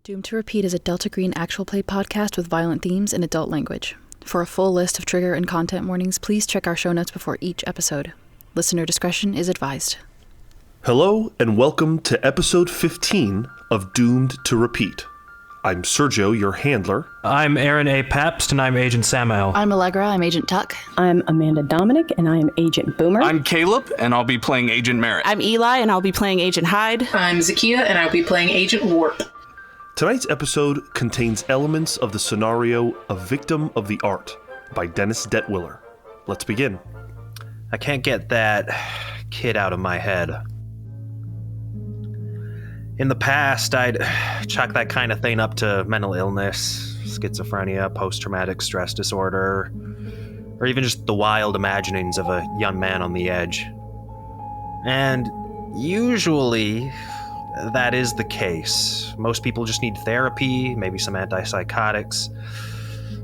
Doomed to Repeat is a Delta Green actual play podcast with violent themes and adult language. For a full list of trigger and content warnings, please check our show notes before each episode. Listener discretion is advised. Hello, and welcome to episode 15 of Doomed to Repeat. I'm Sergio, your handler. I'm Aaron A. Pabst, and I'm Agent Samael. I'm Allegra, I'm Agent Tuck. I'm Amanda Dominic, and I am Agent Boomer. I'm Caleb, and I'll be playing Agent Merritt. I'm Eli, and I'll be playing Agent Hyde. I'm Zakia, and I'll be playing Agent Warp. Tonight's episode contains elements of the scenario A Victim of the Art by Dennis Detwiller. Let's begin. I can't get that kid out of my head. In the past, I'd chalk that kind of thing up to mental illness, schizophrenia, post-traumatic stress disorder, or even just the wild imaginings of a young man on the edge. And usually, that is the case. Most people just need therapy, maybe some antipsychotics,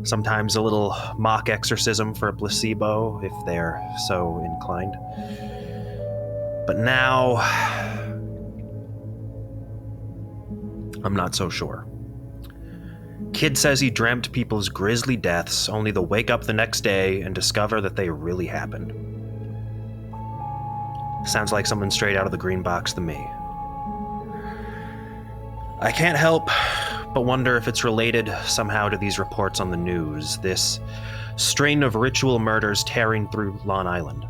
sometimes a little mock exorcism for a placebo, if they're so inclined. But now, I'm not so sure. Kid says he dreamt people's grisly deaths, only to wake up the next day and discover that they really happened. Sounds like something straight out of the green box to me. I can't help but wonder if it's related somehow to these reports on the news, this strain of ritual murders tearing through Long Island.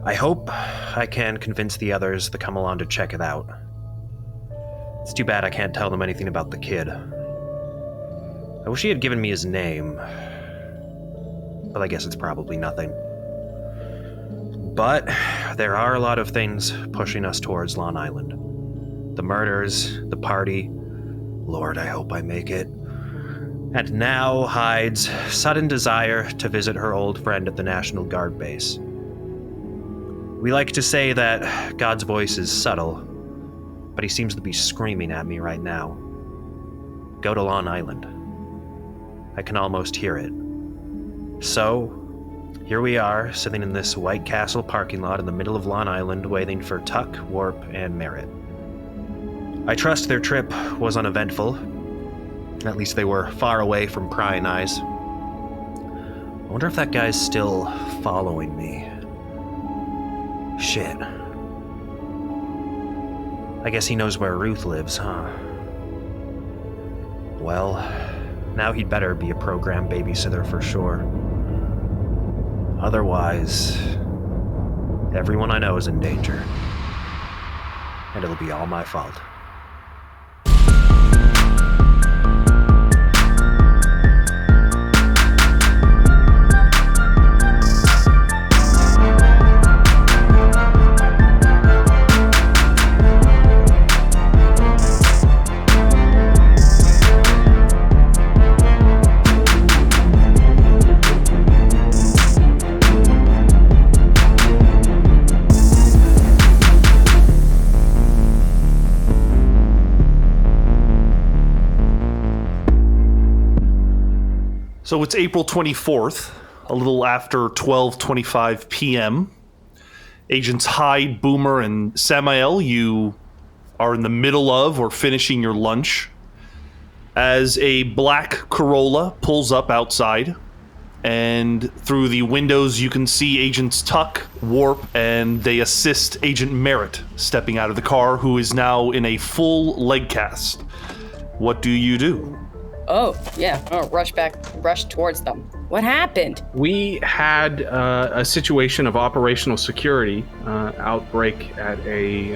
I hope I can convince the others to come along to check it out. It's too bad I can't tell them anything about the kid. I wish he had given me his name, but I guess it's probably nothing. But there are a lot of things pushing us towards Long Island. The murders, the party. Lord, I hope I make it. And now Hyde's sudden desire to visit her old friend at the National Guard base. We like to say that God's voice is subtle, but he seems to be screaming at me right now. Go to Long Island. I can almost hear it. So, here we are, sitting in this White Castle parking lot in the middle of Long Island, waiting for Tuck, Warp, and Merritt. I trust their trip was uneventful. At least they were far away from prying eyes. I wonder if that guy's still following me. Shit. I guess he knows where Ruth lives, huh? Well, now he'd better be a program babysitter for sure. Otherwise, everyone I know is in danger. And it'll be all my fault. So it's April 24th, a little after 12:25 p.m. Agents Hyde, Boomer, and Samael, you are in the middle of or finishing your lunch as a black Corolla pulls up outside, and through the windows you can see Agents Tuck, Warp, and they assist Agent Merritt stepping out of the car, who is now in a full leg cast. What do you do? Oh, yeah. I'll rush towards them. What happened? We had a situation of operational security outbreak at a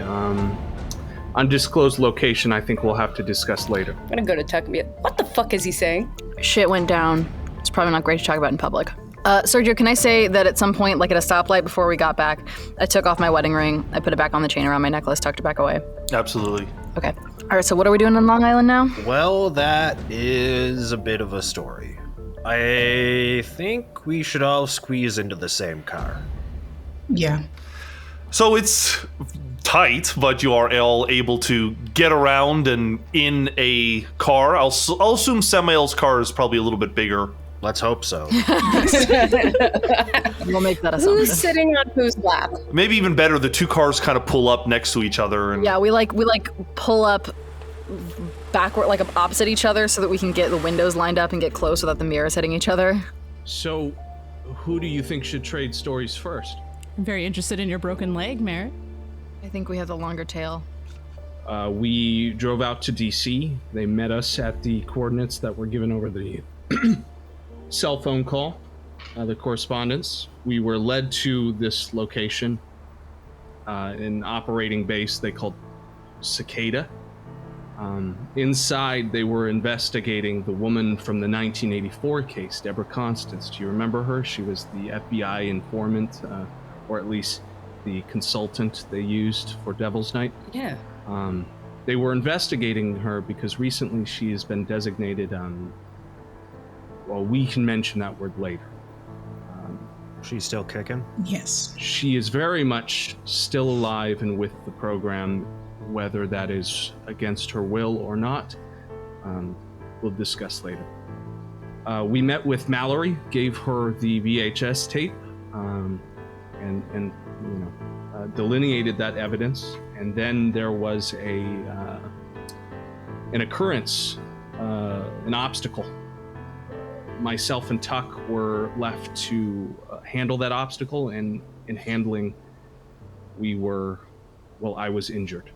undisclosed location I think we'll have to discuss later. I'm gonna go to Tuck and be like, what the fuck is he saying? Shit went down. It's probably not great to talk about in public. Sergio, can I say that at some point, like at a stoplight before we got back, I took off my wedding ring, I put it back on the chain around my necklace, tucked it back away? Absolutely. Okay. All right, so what are we doing on Long Island now? Well, that is a bit of a story. I think we should all squeeze into the same car. Yeah. So it's tight, but you are all able to get around and in a car. I'll assume Samael's car is probably a little bit bigger Let's hope so. We'll make that assumption. Who's sitting on whose lap? Maybe even better, the two cars kind of pull up next to each other. And Yeah, we pull up backward, like opposite each other, so that we can get the windows lined up and get close without the mirrors hitting each other. So, who do you think should trade stories first? I'm very interested in your broken leg, Merritt. I think we have the longer tail. We drove out to DC. They met us at the coordinates that were given over the cell phone call, the correspondence. We were led to this location, an operating base they called Cicada. Inside, they were investigating the woman from the 1984 case, Deborah Constance. Do you remember her? She was the FBI informant, or at least the consultant they used for Devil's Night. Yeah. They were investigating her because recently she has been designated, well, we can mention that word later. She's still kicking? Yes. She is very much still alive and with the program, whether that is against her will or not. We'll discuss later. We met with Mallory, gave her the VHS tape, and delineated that evidence. And then there was an occurrence, an obstacle. Myself and Tuck were left to handle that obstacle, and in handling, I was injured.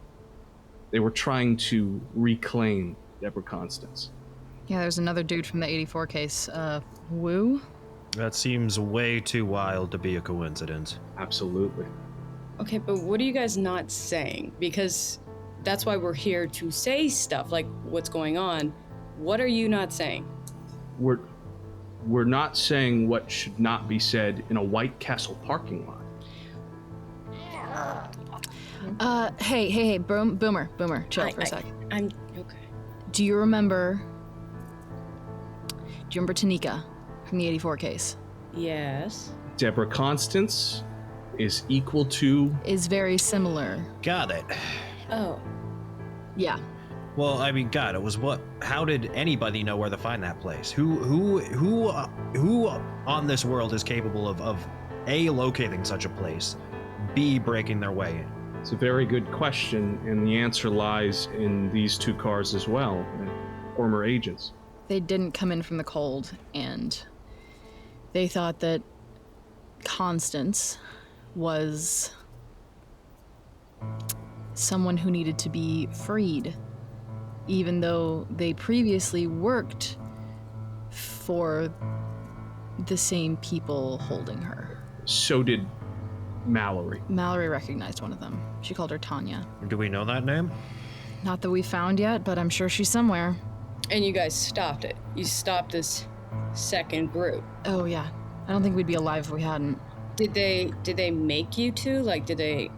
They were trying to reclaim Deborah Constance. Yeah, there's another dude from the 84 case, Wu? That seems way too wild to be a coincidence. Absolutely. Okay, but what are you guys not saying? Because that's why we're here to say stuff like what's going on. What are you not saying? We're not saying what should not be said in a White Castle parking lot. Hey, Boomer, chill for a sec. I'm okay. Do you remember Tanika from the 84 case? Yes. Deborah Constance is equal to... Is very similar. Got it. Oh. Yeah. Well, I mean, God, it was what? How did anybody know where to find that place? Who on this world is capable of A, locating such a place, B, breaking their way in? It's a very good question, and the answer lies in these two cars as well, former agents. They didn't come in from the cold, and they thought that Constance was someone who needed to be freed, even though they previously worked for the same people holding her. So did Mallory. Mallory recognized one of them. She called her Tanya. Do we know that name? Not that we found yet, but I'm sure she's somewhere. And you guys stopped it. You stopped this second group. Oh yeah. I don't think we'd be alive if we hadn't. Did they make you two? Like, did they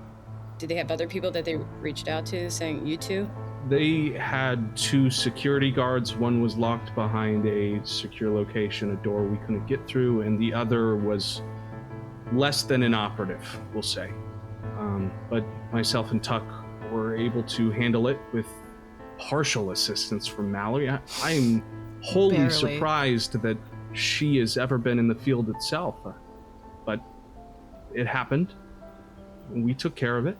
have other people that they reached out to saying you two? They had two security guards. One was locked behind a secure location, a door we couldn't get through, and the other was less than inoperative, we'll say. But myself and Tuck were able to handle it with partial assistance from Mallory. I'm wholly Barely. surprised that she has ever been in the field itself. But it happened. And we took care of it.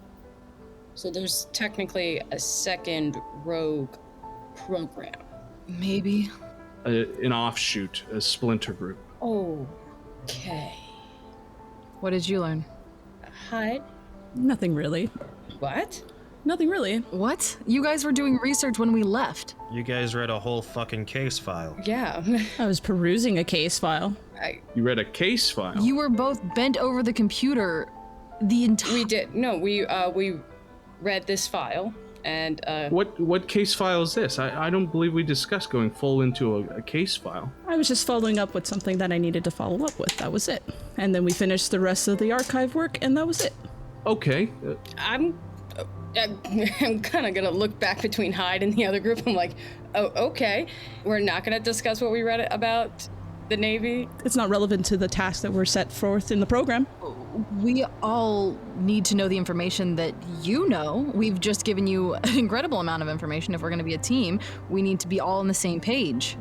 So there's technically a second rogue program. Maybe. An offshoot, a splinter group. Okay. What did you learn? Hide? Nothing really. What? Nothing really. What? You guys were doing research when we left. You guys read a whole fucking case file. Yeah. I was perusing a case file. You read a case file? You were both bent over the computer the entire... We did. No, we read this file and What case file is this? I don't believe we discussed going full into a case file. I was just following up with something that I needed to follow up with. That was it. And then we finished the rest of the archive work, and that was it. Okay. I'm kind of gonna look back between Hyde and the other group. I'm like, oh, okay. We're not gonna discuss what we read about the Navy. It's not relevant to the tasks that were set forth in the program. We all need to know the information that you know. We've just given you an incredible amount of information. If we're going to be a team, we need to be all on the same page.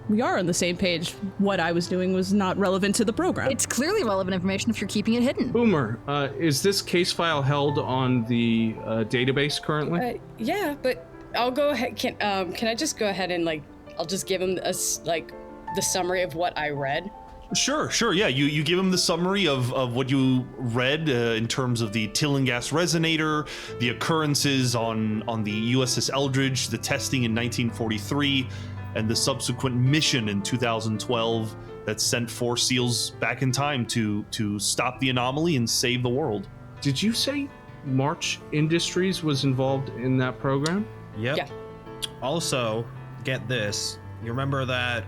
We are on the same page. What I was doing was not relevant to the program. It's clearly relevant information if you're keeping it hidden. Boomer, is this case file held on the database currently? Yeah, but I'll go ahead. Can I just go ahead and I'll just give him the summary of what I read. Sure. Yeah, you give him the summary of what you read in terms of the Tillinghast resonator, the occurrences on the USS Eldridge, the testing in 1943, and the subsequent mission in 2012 that sent 4 SEALs back in time to stop the anomaly and save the world. Did you say March Industries was involved in that program? Yep. Yeah. Also, get this. You remember that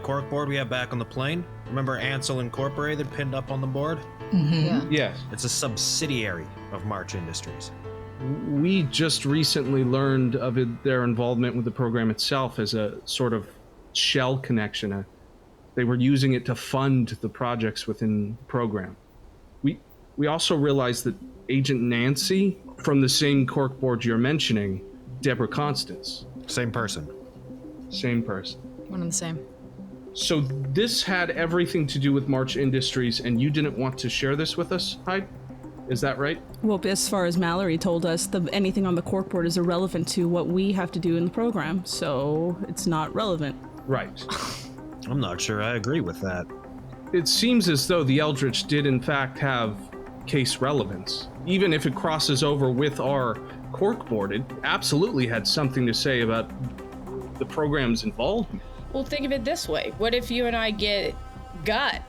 cork board we had back on the plane? Remember Ansel Incorporated pinned up on the board? Yeah. Yes. It's a subsidiary of March Industries. We just recently learned of their involvement with the program itself as a sort of shell connection. They were using it to fund the projects within the program. We also realized that Agent Nancy, from the same corkboard you're mentioning, Deborah Constance. Same person. Same person. One and the same. So this had everything to do with March Industries, and you didn't want to share this with us, Hyde? Is that right? Well, as far as Mallory told us, anything on the corkboard is irrelevant to what we have to do in the program, so it's not relevant. Right. I'm not sure I agree with that. It seems as though the Eldritch did in fact have case relevance. Even if it crosses over with our corkboard, it absolutely had something to say about the program's involvement. Well, think of it this way. What if you and I got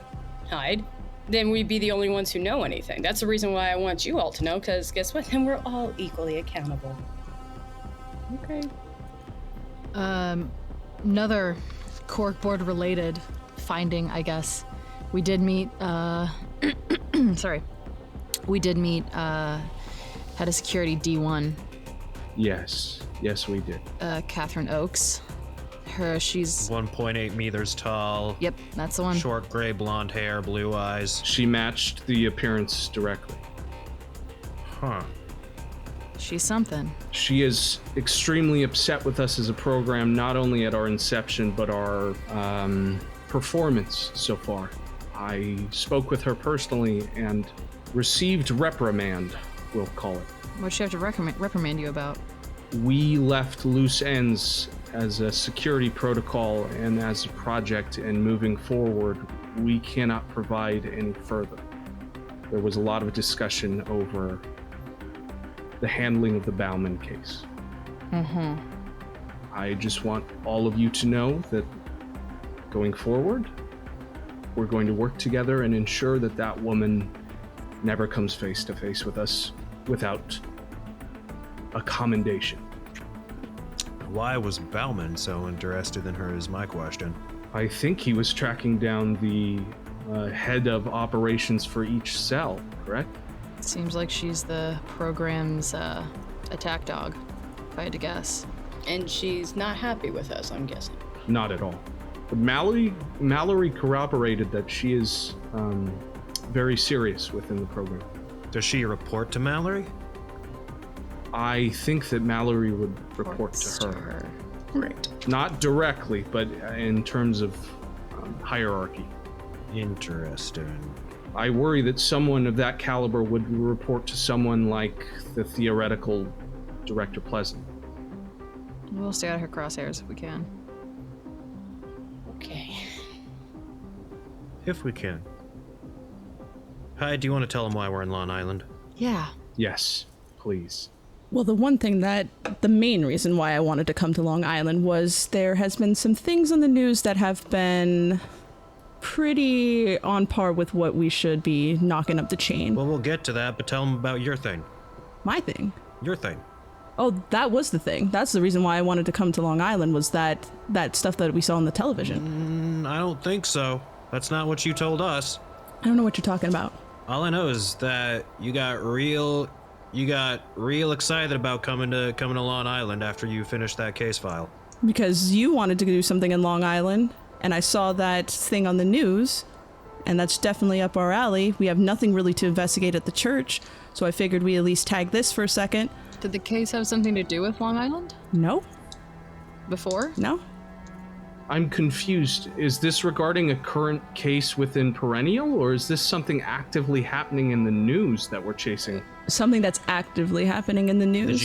Hyde? Then we'd be the only ones who know anything. That's the reason why I want you all to know, because guess what? Then we're all equally accountable. Okay. Another corkboard related finding, I guess. We did meet, we did meet, head of security D1. Yes, we did. Catherine Oakes. She's 1.8 meters tall. Yep, that's the one. Short gray blonde hair, blue eyes. She matched the appearance directly. Huh. She's something. She is extremely upset with us as a program, not only at our inception, but our performance so far. I spoke with her personally and received reprimand, we'll call it. What'd she have to reprimand you about? We left loose ends as a security protocol and as a project, and moving forward, we cannot provide any further. There was a lot of discussion over the handling of the Bauman case. Mm-hmm. I just want all of you to know that going forward, we're going to work together and ensure that that woman never comes face to face with us without a commendation. Why was Bauman so interested in her is my question. I think he was tracking down the head of operations for each cell, correct? Seems like she's the program's attack dog, if I had to guess. And she's not happy with us, I'm guessing. Not at all. But Mallory corroborated that she is very serious within the program. Does she report to Mallory? I think that Mallory would report to her. Right. Not directly, but in terms of hierarchy. Interesting. I worry that someone of that caliber would report to someone like the theoretical Director Pleasant. We'll stay out of her crosshairs if we can. Okay. If we can. Hi, do you want to tell him why we're in Long Island? Yeah. Yes, please. Well, the main reason why I wanted to come to Long Island was there has been some things on the news that have been pretty on par with what we should be knocking up the chain. Well, we'll get to that, but tell him about your thing. My thing? Your thing. Oh, that was the thing. That's the reason why I wanted to come to Long Island, was that stuff that we saw on the television. I don't think so. That's not what you told us. I don't know what you're talking about. All I know is that you got real excited about coming to Long Island after you finished that case file. Because you wanted to do something in Long Island, and I saw that thing on the news, and that's definitely up our alley. We have nothing really to investigate at the church, so I figured we at least tag this for a second. Did the case have something to do with Long Island? No? Before? No? I'm confused. Is this regarding a current case within Perennial, or is this something actively happening in the news that we're chasing? Something that's actively happening in the news.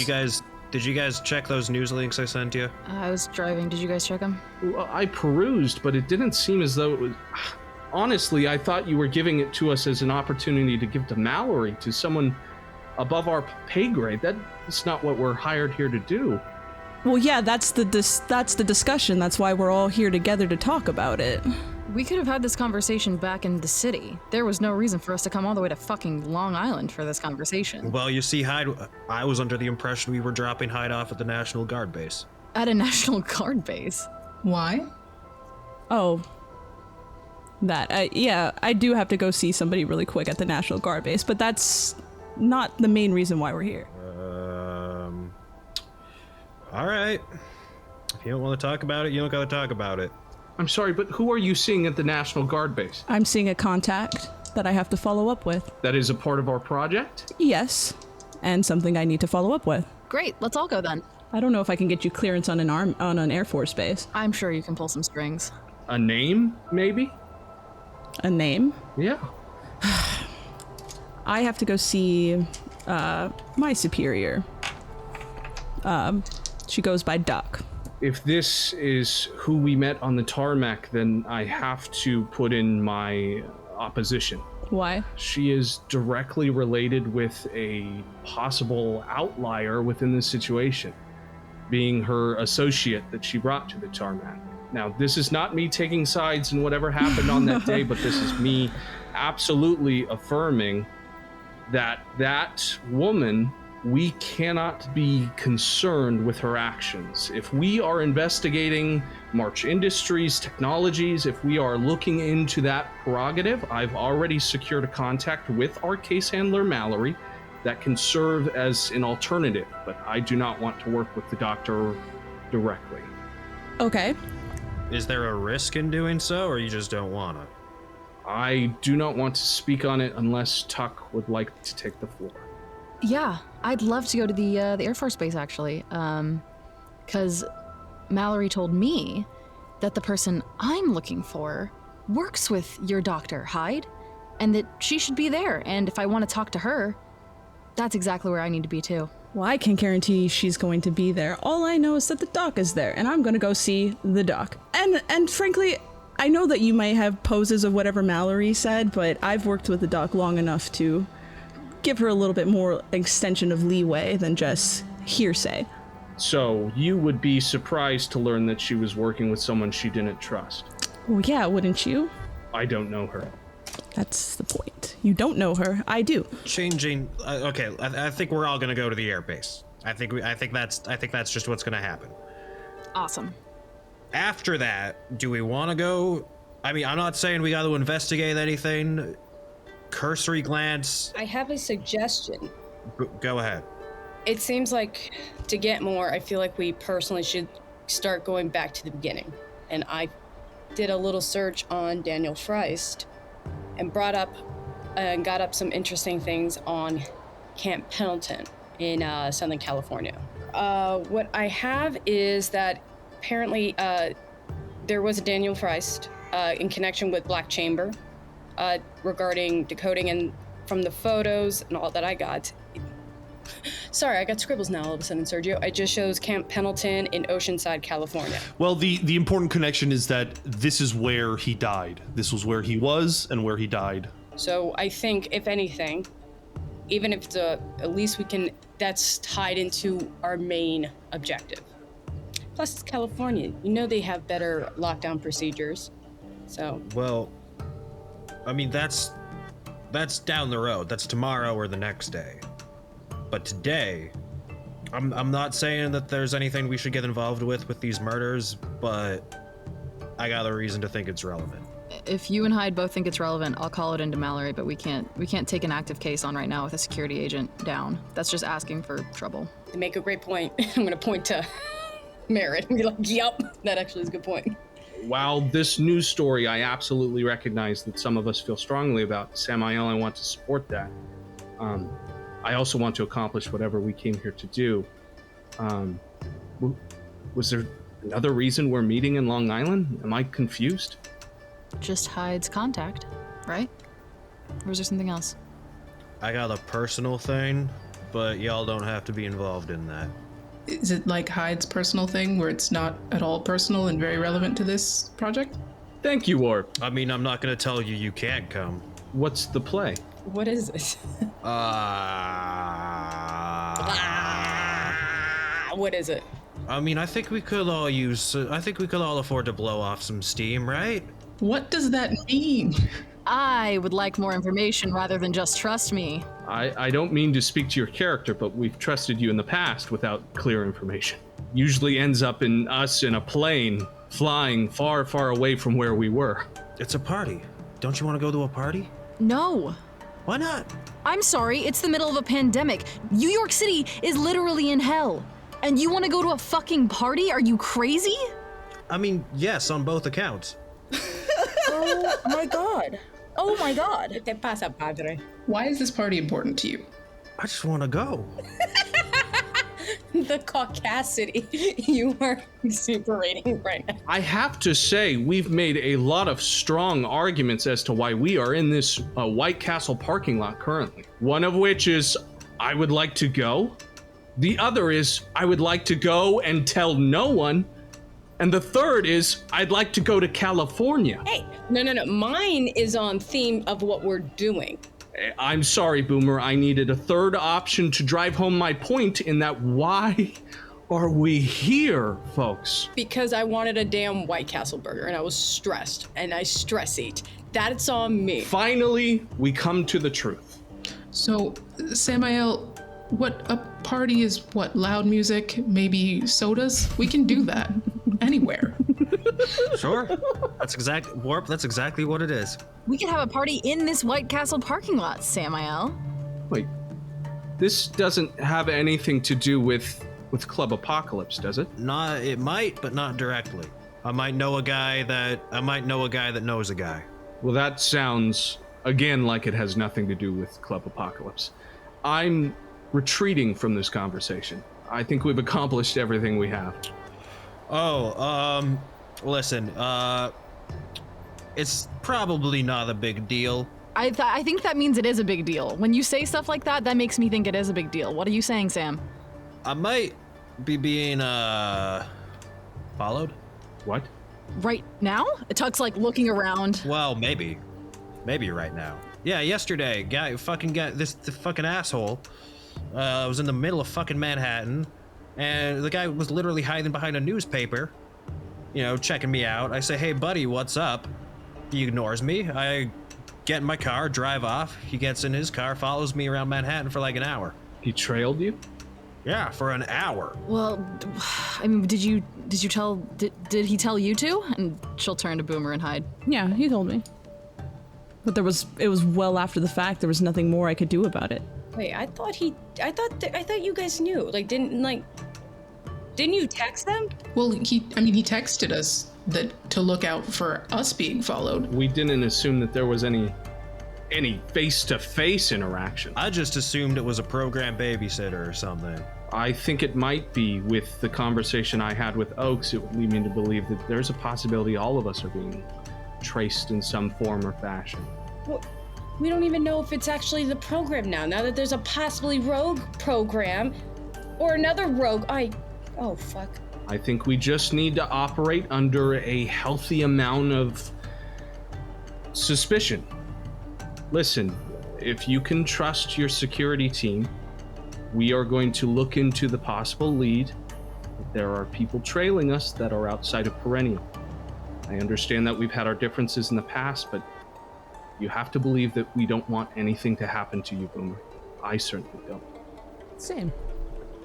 Did you guys check those news links I sent you? I was driving. Did you guys check them? Well, I perused, but it didn't seem as though it was... Honestly, I thought you were giving it to us as an opportunity to give to Mallory, to someone above our pay grade. That's not what we're hired here to do. Well, yeah, that's the discussion. That's why we're all here together to talk about it. We could have had this conversation back in the city. There was no reason for us to come all the way to fucking Long Island for this conversation. Well, you see, Hyde, I was under the impression we were dropping Hyde off at the National Guard base. At a National Guard base? Why? Oh. That. Yeah, I do have to go see somebody really quick at the National Guard base, but that's not the main reason why we're here. All right. If you don't want to talk about it, you don't got to talk about it. I'm sorry, but who are you seeing at the National Guard base? I'm seeing a contact that I have to follow up with. That is a part of our project? Yes, and something I need to follow up with. Great, let's all go then. I don't know if I can get you clearance on an Air Force base. I'm sure you can pull some strings. A name, maybe? A name? Yeah. I have to go see my superior. She goes by Duck. If this is who we met on the tarmac, then I have to put in my opposition. Why? She is directly related with a possible outlier within this situation, being her associate that she brought to the tarmac. Now, this is not me taking sides in whatever happened on that day, but this is me absolutely affirming that that woman, we cannot be concerned with her actions. If we are investigating March Industries technologies, if we are looking into that prerogative, I've already secured a contact with our case handler, Mallory, that can serve as an alternative, but I do not want to work with the doctor directly. Okay. Is there a risk in doing so, or you just don't want to? I do not want to speak on it unless Tuck would like to take the floor. Yeah, I'd love to go to the Air Force Base, actually. Because Mallory told me that the person I'm looking for works with your doctor, Hyde, and that she should be there. And if I want to talk to her, that's exactly where I need to be, too. Well, I can't guarantee she's going to be there. All I know is that the doc is there, and I'm going to go see the doc. And frankly, I know that you might have poses of whatever Mallory said, but I've worked with the doc long enough to give her a little bit more extension of leeway than just hearsay. So you would be surprised to learn that she was working with someone she didn't trust. Well, yeah, wouldn't you? I don't know her. That's the point. You don't know her. I do. Changing. Okay, I think we're all gonna go to the airbase. I think that's just what's gonna happen. Awesome. After that, do we want to go? I mean, I'm not saying we got to investigate anything. Cursory glance. I have a suggestion. Go ahead. It seems like to get more, I feel like we personally should start going back to the beginning. And I did a little search on Daniel Freist and got up some interesting things on Camp Pendleton in Southern California. What I have is that apparently there was a Daniel Freist in connection with Black Chamber regarding decoding, and from the photos and all that I got. Sorry, I got scribbles now all of a sudden, Sergio. It just shows Camp Pendleton in Oceanside, California. Well, the important connection is that this is where he died. This was where he was and where he died. So I think, if anything, even if it's at least we can, that's tied into our main objective. Plus, it's California. You know they have better lockdown procedures. So. Well, I mean, that's down the road. That's tomorrow or the next day. But today, I'm not saying that there's anything we should get involved with these murders, but I got a reason to think it's relevant. If you and Hyde both think it's relevant, I'll call it into Mallory, but we can't take an active case on right now with a security agent down. That's just asking for trouble. They make a great point. I'm gonna point to Merritt and be like, yep, that actually is a good point. While this news story, I absolutely recognize that some of us feel strongly about. Samael, I want to support that. I also want to accomplish whatever we came here to do. Was there Another reason we're meeting in Long Island? Am I confused? Just Hyde's contact, right? Or is there something else? I got a personal thing, but y'all don't have to be involved in that. Is it like Hyde's personal thing where it's not at all personal and very relevant to this project? Thank you, Orb. I mean, I'm not gonna tell you you can't come. What's the play? What is it? What is it? I mean, I think we could all afford to blow off some steam, right? What does that mean? I would like more information rather than just trust me. I don't mean to speak to your character, but we've trusted you in the past without clear information. Usually ends up in us in a plane flying far, far away from where we were. It's a party. Don't you want to go to a party? No. Why not? I'm sorry, it's the middle of a pandemic. New York City is literally in hell. And you want to go to a fucking party? Are you crazy? I mean, yes, on both accounts. Oh my god. Oh my god. ¿Qué te pasa, padre? Why is this party important to you? I just want to go. The caucasity you are superating right now. I have to say, we've made a lot of strong arguments as to why we are in this White Castle parking lot currently. One of which is, I would like to go. The other is, I would like to go and tell no one. And the third is, I'd like to go to California. Hey, no. Mine is on theme of what we're doing. I'm sorry, Boomer. I needed a third option to drive home my point in that why are we here, folks? Because I wanted a damn White Castle burger and I was stressed and I stress eat. That's on me. Finally, we come to the truth. So, Samael, what a party is what? Loud music, maybe sodas? We can do that. Anywhere. Sure. That's exactly what it is. We could have a party in this White Castle parking lot, Samael. Wait, this doesn't have anything to do with Club Apocalypse, does it? It might, but not directly. I might know a guy that knows a guy. Well, that sounds, again, like it has nothing to do with Club Apocalypse. I'm retreating from this conversation. I think we've accomplished everything we have. Listen, it's probably not a big deal. I think that means it is a big deal. When you say stuff like that, that makes me think it is a big deal. What are you saying, Sam? I might be being, followed? What? Right now? Tuck's like looking around. Well, maybe right now. Yeah, yesterday, the fucking asshole, was in the middle of fucking Manhattan, and the guy was literally hiding behind a newspaper, checking me out. I say, hey buddy, what's up? He ignores me. I get in my car, drive off. He gets in his car, follows me around Manhattan for like an hour. He trailed you? Yeah, for an hour. Well, I mean, did he tell you to? And she'll turn to Boomer and Hyde. Yeah, he told me. But it was well after the fact. There was nothing more I could do about it. Wait, I thought you guys knew. Didn't you text them? Well, he texted us that to look out for us being followed. We didn't assume that there was any face-to-face interaction. I just assumed it was a program babysitter or something. I think it might be. With the conversation I had with Oaks, it would lead me to believe that there's a possibility all of us are being traced in some form or fashion. Well, we don't even know if it's actually the program now that there's a possibly rogue program or another rogue. Oh, fuck. I think we just need to operate under a healthy amount of suspicion. Listen, if you can trust your security team, we are going to look into the possible lead. There are people trailing us that are outside of Perennial. I understand that we've had our differences in the past, but you have to believe that we don't want anything to happen to you, Boomer. I certainly don't. Same.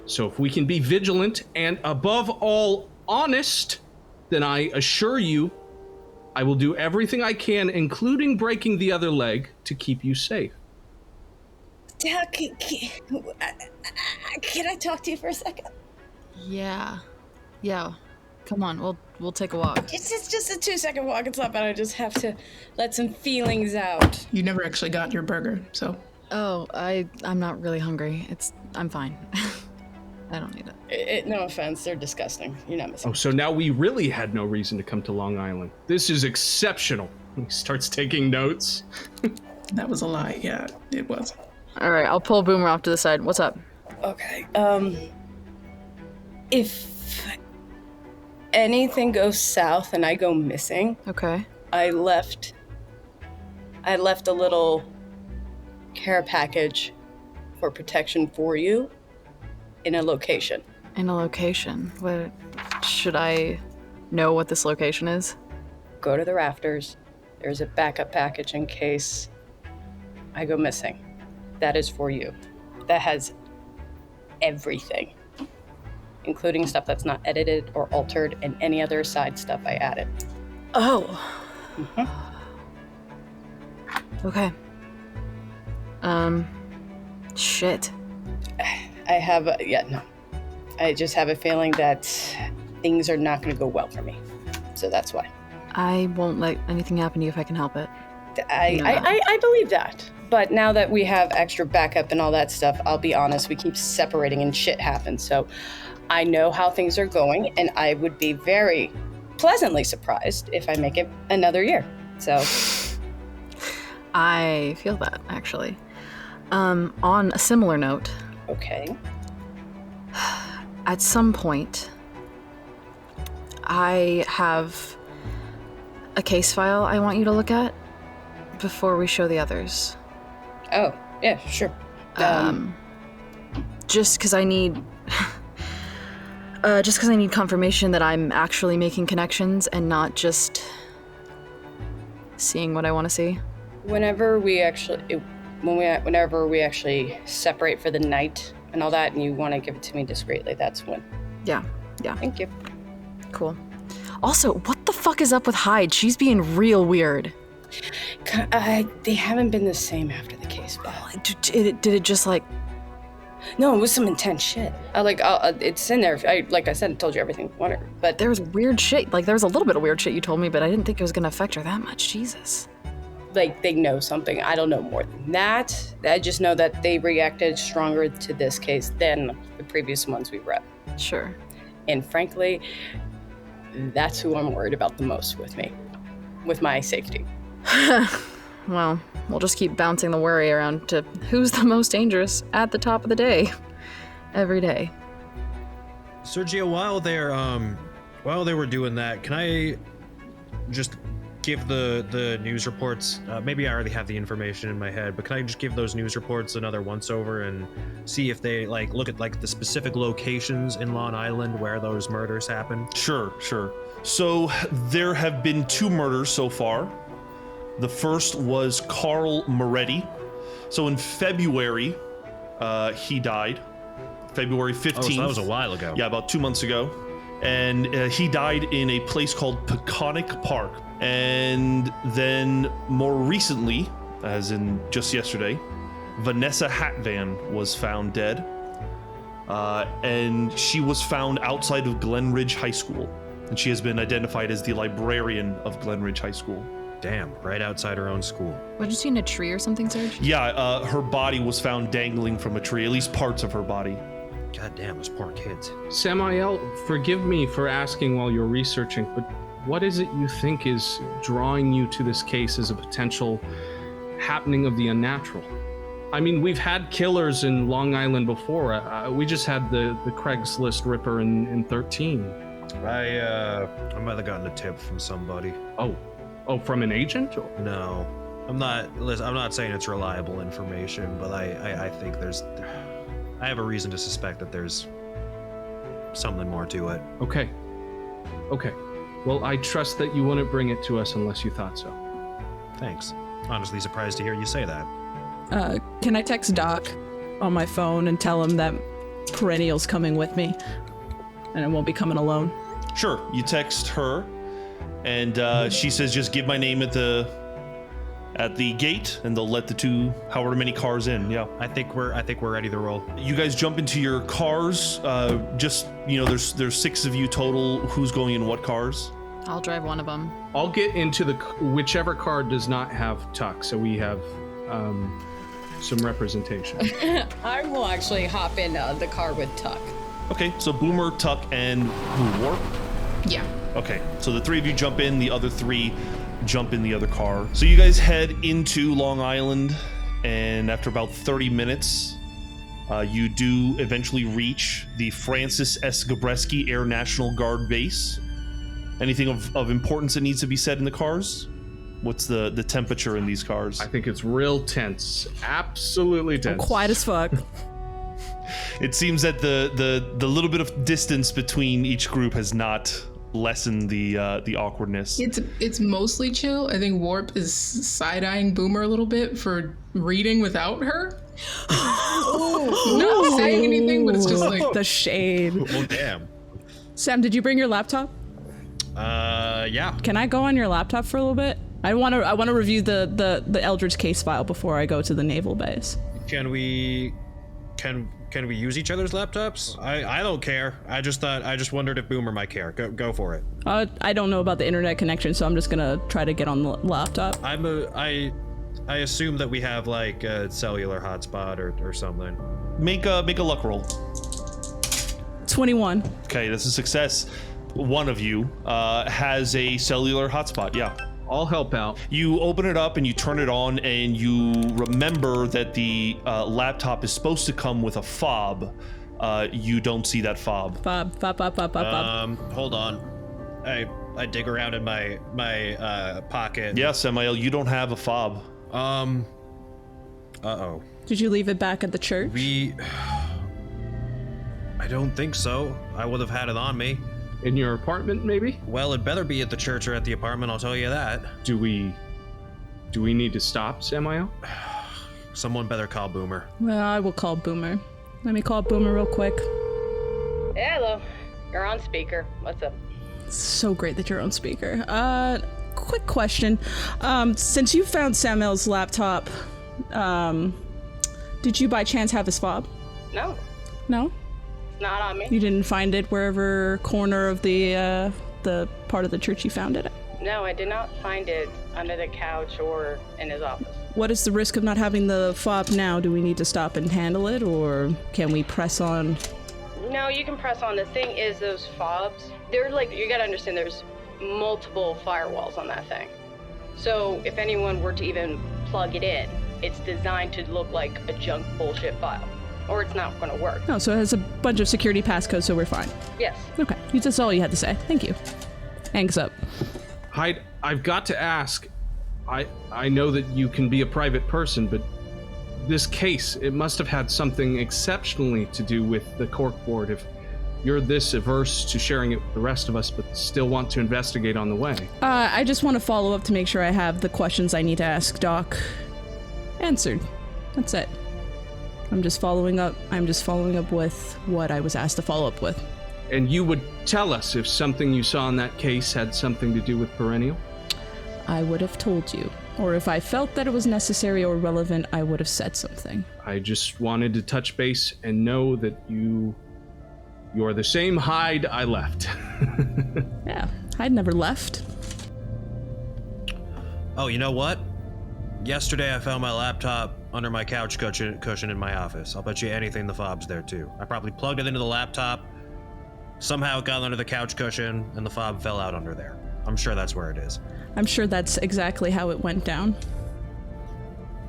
So if we can be vigilant and above all honest, then I assure you I will do everything I can, including breaking the other leg, to keep you safe. Dad, can I talk to you for a second? Yeah. Come on, we'll take a walk. It's just a 2-second walk. It's not bad. I just have to let some feelings out. You never actually got your burger, so. Oh, I'm not really hungry. I'm fine. I don't need it. No offense, they're disgusting. You're not missing. Oh, so now we really had no reason to come to Long Island. This is exceptional. He starts taking notes. That was a lie. Yeah, it was. All right, I'll pull Boomer off to the side. What's up? Okay. If anything goes south and I go missing, Okay. I left a little care package for protection for you in a location. In a location. What should I know what this location is? Go to the rafters. There's a backup package in case I go missing. That is for you. That has everything, including stuff that's not edited or altered and any other side stuff I added. Oh. Okay. Shit. I just have a feeling that things are not going to go well for me. So that's why. I won't let anything happen to you if I can help it. I believe that. But now that we have extra backup and all that stuff, I'll be honest, we keep separating and shit happens. So I know how things are going, and I would be very pleasantly surprised if I make it another year. So I feel that, actually. On a similar note. Okay. At some point, I have a case file I want you to look at before we show the others. Oh, yeah, sure. Just because I need confirmation that I'm actually making connections and not just seeing what I want to see. Whenever we actually separate for the night and all that, and you want to give it to me discreetly, that's when. Yeah. Thank you. Cool. Also, what the fuck is up with Hyde? She's being real weird. They haven't been the same after the case, but Did it just like... No, it was some intense shit. It's in there. I told you everything. Whatever. But There was weird shit. Like, there was a little bit of weird shit you told me, but I didn't think it was going to affect her that much. Jesus. like they know something. I don't know more than that. I just know that they reacted stronger to this case than the previous ones we read. Sure. And frankly, that's who I'm worried about the most with my safety. Well, we'll just keep bouncing the worry around to who's the most dangerous at the top of the day. Every day. Sergio, while they were doing that, can I just give the news reports? Maybe I already have the information in my head, but can I just give those news reports another once over and see if they look at the specific locations in Long Island where those murders happened? Sure. So there have been 2 murders so far. The first was Carl Moretti. So in February, he died. February 15th. Oh, so that was a while ago. Yeah, about 2 months ago. And he died in a place called Peconic Park. And then more recently, as in just yesterday, Vanessa Hatvan was found dead. And she was found outside of Glenridge High School. And she has been identified as the librarian of Glenridge High School. Damn, right outside her own school. What, did you see in a tree or something, Serge? Yeah, her body was found dangling from a tree, at least parts of her body. God damn, those poor kids. Samael, forgive me for asking while you're researching, but what is it you think is drawing you to this case as a potential happening of the unnatural? I mean, we've had killers in Long Island before. We just had the Craigslist ripper in 13. I might have gotten a tip from somebody. Oh, from an agent? No, I'm not saying it's reliable information, but I think I have a reason to suspect that there's something more to it. Okay. Well, I trust that you wouldn't bring it to us unless you thought so. Thanks. Honestly surprised to hear you say that. Can I text Doc on my phone and tell him that Perennial's coming with me and I won't be coming alone? Sure, you text her, and she says, just give my name at the gate, and they'll let the 2, however many cars in. Yeah, I think we're ready to roll. you guys jump into your cars. There's 6 of you total. Who's going in what cars? I'll drive one of them. I'll get into whichever car does not have Tuck, so we have some representation. I will actually hop in the car with Tuck. Okay, so Boomer, Tuck, and Warp. Yeah. Okay, so the three of you jump in, the other three jump in the other car. So you guys head into Long Island, and after about 30 minutes, you do eventually reach the Francis S. Gabreski Air National Guard Base. Anything of importance that needs to be said in the cars? What's the temperature in these cars? I think it's real tense. Absolutely tense. Quiet as fuck. It seems that the little bit of distance between each group has not lessened the awkwardness. It's mostly chill. I think Warp is side-eyeing Boomer a little bit for reading without her. Not saying anything, but it's just like The shade. Well, damn. Sam, did you bring your laptop? Yeah. Can I go on your laptop for a little bit? I want to review the Eldridge case file before I go to the naval base. Can we use each other's laptops? I don't care. I just wondered if Boomer might care. Go for it. I don't know about the internet connection, so I'm just gonna try to get on the laptop. I assume that we have like a cellular hotspot or something. Make a luck roll. 21. Okay, that's a success. One of you has a cellular hotspot. Yeah. I'll help out. You open it up and you turn it on, and you remember that the laptop is supposed to come with a fob. You don't see that fob. Fob. Hold on. I dig around in my pocket. Yeah, Samael, you don't have a fob. Uh-oh. Did you leave it back at the church? I don't think so. I would have had it on me. In your apartment, maybe? Well, it better be at the church or at the apartment, I'll tell you that. Do we need to stop, Samael? Someone better call Boomer. Well, I will call Boomer. Let me call Boomer real quick. Hello. You're on speaker. What's up? So great that you're on speaker. Quick question. Since you found Samael's laptop, did you by chance have his fob? No, No? it's not on me. You didn't find it wherever corner of the part of the church you found it at? No, I did not find it under the couch or in his office. What is the risk of not having the fob now? Do we need to stop and handle it, or can we press on? No, you can press on. The thing is, those fobs, they're like, you gotta understand there's multiple firewalls on that thing. So if anyone were to even plug it in, it's designed to look like a junk bullshit file, or it's not gonna work. No, so it has a bunch of security passcodes, so we're fine. Yes. Okay, that's all you had to say. Thank you. Hangs up. Hyde, I've got to ask. I know that you can be a private person, but this case, it must have had something exceptionally to do with the corkboard if you're this averse to sharing it with the rest of us, but still want to investigate on the way. I just want to follow up to make sure I have the questions I need to ask Doc answered. That's it. I'm just following up with what I was asked to follow up with. And you would tell us if something you saw in that case had something to do with Perennial? I would have told you. Or if I felt that it was necessary or relevant, I would have said something. I just wanted to touch base and know that you are the same Hyde I left. Yeah, I'd never left. Oh, you know what? Yesterday I found my laptop under my couch cushion in my office. I'll bet you anything the fob's there too. I probably plugged it into the laptop, somehow it got under the couch cushion, and the fob fell out under there. I'm sure that's where it is. I'm sure that's exactly how it went down.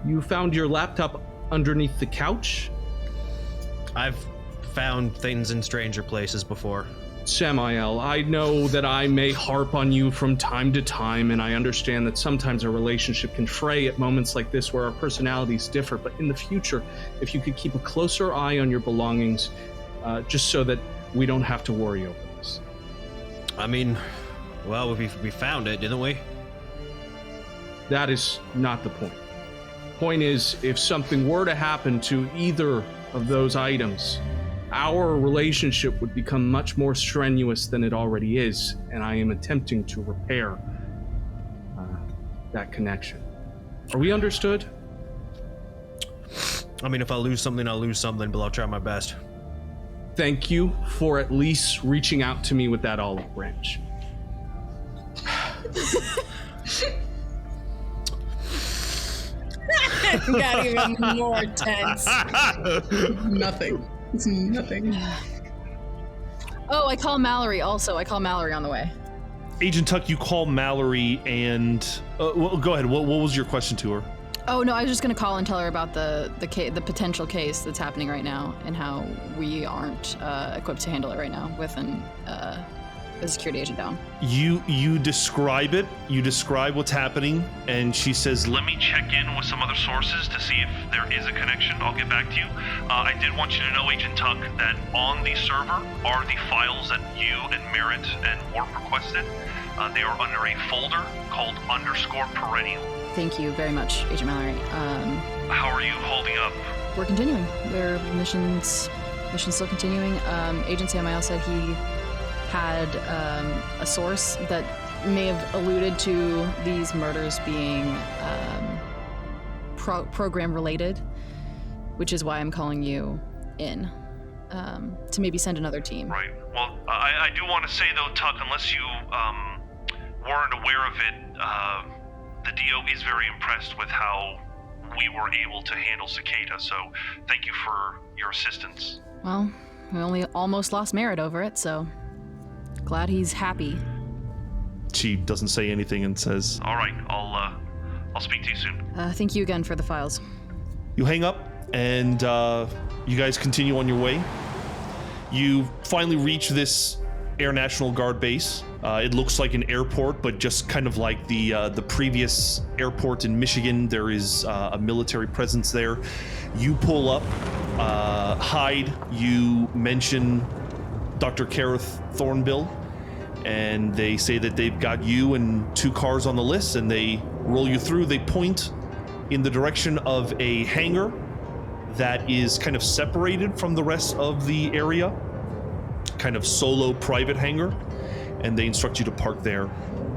You found your laptop underneath the couch? I've found things in stranger places before. Samael, I know that I may harp on you from time to time, and I understand that sometimes a relationship can fray at moments like this where our personalities differ, but in the future, if you could keep a closer eye on your belongings, just so that we don't have to worry over this. I mean, well, we found it, didn't we? That is not the point. Point is, if something were to happen to either of those items, our relationship would become much more strenuous than it already is, and I am attempting to repair that connection. Are we understood? I mean, if I lose something, I'll lose something, but I'll try my best. Thank you for at least reaching out to me with that olive branch. Got even more tense. Nothing. It's nothing. Oh, I call Mallory also. I call Mallory on the way. Agent Tuck, you call Mallory and... well, go ahead. What was your question to her? Oh, no, I was just going to call and tell her about the potential case that's happening right now and how we aren't equipped to handle it right now with a security agent down. You describe it. You describe what's happening, and she says, let me check in with some other sources to see if there is a connection. I'll get back to you. I did want you to know, Agent Tuck, that on the server are the files that you and Merritt and Warp requested. They are under a folder called _perennial. Thank you very much, Agent Mallory. How are you holding up? We're continuing. Their mission's still continuing. Agent Samael said he had a source that may have alluded to these murders being program related, which is why I'm calling you in to maybe send another team. Right. Well, I do want to say though, Tuck, unless you weren't aware of it, the DO is very impressed with how we were able to handle Cicada, so thank you for your assistance. Well, we only almost lost Merritt over it, so glad he's happy. She doesn't say anything and says, all right, I'll speak to you soon. Thank you again for the files. You hang up, and you guys continue on your way. You finally reach this Air National Guard base. It looks like an airport, but just kind of like the previous airport in Michigan. There is a military presence there. You pull up. Hyde, you mention Dr. Kareth Thornbill, and they say that they've got you and 2 cars on the list, and they roll you through. They point in the direction of a hangar that is kind of separated from the rest of the area, kind of solo private hangar, and they instruct you to park there.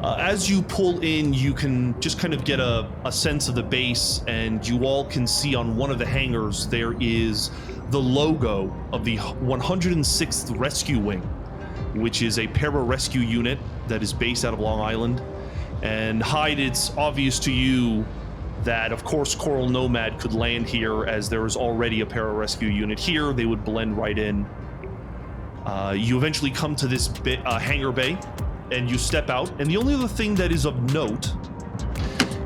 As you pull in, you can just kind of get a sense of the base, and you all can see on one of the hangars there is the logo of the 106th Rescue Wing, which is a para-rescue unit that is based out of Long Island. And Hyde, it's obvious to you that, of course, Coral Nomad could land here, as there is already a para-rescue unit here. They would blend right in. You eventually come to this hangar bay, and you step out. And the only other thing that is of note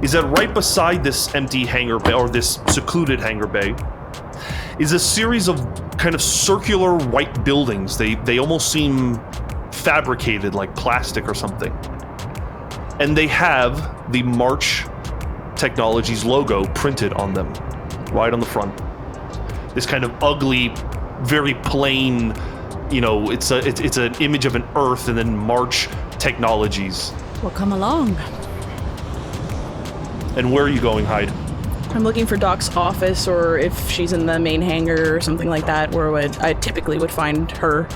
is that right beside this empty hangar bay, or this secluded hangar bay, is a series of kind of circular white buildings. They almost seem fabricated, like plastic or something. And they have the March Technologies logo printed on them, right on the front. This kind of ugly, very plain, it's an image of an Earth and then March Technologies. Well, come along. And where are you going, Hyde? I'm looking for Doc's office, or if she's in the main hangar or something like that, where I typically would find her.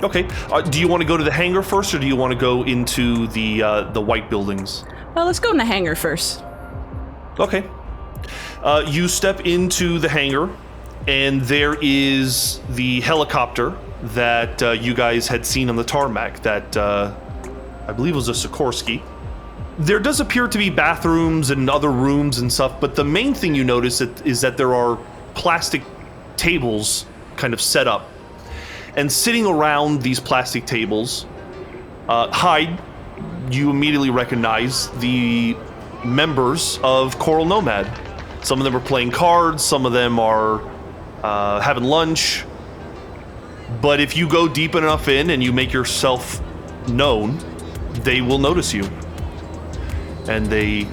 Okay. Do you want to go to the hangar first, or do you want to go into the white buildings? Well, let's go in the hangar first. Okay. You step into the hangar, and there is the helicopter that you guys had seen on the tarmac that I believe was a Sikorsky. There does appear to be bathrooms and other rooms and stuff, but the main thing you notice is that there are plastic tables kind of set up. And sitting around these plastic tables, Hyde, you immediately recognize the members of Coral Nomad. Some of them are playing cards, some of them are having lunch. But if you go deep enough in and you make yourself known, they will notice you. And they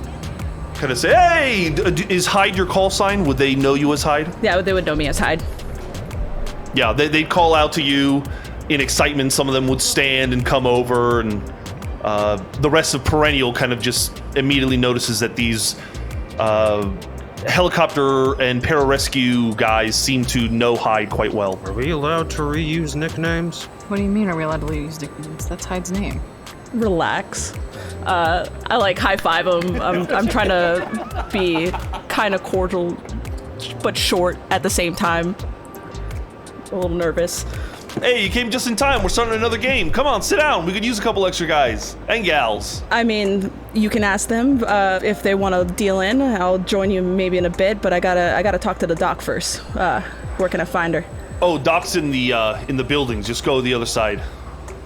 kind of say, hey, is Hyde your call sign? Would they know you as Hyde? Yeah, they would know me as Hyde. Yeah, they'd call out to you in excitement. Some of them would stand and come over, and the rest of Perennial kind of just immediately notices that these helicopter and pararescue guys seem to know Hyde quite well. Are we allowed to reuse nicknames? What do you mean, are we allowed to use nicknames? That's Hyde's name. Relax. I like high five him. I'm trying to be kind of cordial, but short at the same time. A little nervous. Hey, you came just in time. We're starting another game. Come on, sit down. We could use a couple extra guys and gals. I mean, you can ask them if they want to deal in. I'll join you maybe in a bit, but I gotta talk to the doc first. Where can I find her? Oh, Doc's in the buildings. Just go to the other side.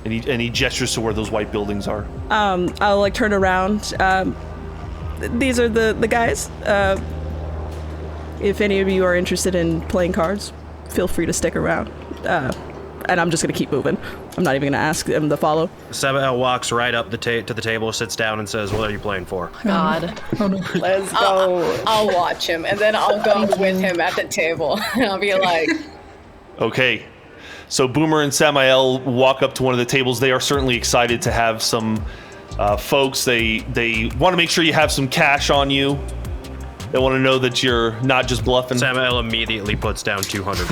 And he gestures to where those white buildings are. I'll like turn around. These are the guys. If any of you are interested in playing cards, feel free to stick around. And I'm just gonna keep moving. I'm not even gonna ask them to follow. Samael walks right up to the table, sits down, and says, "What are you playing for?" God. Oh no. Let's go. I'll watch him, and then I'll go with him at the table, and I'll be like, Okay. So Boomer and Samael walk up to one of the tables. They are certainly excited to have some folks. They want to make sure you have some cash on you. They want to know that you're not just bluffing. Samael immediately puts down $200.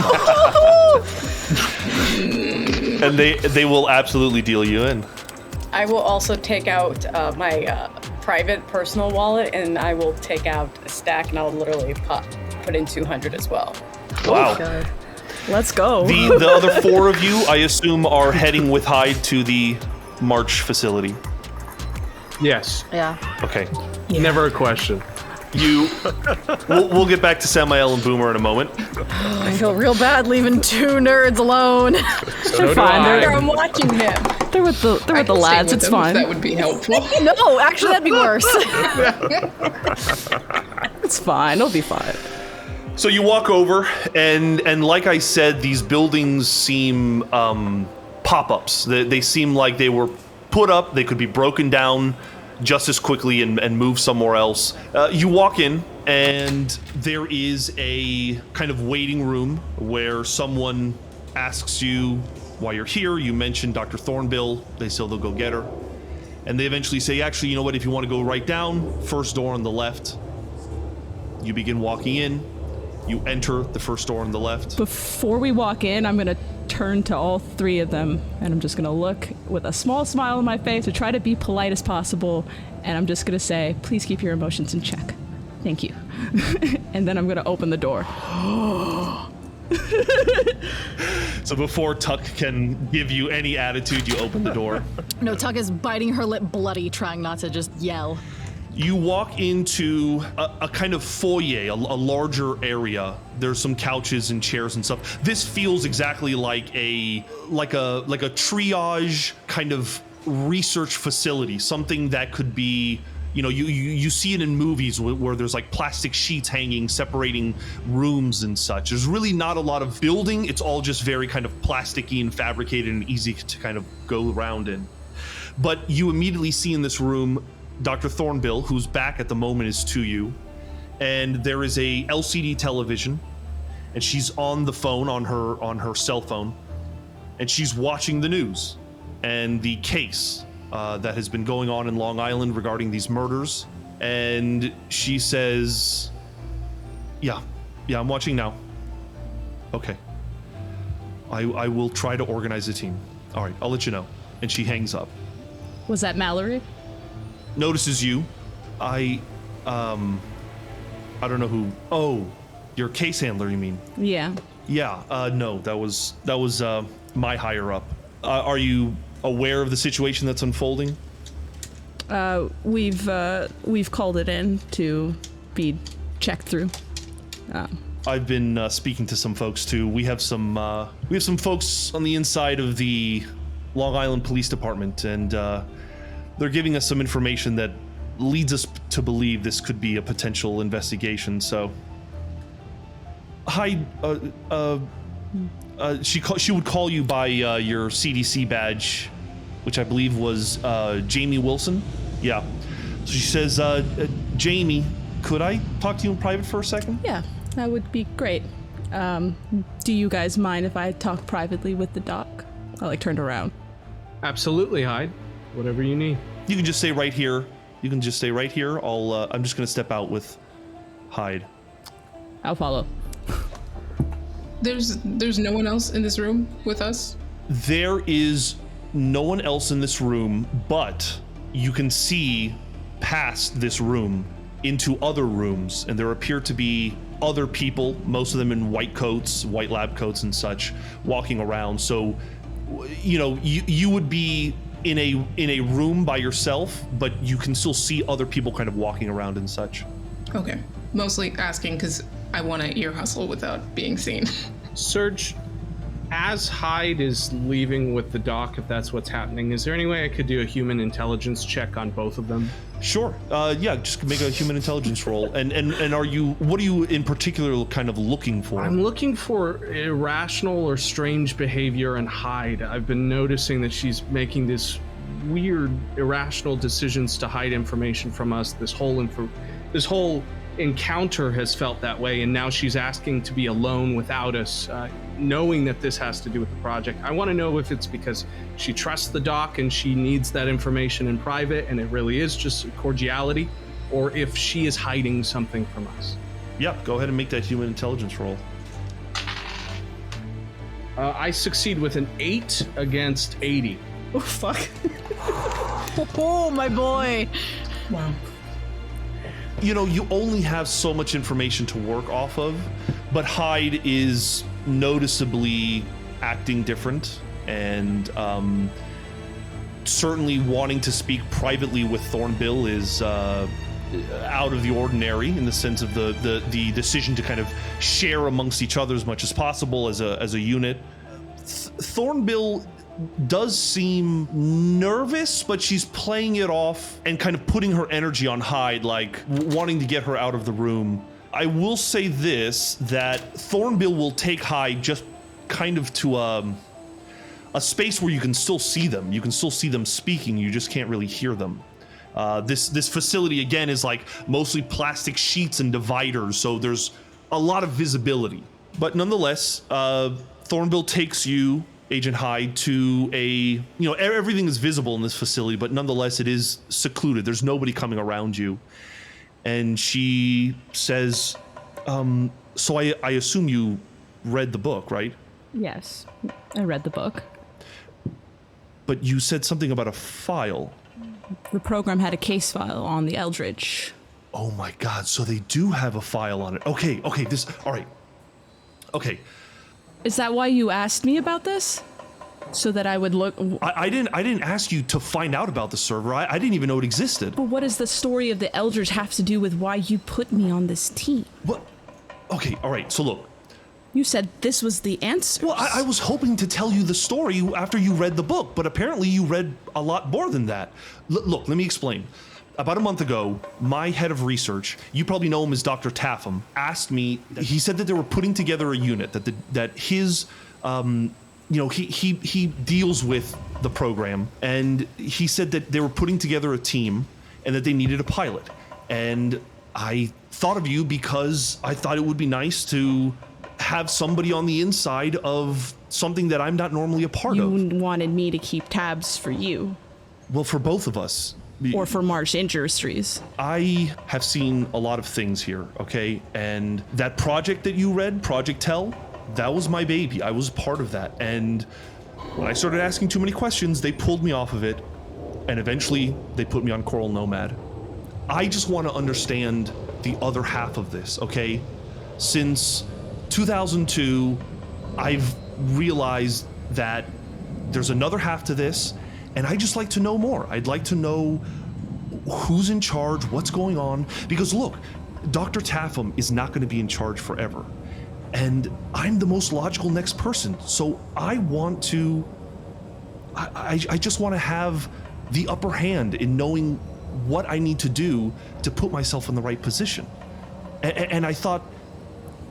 And they will absolutely deal you in. I will also take out my private personal wallet, and I will take out a stack, and I'll literally put in 200 as well. Wow. God. Let's go. The other four of you, I assume, are heading with Hyde to the March facility. Yes. Yeah. Okay. Never a question. We'll get back to Samael and Boomer in a moment. I feel real bad leaving two nerds alone. So fine, do I. I'm watching him. They're with the I can lads. stay It's with them if fine. That would be helpful. No, actually, that'd be worse. It's fine. It'll be fine. So you walk over, and like I said, these buildings seem pop-ups. They seem like they were put up. They could be broken down just as quickly and move somewhere else. You walk in, and there is a kind of waiting room where someone asks you why you're here. You mention Dr. Thornbill. They say they'll go get her. And they eventually say, actually, you know what? If you want to go right down, first door on the left. You begin walking in. You enter the first door on the left. Before we walk in, I'm gonna turn to all three of them, and I'm just gonna look with a small smile on my face to try to be polite as possible, and I'm just gonna say, please keep your emotions in check. Thank you. And then I'm gonna open the door. So before Tuck can give you any attitude, you open the door. No, Tuck is biting her lip bloody, trying not to just yell. You walk into a kind of foyer, a larger area. There's some couches and chairs and stuff. This feels exactly like a triage kind of research facility, something that could be, you know, you see it in movies where there's like plastic sheets hanging, separating rooms and such. There's really not a lot of building. It's all just very kind of plasticky and fabricated and easy to kind of go around in. But you immediately see in this room Dr. Thornbill, whose back at the moment is to you, and there is a LCD television, and she's on the phone, on her cell phone, and she's watching the news and the case that has been going on in Long Island regarding these murders. And she says, yeah, I'm watching now. Okay. I will try to organize a team. All right, I'll let you know. And she hangs up. Was that Mallory? Notices you. I don't know who. Oh, your case handler, you mean? Yeah. Yeah. No, that was my higher up. Are you aware of the situation that's unfolding? We've called it in to be checked through. I've been speaking to some folks too. We have some folks on the inside of the Long Island Police Department, and they're giving us some information that leads us to believe this could be a potential investigation. So, Hyde, she would call you by your CDC badge, which I believe was Jamie Wilson. Yeah. So she says, Jamie, could I talk to you in private for a second? Yeah, that would be great. Do you guys mind if I talk privately with the doc? I turned around. Absolutely, Hyde. Whatever you need. You can just stay right here. I'm just gonna step out with Hyde. I'll follow. There's no one else in this room with us? There is no one else in this room, but you can see past this room into other rooms, and there appear to be other people, most of them in white coats, white lab coats and such, walking around. So, you know, you would be in a room by yourself, but you can still see other people kind of walking around and such. Okay. Mostly asking because I want to ear hustle without being seen. Serge, as Hyde is leaving with the doc, if that's what's happening, is there any way I could do a human intelligence check on both of them? Sure. Yeah, just make a human intelligence roll. And what are you in particular kind of looking for? I'm looking for irrational or strange behavior in Hyde. I've been noticing that she's making this weird, irrational decisions to hide information from us. This whole encounter has felt that way, and now she's asking to be alone without us, knowing that this has to do with the project. I want to know if it's because she trusts the doc and she needs that information in private and it really is just cordiality, or if she is hiding something from us. Yeah, go ahead and make that human intelligence roll. I succeed with an 8 against 80. Oh, fuck. Oh, my boy. Wow. You know, you only have so much information to work off of, but Hyde is noticeably acting different and certainly wanting to speak privately with Thornbill is out of the ordinary in the sense of the decision to kind of share amongst each other as much as possible as a unit. Thornbill does seem nervous, but she's playing it off and kind of putting her energy on Hyde, like wanting to get her out of the room. I will say this, that Thornbill will take Hyde just kind of to a space where you can still see them. You can still see them speaking, you just can't really hear them. This facility, again, is like mostly plastic sheets and dividers, so there's a lot of visibility. But nonetheless, Thornbill takes you, Agent Hyde, to everything is visible in this facility, but nonetheless it is secluded. There's nobody coming around you. And she says, so I assume you read the book, right? Yes, I read the book. But you said something about a file. The program had a case file on the Eldritch. Oh my God, so they do have a file on it. Okay, all right. Okay. Is that why you asked me about this? So that I would look... I didn't ask you to find out about the server. I didn't even know it existed. But what does the story of the Eldritch have to do with why you put me on this team? What? Okay, all right, so look. You said this was the answer. Well, I was hoping to tell you the story after you read the book, but apparently you read a lot more than that. Look, let me explain. About a month ago, my head of research, you probably know him as Dr. Taffam, asked me, he said that they were putting together a unit, that his, he deals with the program, and he said that they were putting together a team and that they needed a pilot. And I thought of you because I thought it would be nice to have somebody on the inside of something that I'm not normally a part of. You wanted me to keep tabs for you. Well, for both of us. Or for March Industries. I have seen a lot of things here, okay? And that project that you read, Project Tell, that was my baby. I was part of that. And when I started asking too many questions, they pulled me off of it. And eventually, they put me on Coral Nomad. I just want to understand the other half of this, okay? Since 2002, I've realized that there's another half to this, and I'd just like to know more. I'd like to know who's in charge, what's going on, because look, Dr. Taffam is not going to be in charge forever, and I'm the most logical next person, so I want to, I just want to have the upper hand in knowing what I need to do to put myself in the right position. And I thought,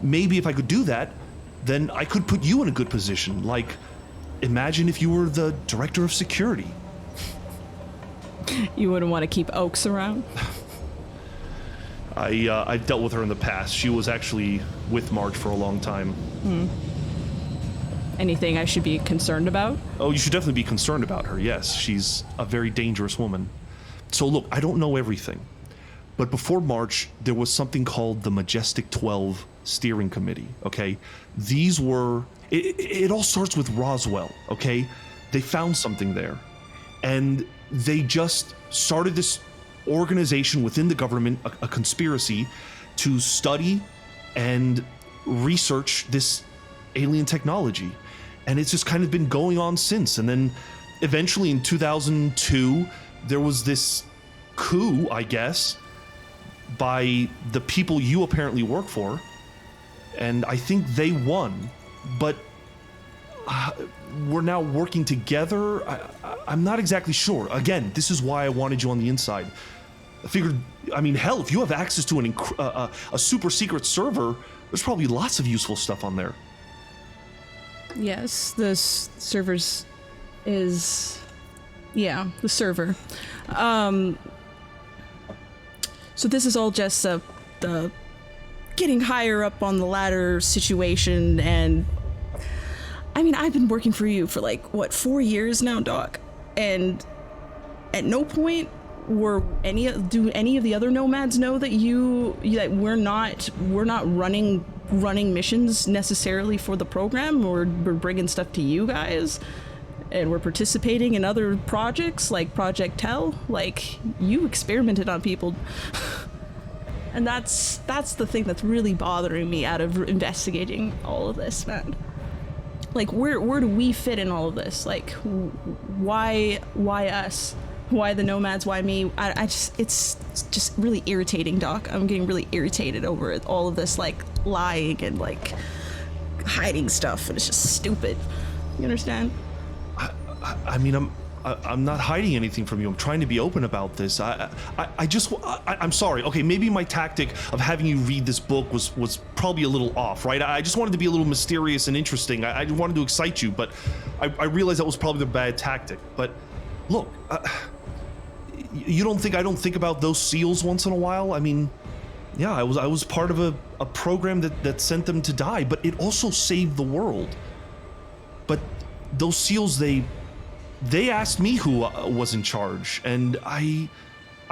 maybe if I could do that, then I could put you in a good position. Like, imagine if you were the director of security. You wouldn't want to keep Oaks around? I've dealt with her in the past. She was actually with Marge for a long time. Anything I should be concerned about? Oh, you should definitely be concerned about her, yes. She's a very dangerous woman. So look, I don't know everything. But before March, there was something called the Majestic 12 Steering Committee, okay? These were... It all starts with Roswell, okay? They found something there. And they just started this organization within the government, a conspiracy, to study and research this alien technology. And it's just kind of been going on since. And then eventually in 2002, there was this coup, I guess, by the people you apparently work for. And I think they won. But we're now working together. I'm not exactly sure. Again, this is why I wanted you on the inside. I figured, I mean, hell, if you have access to a super secret server, there's probably lots of useful stuff on there. Yes, the servers is... Yeah, the server. So this is all just the getting higher up on the ladder situation, and I mean, I've been working for you for like, what, 4 years now, Doc? And at no point do any of the other nomads know that that we're not running missions necessarily for the program, or we're bringing stuff to you guys, and we're participating in other projects like Project Tell. Like, you experimented on people. And that's the thing that's really bothering me out of investigating all of this, man. Like, where do we fit in all of this? Like, why us? Why the nomads? Why me? It's just really irritating, Doc. I'm getting really irritated over it. All of this, like, lying and, like, hiding stuff, and it's just stupid. You understand? I mean, I'm not hiding anything from you. I'm trying to be open about this. I'm sorry. Okay, maybe my tactic of having you read this book was probably a little off, right? I just wanted to be a little mysterious and interesting. I wanted to excite you, but I realized that was probably the bad tactic. But look, you don't think I don't think about those SEALs once in a while? I mean, yeah, I was part of a program that sent them to die, but it also saved the world. But those SEALs, they asked me who was in charge, and I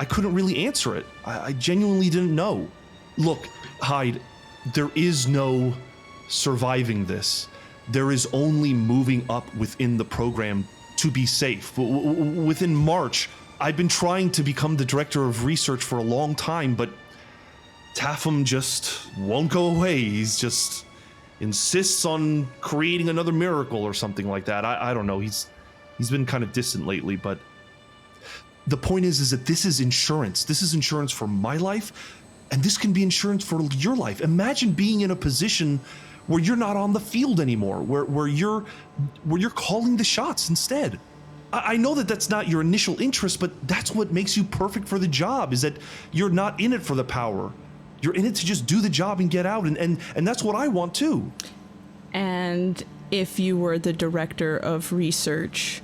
couldn't really answer it. I genuinely didn't know. Look, Hyde, there is no surviving this. There is only moving up within the program to be safe. Within March, I've been trying to become the director of research for a long time, but Tapham just won't go away. He's just insists on creating another miracle or something like that. I don't know. He's been kind of distant lately, but the point is that this is insurance. This is insurance for my life, and this can be insurance for your life. Imagine being in a position where you're not on the field anymore, where you're calling the shots instead. I know that that's not your initial interest, but that's what makes you perfect for the job, is that you're not in it for the power. You're in it to just do the job and get out, and that's what I want too. And if you were the director of research,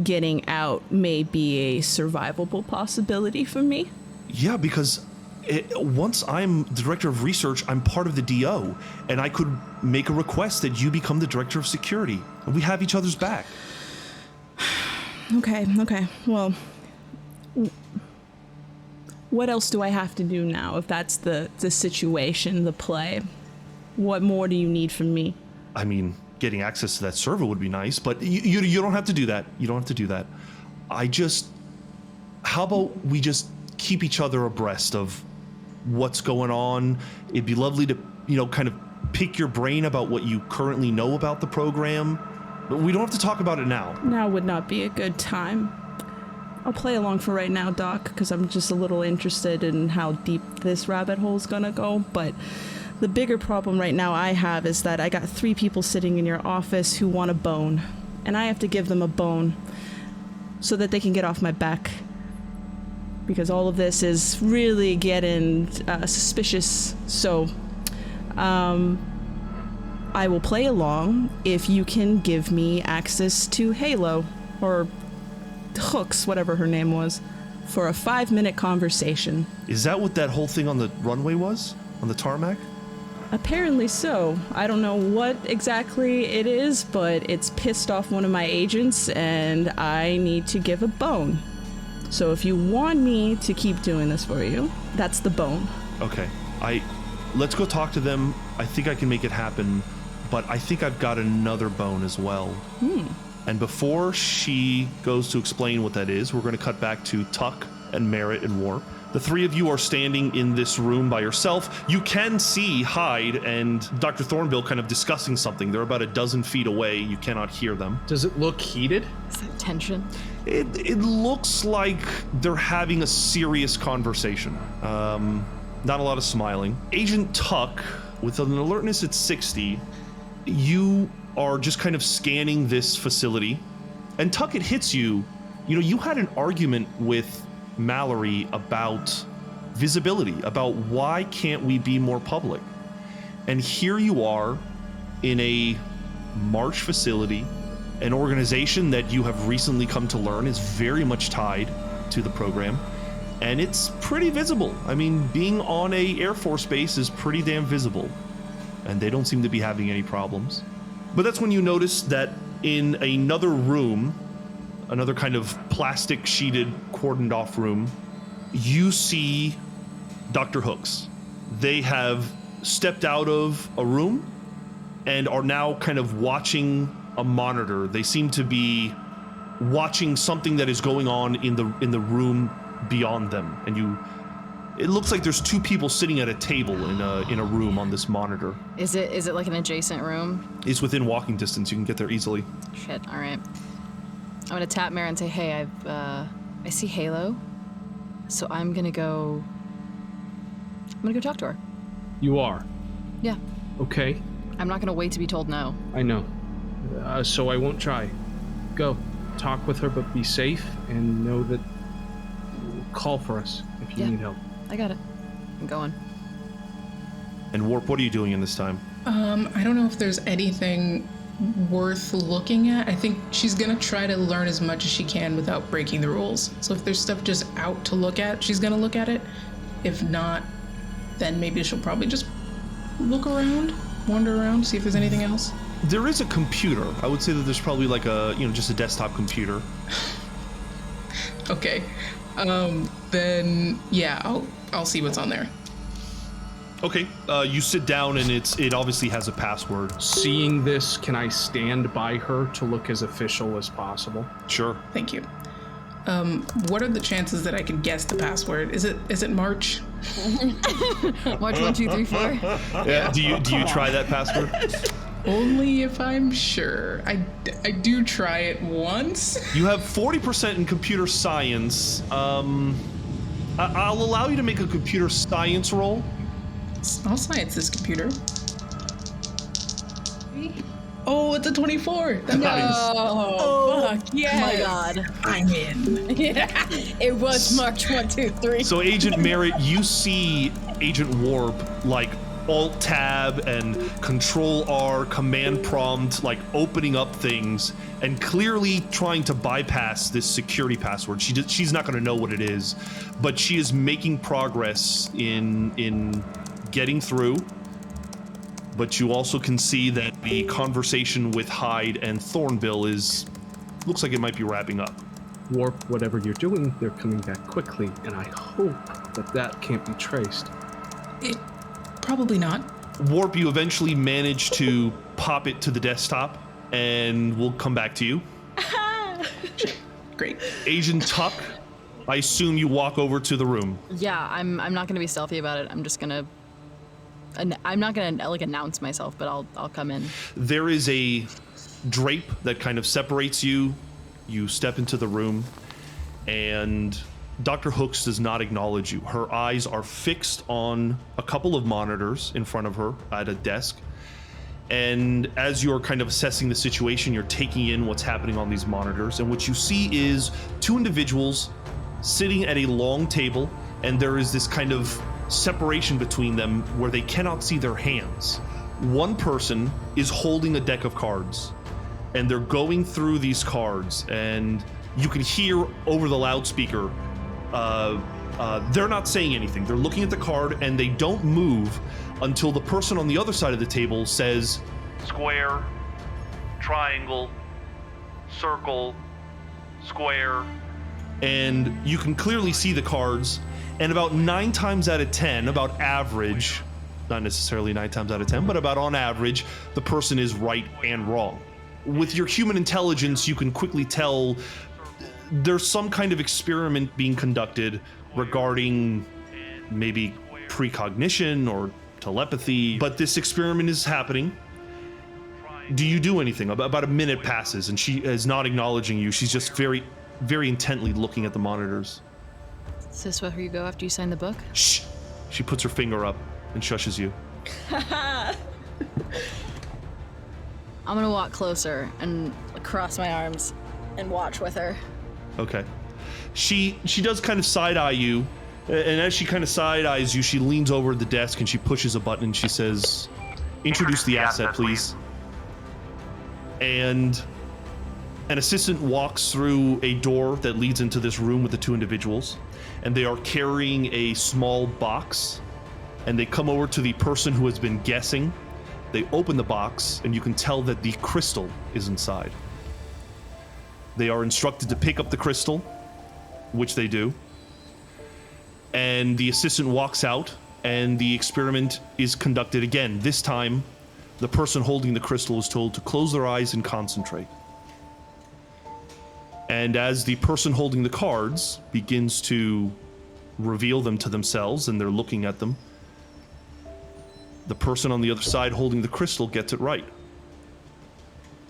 getting out may be a survivable possibility for me? Yeah, because once I'm the director of research, I'm part of the DO, and I could make a request that you become the director of security, and we have each other's back. Okay. Well, what else do I have to do now if that's the situation, the play? What more do you need from me? I mean, getting access to that server would be nice, but you don't have to do that. You don't have to do that. How about we just keep each other abreast of what's going on? It'd be lovely to, kind of pick your brain about what you currently know about the program. But we don't have to talk about it now. Now would not be a good time. I'll play along for right now, Doc, because I'm just a little interested in how deep this rabbit hole's gonna go, but the bigger problem right now I have is that I got 3 people sitting in your office who want a bone, and I have to give them a bone so that they can get off my back, because all of this is really getting suspicious. So I will play along if you can give me access to Halo, or Hooks, whatever her name was, for a 5-minute conversation. Is that what that whole thing on the runway was? On the tarmac? Apparently so. I don't know what exactly it is, but it's pissed off one of my agents, and I need to give a bone. So if you want me to keep doing this for you, that's the bone. Okay. Let's go talk to them. I think I can make it happen, but I think I've got another bone as well. And before she goes to explain what that is, we're going to cut back to Tuck and Merritt and Warp. The 3 of you are standing in this room by yourself. You can see Hyde and Dr. Thornbill kind of discussing something. They're about a dozen feet away. You cannot hear them. Does it look heated? Is that tension? It looks like they're having a serious conversation. Not a lot of smiling. Agent Tuck, with an alertness at 60, you are just kind of scanning this facility. And Tuck, it hits you. You know, you had an argument with Mallory about visibility, about why can't we be more public? And here you are in a March facility, an organization that you have recently come to learn is very much tied to the program, and it's pretty visible. I mean, being on a Air Force base is pretty damn visible, and they don't seem to be having any problems. But that's when you notice that in another room, another kind of plastic sheeted, cordoned off room, you see Dr. Hooks. They have stepped out of a room and are now kind of watching a monitor. They seem to be watching something that is going on in the room beyond them. And it looks like there's two people sitting at a table in a room on this monitor. Is it like an adjacent room? It's within walking distance. You can get there easily. Shit. All right. I'm gonna tap Mara and say, "Hey, I see Halo, so I'm gonna go talk to her." You are? Yeah. Okay. I'm not gonna wait to be told no. I know. So I won't try. Go. Talk with her, but be safe and know that call for us if you need help. I got it. I'm going. And Warp, what are you doing in this time? I don't know if there's anything worth looking at. I think she's gonna try to learn as much as she can without breaking the rules. So if there's stuff just out to look at, she's gonna look at it. If not, then maybe she'll probably just look around, wander around, see if there's anything else. There is a computer. I would say that there's probably like just a desktop computer. Okay. Then yeah, I'll see what's on there. Okay. You sit down and it obviously has a password. Seeing this, can I stand by her to look as official as possible? Sure. Thank you. What are the chances that I can guess the password? Is it March? March 1, 2, 3, 4. Yeah. Do you try that password? Only if I'm sure. I do try it once. You have 40% in computer science. I'll allow you to make a computer science roll. I'll science this computer. Oh, it's a 24. That Nice. Oh, fuck, yes. Oh my god. I'm in. Yeah, it was March 1, 2, 3. So Agent Merritt, you see Agent Warp like Alt-Tab and Control-R, Command Prompt, like opening up things and clearly trying to bypass this security password. She's not going to know what it is, but she is making progress in getting through. But you also can see that the conversation with Hyde and Thornbill looks like it might be wrapping up. Warp, whatever you're doing, they're coming back quickly, and I hope that can't be traced. It probably not. Warp, you eventually manage to pop it to the desktop, and we'll come back to you. Great. Agent Tuck, I assume you walk over to the room. Yeah, I'm not gonna be stealthy about it. I'm just gonna. I'm not gonna like announce myself, but I'll come in. There is a drape that kind of separates you. You step into the room, and Dr. Hooks does not acknowledge you. Her eyes are fixed on a couple of monitors in front of her at a desk. And as you're kind of assessing the situation, you're taking in what's happening on these monitors. And what you see is two individuals sitting at a long table, and there is this kind of separation between them where they cannot see their hands. One person is holding a deck of cards, and they're going through these cards, and you can hear over the loudspeaker, they're not saying anything. They're looking at the card, and they don't move until the person on the other side of the table says, square, triangle, circle, square. And you can clearly see the cards, and about 9 times out of 10, about average, not necessarily 9 times out of 10, but about on average, the person is right and wrong. With your human intelligence, you can quickly tell there's some kind of experiment being conducted regarding maybe precognition or telepathy, but this experiment is happening. Do you do anything? About a minute passes, and she is not acknowledging you. She's just very, very intently looking at the monitors. Is this where you go after you sign the book? Shh! She puts her finger up and shushes you. I'm gonna walk closer and cross my arms and watch with her. Okay. She does kind of side-eye you, and as she kind of side-eyes you, she leans over the desk and she pushes a button and she says, "Introduce the asset, please." And an assistant walks through a door that leads into this room with the two individuals, and they are carrying a small box, and they come over to the person who has been guessing. They open the box, and you can tell that the crystal is inside. They are instructed to pick up the crystal, which they do, and the assistant walks out, and the experiment is conducted again. This time, the person holding the crystal is told to close their eyes and concentrate. And as the person holding the cards begins to reveal them to themselves and they're looking at them, the person on the other side holding the crystal gets it right.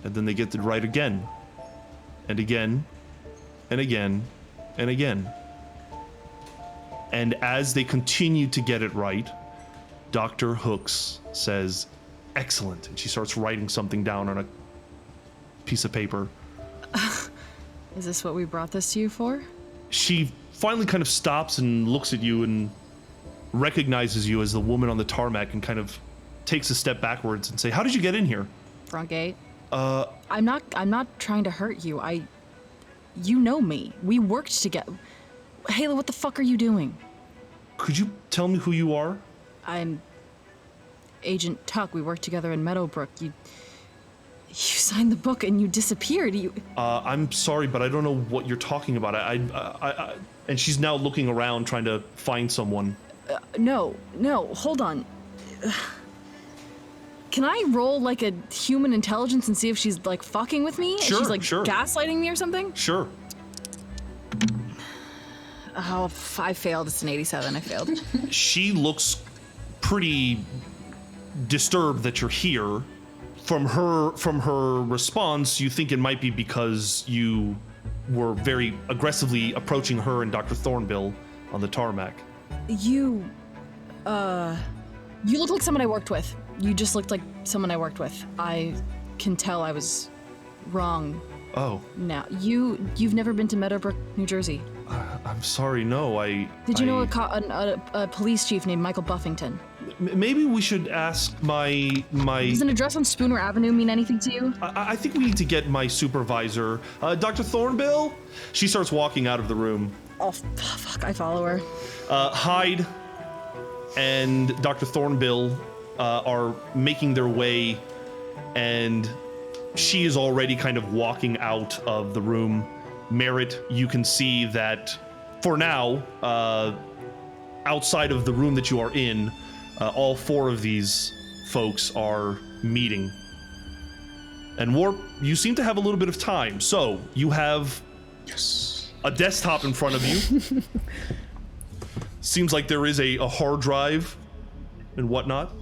And then they get it right again, and again, and again, and again. And as they continue to get it right, Dr. Hooks says, "Excellent," and she starts writing something down on a piece of paper. Is this what we brought this to you for? She finally kind of stops and looks at you and recognizes you as the woman on the tarmac and kind of takes a step backwards and say, "How did you get in here?" Front gate. I'm not trying to hurt you. You know me. We worked together. Hayla, what the fuck are you doing? Could you tell me who you are? I'm Agent Tuck. We worked together in Meadowbrook. You signed the book and you disappeared. I'm sorry, but I don't know what you're talking about. I and she's now looking around trying to find someone. No, hold on. Can I roll like a human intelligence and see if she's like fucking with me? Sure, if she's like sure. gaslighting me or something? Sure. Oh, I failed. It's an 87. I failed. She looks pretty disturbed that you're here. From her response, you think it might be because you were very aggressively approaching her and Dr. Thornbill on the tarmac. You look like someone I worked with. You just looked like someone I worked with. I can tell I was wrong. Oh. Now, you've never been to Meadowbrook, New Jersey? I'm sorry, no, Did you know a police chief named Michael Buffington? Maybe we should ask my... Does an address on Spooner Avenue mean anything to you? I think we need to get my supervisor. Dr. Thornbill? She starts walking out of the room. Oh, fuck, I follow her. Hyde and Dr. Thornbill are making their way, and she is already kind of walking out of the room. Merritt, you can see that for now, outside of the room that you are in, all four of these folks are meeting. And Warp, you seem to have a little bit of time, so you have a desktop in front of you. Seems like there is a hard drive and whatnot.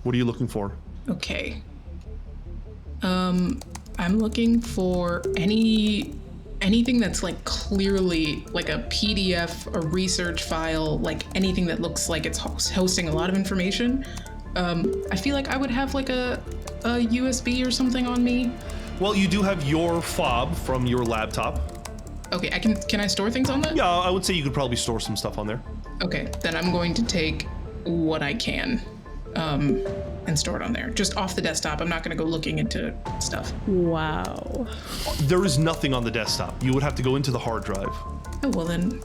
What are you looking for? Okay. I'm looking for anything that's like clearly like a PDF, a research file, like anything that looks like it's hosting a lot of information. I feel like I would have like a USB or something on me. Well, you do have your fob from your laptop. Okay, can I store things on that? Yeah, I would say you could probably store some stuff on there. Okay, then I'm going to take what I can and store it on there. Just off the desktop. I'm not going to go looking into stuff. Wow. There is nothing on the desktop. You would have to go into the hard drive. Oh, well then,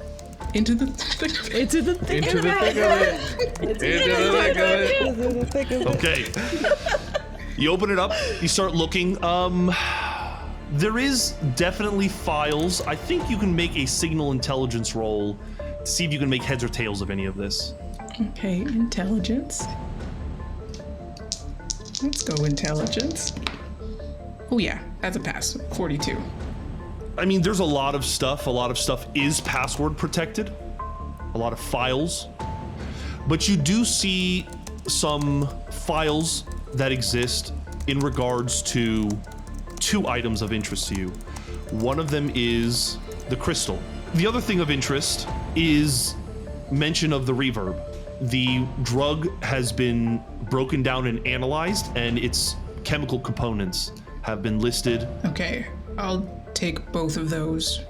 into the thick of it. Into the thick of it. Okay. You open it up. You start looking. There is definitely files. I think you can make a signal intelligence roll to see if you can make heads or tails of any of this. Okay, intelligence. Let's go intelligence. Oh yeah, that's a pass. 42. I mean, there's a lot of stuff. A lot of stuff is password protected. A lot of files. But you do see some files that exist in regards to two items of interest to you. One of them is the crystal. The other thing of interest is mention of the reverb. The drug has been broken down and analyzed, and its chemical components have been listed. Okay, I'll take both of those.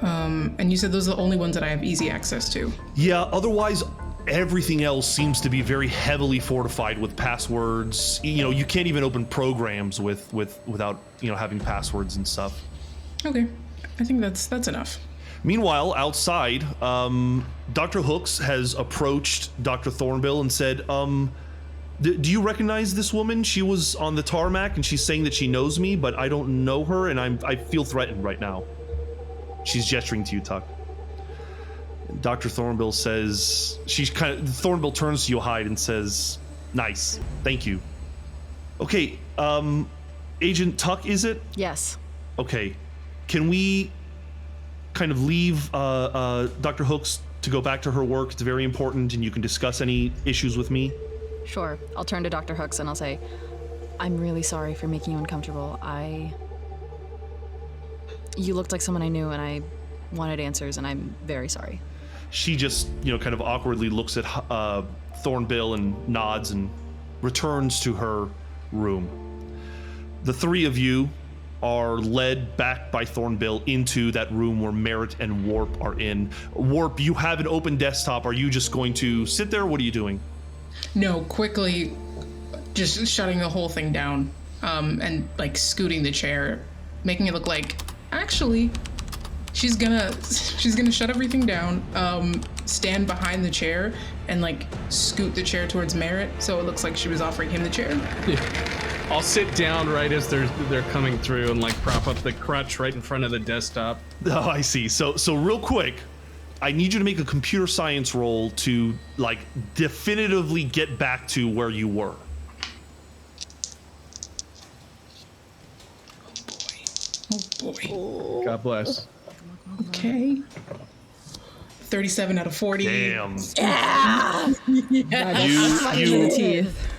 And you said those are the only ones that I have easy access to. Yeah, otherwise everything else seems to be very heavily fortified with passwords. You can't even open programs without having passwords and stuff. Okay, I think that's enough. Meanwhile, outside, Dr. Hooks has approached Dr. Thornbill and said, do you recognize this woman? She was on the tarmac and she's saying that she knows me, but I don't know her and I feel threatened right now. She's gesturing to you, Tuck. Dr. Thornbill says, Thornbill turns to you, Hyde, and says, nice, thank you. Okay, Agent Tuck, is it? Yes. Okay, can we kind of leave Dr. Hooks to go back to her work? It's very important, and you can discuss any issues with me. Sure. I'll turn to Dr. Hooks and I'll say, I'm really sorry for making you uncomfortable. You looked like someone I knew, and I wanted answers, and I'm very sorry. She just, kind of awkwardly looks at Thornbill and nods and returns to her room. The three of you are led back by Thornbill into that room where Merritt and Warp are in. Warp, you have an open desktop. Are you just going to sit there? What are you doing? No, quickly just shutting the whole thing down, and like scooting the chair, making it look like actually she's gonna shut everything down, stand behind the chair and like scoot the chair towards Merritt so it looks like she was offering him the chair. I'll sit down right as they're coming through and like prop up the crutch right in front of the desktop. Oh, I see. So real quick, I need you to make a computer science roll to like definitively get back to where you were. Oh boy. God bless. Okay. 37 out of 40. Damn. Yeah.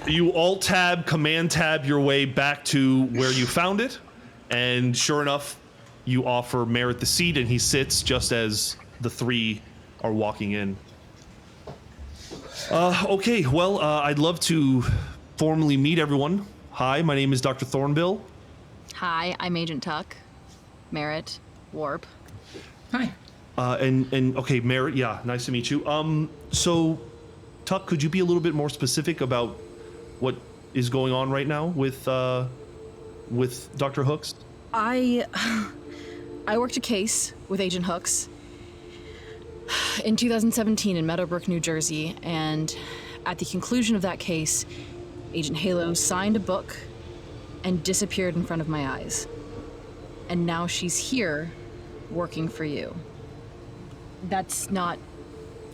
You alt tab, command tab your way back to where you found it, and sure enough, you offer Merritt the seat, and he sits just as the three are walking in. Okay, well, I'd love to formally meet everyone. Hi, my name is Dr. Thornbill. Hi, I'm Agent Tuck. Merritt, Warp. Hi. And okay, Merritt, yeah, nice to meet you. So, Tuck, could you be a little bit more specific about what is going on right now with Dr. Hooks? I worked a case with Agent Hooks in 2017 in Meadowbrook, New Jersey, and at the conclusion of that case, Agent Halo signed a book and disappeared in front of my eyes. And now she's here working for you. That's not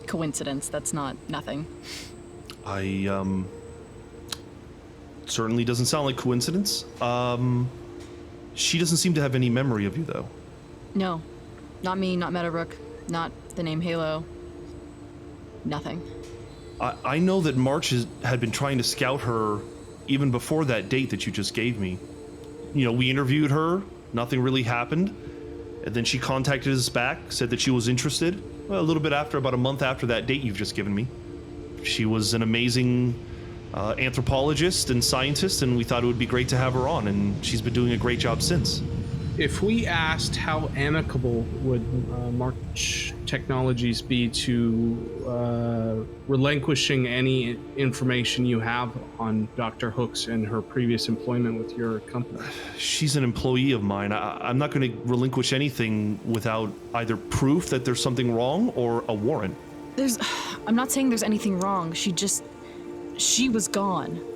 coincidence. That's not nothing. Certainly doesn't sound like coincidence. She doesn't seem to have any memory of you, though. No, not me, not Meadowbrook, not the name Halo. Nothing. I know that March had been trying to scout her even before that date that you just gave me. We interviewed her, nothing really happened, and then she contacted us back, said that she was interested. Well, a little bit after, about a month after that date you've just given me. She was an amazing anthropologist and scientist, and we thought it would be great to have her on, and she's been doing a great job since. If we asked how amicable would March Technologies be to relinquishing any information you have on Dr. Hooks and her previous employment with your company? She's an employee of mine. I'm not going to relinquish anything without either proof that there's something wrong or a warrant. I'm not saying there's anything wrong. She was gone.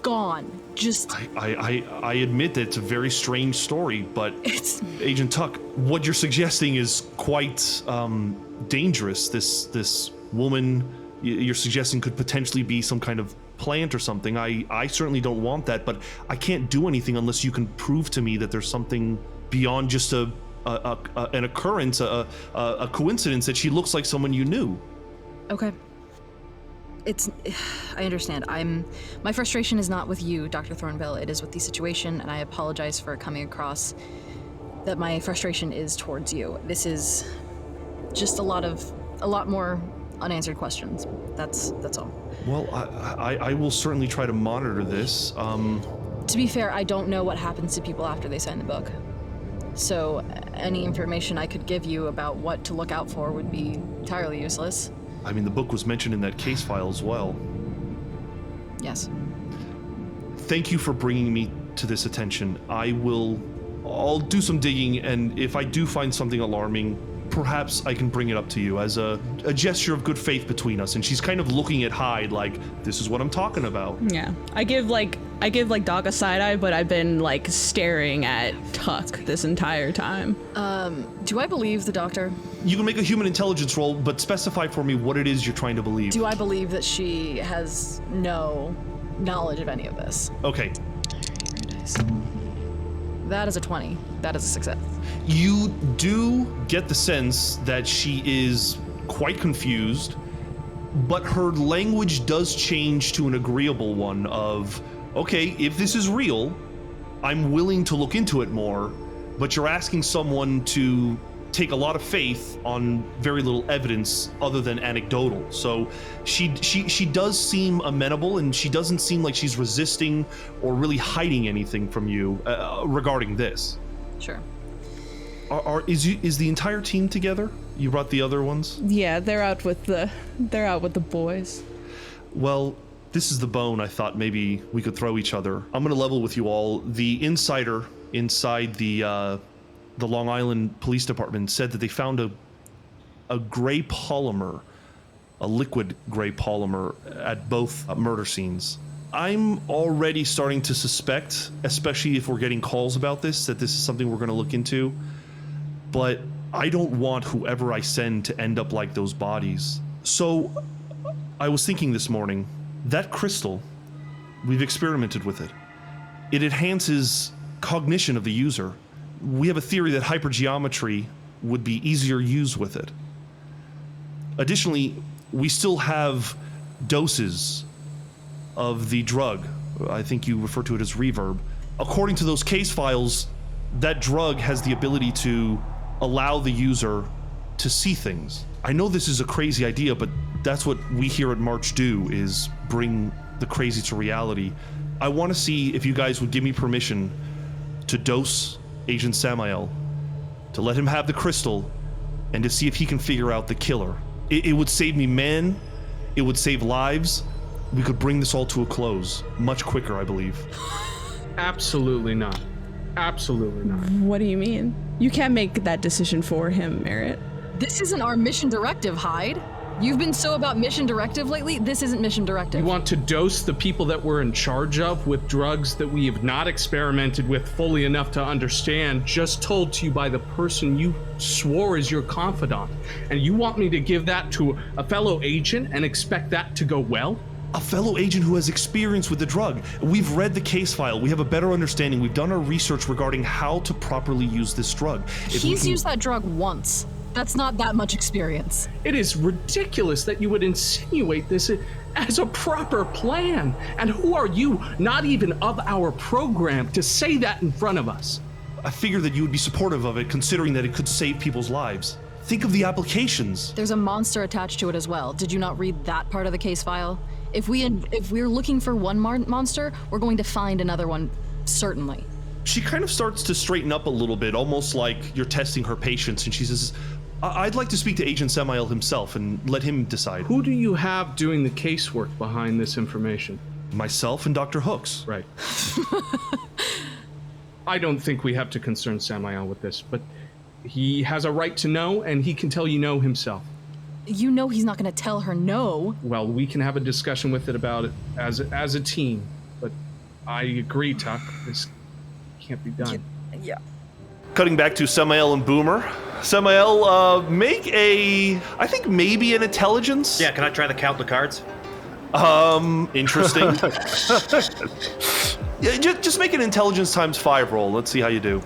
I admit that it's a very strange story, but Agent Tuck, what you're suggesting is quite dangerous. This woman you're suggesting could potentially be some kind of plant or something. I certainly don't want that, but I can't do anything unless you can prove to me that there's something beyond just an occurrence, a coincidence that she looks like someone you knew. Okay. I understand. My frustration is not with you, Dr. Thornbill. It is with the situation, and I apologize for coming across that my frustration is towards you. This is just a lot more unanswered questions. That's all. Well, I will certainly try to monitor this. To be fair, I don't know what happens to people after they sign the book. So any information I could give you about what to look out for would be entirely useless. I mean, the book was mentioned in that case file as well. Yes. Thank you for bringing me to this attention. I'll do some digging, and if I do find something alarming, perhaps I can bring it up to you as a gesture of good faith between us. And she's kind of looking at Hyde like, this is what I'm talking about. Yeah. I give Doc a side eye, but I've been like staring at Tuck this entire time. Do I believe the doctor? You can make a human intelligence roll, but specify for me what it is you're trying to believe. Do I believe that she has no knowledge of any of this? Okay. That is a 20. That is a success. You do get the sense that she is quite confused, but her language does change to an agreeable one of, okay, if this is real, I'm willing to look into it more, but you're asking someone to take a lot of faith on very little evidence other than anecdotal. So she does seem amenable, and she doesn't seem like she's resisting or really hiding anything from you regarding this. Sure. Is the entire team together? You brought the other ones? Yeah, they're out with the boys. Well, this is the bone I thought maybe we could throw each other. I'm gonna level with you all. The insider inside the Long Island Police Department said that they found a gray polymer, a liquid gray polymer at both murder scenes. I'm already starting to suspect, especially if we're getting calls about this, that this is something we're going to look into. But I don't want whoever I send to end up like those bodies. So I was thinking this morning, that crystal, we've experimented with it. It enhances cognition of the user. We have a theory that hypergeometry would be easier used with it. Additionally, we still have doses of the drug. I think you refer to it as reverb. According to those case files, that drug has the ability to allow the user to see things. I know this is a crazy idea, but that's what we here at March do, is bring the crazy to reality. I want to see if you guys would give me permission to dose Agent Samael, to let him have the crystal, and to see if he can figure out the killer. It would save me men, it would save lives. We could bring this all to a close much quicker, I believe. Absolutely not. Absolutely not. What do you mean? You can't make that decision for him, Merritt. This isn't our mission directive, Hyde. You've been so about mission directive lately. This isn't mission directive. You want to dose the people that we're in charge of with drugs that we have not experimented with fully enough to understand, just told to you by the person you swore is your confidant. And you want me to give that to a fellow agent and expect that to go well? A fellow agent who has experience with the drug. We've read the case file. We have a better understanding. We've done our research regarding how to properly use this drug. He's used that drug once. That's not that much experience. It is ridiculous that you would insinuate this as a proper plan. And who are you, not even of our program, to say that in front of us? I figured that you would be supportive of it, considering that it could save people's lives. Think of the applications. There's a monster attached to it as well. Did you not read that part of the case file? If we're looking for one monster, we're going to find another one, certainly. She kind of starts to straighten up a little bit, almost like you're testing her patience, and she says, I'd like to speak to Agent Samael himself and let him decide. Who do you have doing the casework behind this information? Myself and Dr. Hooks. Right. I don't think we have to concern Samael with this, but he has a right to know, and he can tell you no himself. You know he's not going to tell her no. Well, we can have a discussion with it about it as a team, but I agree, Tuck. This can't be done. Yeah. Cutting back to Samael and Boomer. Samael, make I think maybe an intelligence? Yeah, can I try to count the cards? Interesting. Yeah, just make an intelligence times 5 roll. Let's see how you do.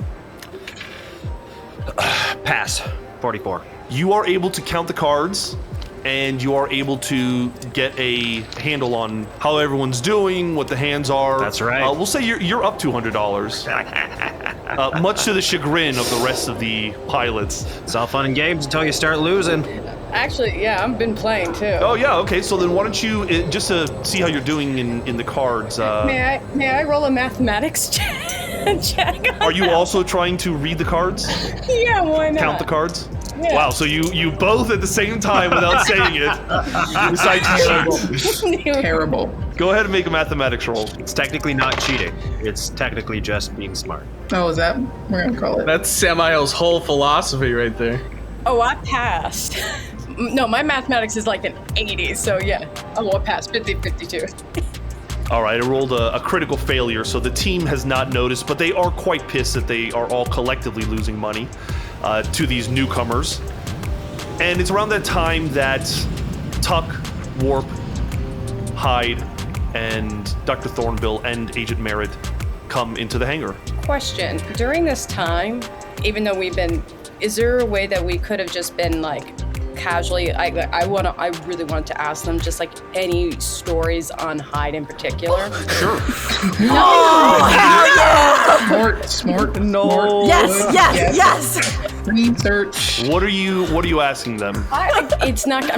Pass. 44. You are able to count the cards, and you are able to get a handle on how everyone's doing, what the hands are. That's right. We'll say you're up $200, much to the chagrin of the rest of the pilots. It's all fun and games until you start losing. Actually, yeah, I've been playing too. Oh yeah, okay. So then why don't you just to see how you're doing in the cards? May I roll a mathematics check? Are you also trying to read the cards? Yeah, why not? Count the cards? Yeah. Wow, so you both at the same time without saying it decide to cheat. Terrible. Go ahead and make a mathematics roll. It's technically not cheating. It's technically just being smart. Oh, is that we're gonna call it? That's Samael's whole philosophy right there. Oh, I passed. No, my mathematics is like an 80, so yeah. Oh, I passed. 50-52. All right, I rolled a critical failure, so the team has not noticed, but they are quite pissed that they are all collectively losing money to these newcomers. And it's around that time that Tuck, Warp, Hyde, and Dr. Thornbill and Agent Merritt come into the hangar. Question. During this time, even though is there a way that we could have just been like casually, I really wanted to ask them just like any stories on Hyde in particular. Sure. Smart. No. Smart. Yes. Research. What are you asking them? I'm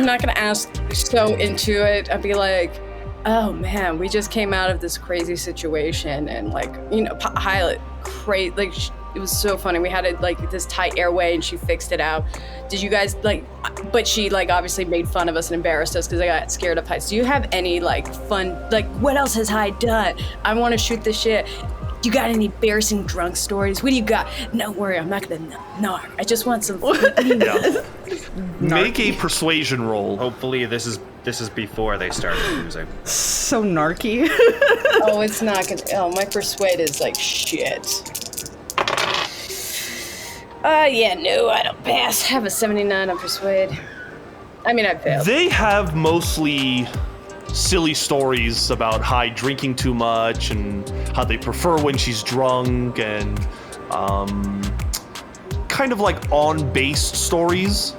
not gonna ask so into it. I'd be like, oh man, we just came out of this crazy situation and like, pilot crazy, like it was so funny. We had this tight airway and she fixed it out. Did you guys but she obviously made fun of us and embarrassed us because I got scared of heights. Do you have any fun, what else has Hyde done? I want to shoot the shit. You got any embarrassing drunk stories? What do you got? No worry, I'm not gonna narc. I just want some. Yeah. Make a persuasion roll. Hopefully this is before they started using. So narky. Oh, it's not gonna. Oh, my persuade is like shit. Yeah, no, I don't pass. I have a 79 on persuade. I mean, I failed. They have mostly silly stories about Hyde drinking too much and how they prefer when she's drunk and kind of on-based stories.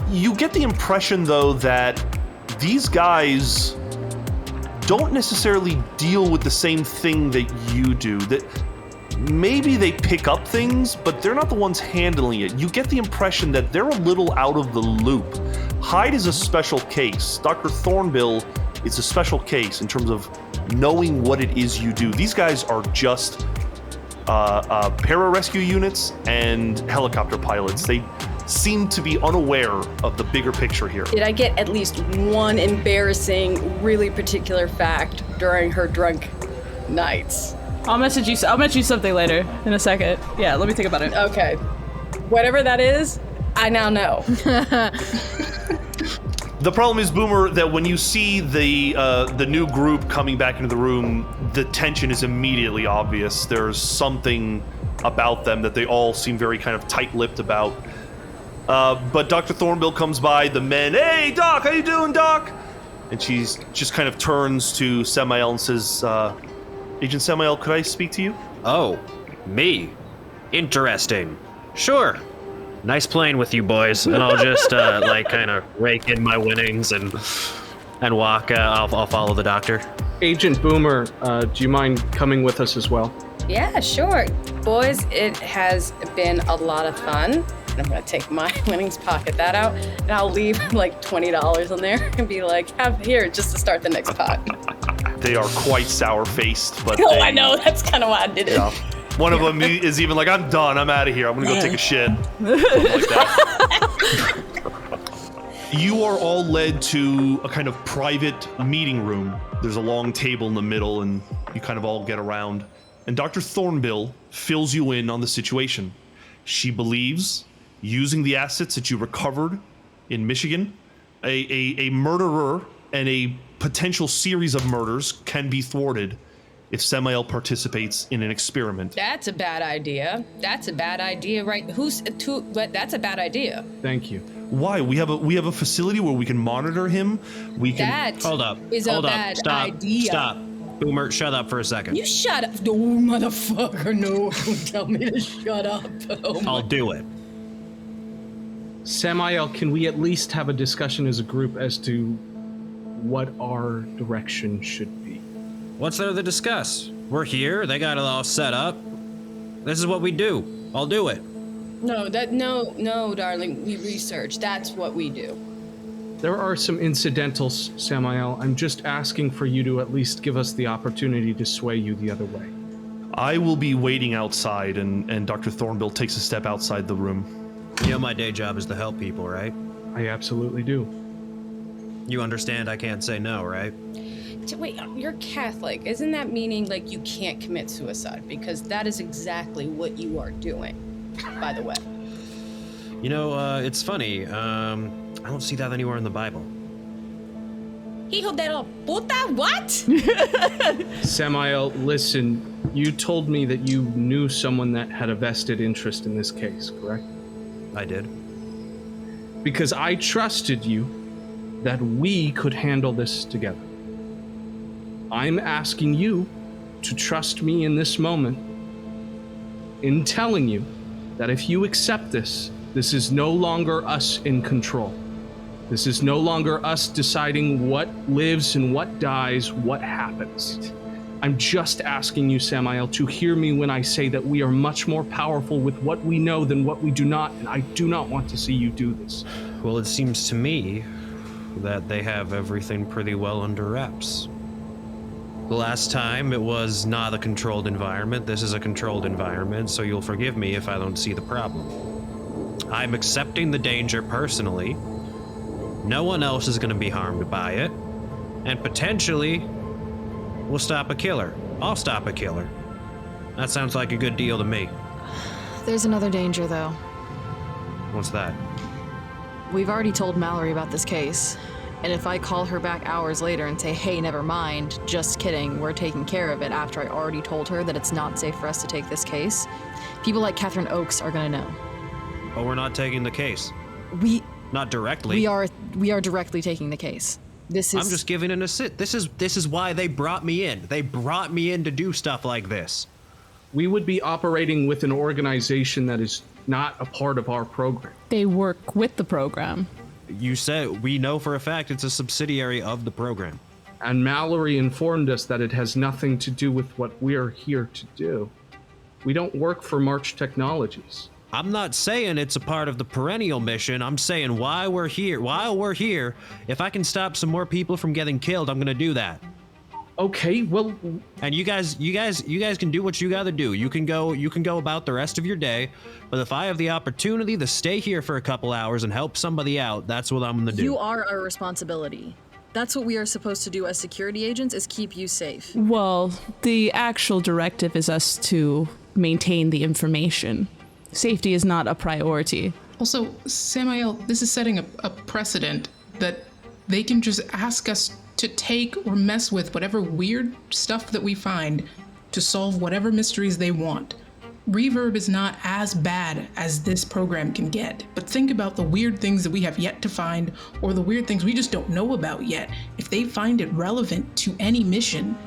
You get the impression, though, that these guys don't necessarily deal with the same thing that you do. That maybe they pick up things, but they're not the ones handling it. You get the impression that they're a little out of the loop. Hyde is a special case. Dr. Thornbill is a special case in terms of knowing what it is you do. These guys are just pararescue units and helicopter pilots. They seem to be unaware of the bigger picture here. Did I get at least one embarrassing, really particular fact during her drunk nights? I'll message you something later in a second. Yeah, let me think about it. Okay. Whatever that is, I now know. The problem is, Boomer, that when you see the new group coming back into the room, the tension is immediately obvious. There's something about them that they all seem very kind of tight-lipped about. But Dr. Thornbill comes by, the men, "Hey, Doc, how you doing, Doc?" And she's just kind of turns to Samael and says, "Agent Samael, could I speak to you?" Oh, me? Interesting. Sure. Nice playing with you boys, and I'll just kind of rake in my winnings and walk. I'll follow the doctor. Agent Boomer, do you mind coming with us as well? Yeah, sure. Boys, it has been a lot of fun. I'm gonna take my winnings, pocket that out, and I'll leave $20 in there and be like, have here just to start the next pot. They are quite sour-faced, but Oh, I know, that's kind of why I did it. Yeah. One of them is even like, "I'm done, I'm out of here, I'm gonna go take a shit." Something like that. You are all led to a kind of private meeting room. There's a long table in the middle, and you kind of all get around. And Dr. Thornbill fills you in on the situation. She believes, using the assets that you recovered in Michigan, a murderer and a potential series of murders can be thwarted if Samael participates in an experiment. That's a bad idea. That's a bad idea, right? That's a bad idea. Thank you. Why? We have a facility where we can monitor him. We can. That Hold up. is Hold a up. bad Stop. idea. Stop. Boomer, shut up for a second. You shut up. No, motherfucker, no. Don't tell me to shut up. Oh my. I'll do it. Samael, can we at least have a discussion as a group as to what our direction should be? What's there to discuss? We're here. They got it all set up. This is what we do. I'll do it. No, darling. We research. That's what we do. There are some incidentals, Samael. I'm just asking for you to at least give us the opportunity to sway you the other way. I will be waiting outside, and Dr. Thornbill takes a step outside the room. You know my day job is to help people, right? I absolutely do. You understand I can't say no, right? Wait, you're Catholic. Isn't that meaning, like, you can't commit suicide? Because that is exactly what you are doing, by the way. You know, it's funny. I don't see that anywhere in the Bible. Hijo de la puta, what? Samael, listen. You told me that you knew someone that had a vested interest in this case, correct? I did. Because I trusted you that we could handle this together. I'm asking you to trust me in this moment in telling you that if you accept this, this is no longer us in control. This is no longer us deciding what lives and what dies, what happens. I'm just asking you, Samael, to hear me when I say that we are much more powerful with what we know than what we do not, and I do not want to see you do this. Well, it seems to me that they have everything pretty well under wraps. The last time it was not a controlled environment. This is a controlled environment, so you'll forgive me if I don't see the problem. I'm accepting the danger personally. No one else is going to be harmed by it. And potentially, we'll stop a killer. I'll stop a killer. That sounds like a good deal to me. There's another danger, though. What's that? We've already told Mallory about this case. And if I call her back hours later and say, hey, never mind, just kidding, we're taking care of it, after I already told her that it's not safe for us to take this case, people like Catherine Oakes are gonna know. Oh, we're not taking the case. Not directly. We are directly taking the case. This is... I'm just giving it a sit. This is why they brought me in. They brought me in to do stuff like this. We would be operating with an organization that is not a part of our program. They work with the program. You said we know for a fact it's a subsidiary of the program. And Mallory informed us that it has nothing to do with what we're here to do. We don't work for March Technologies. I'm not saying it's a part of the perennial mission. I'm saying while we're here, if I can stop some more people from getting killed, I'm gonna do that. Okay, well, and you guys can do what you gotta do. You can go about the rest of your day, but if I have the opportunity to stay here for a couple hours and help somebody out, that's what I'm gonna do. You are our responsibility. That's what we are supposed to do as security agents, is keep you safe. Well, the actual directive is us to maintain the information. Safety is not a priority. Also, Samael, this is setting a precedent that they can just ask us to take or mess with whatever weird stuff that we find to solve whatever mysteries they want. Reverb is not as bad as this program can get, but think about the weird things that we have yet to find, or the weird things we just don't know about yet. If they find it relevant to any mission,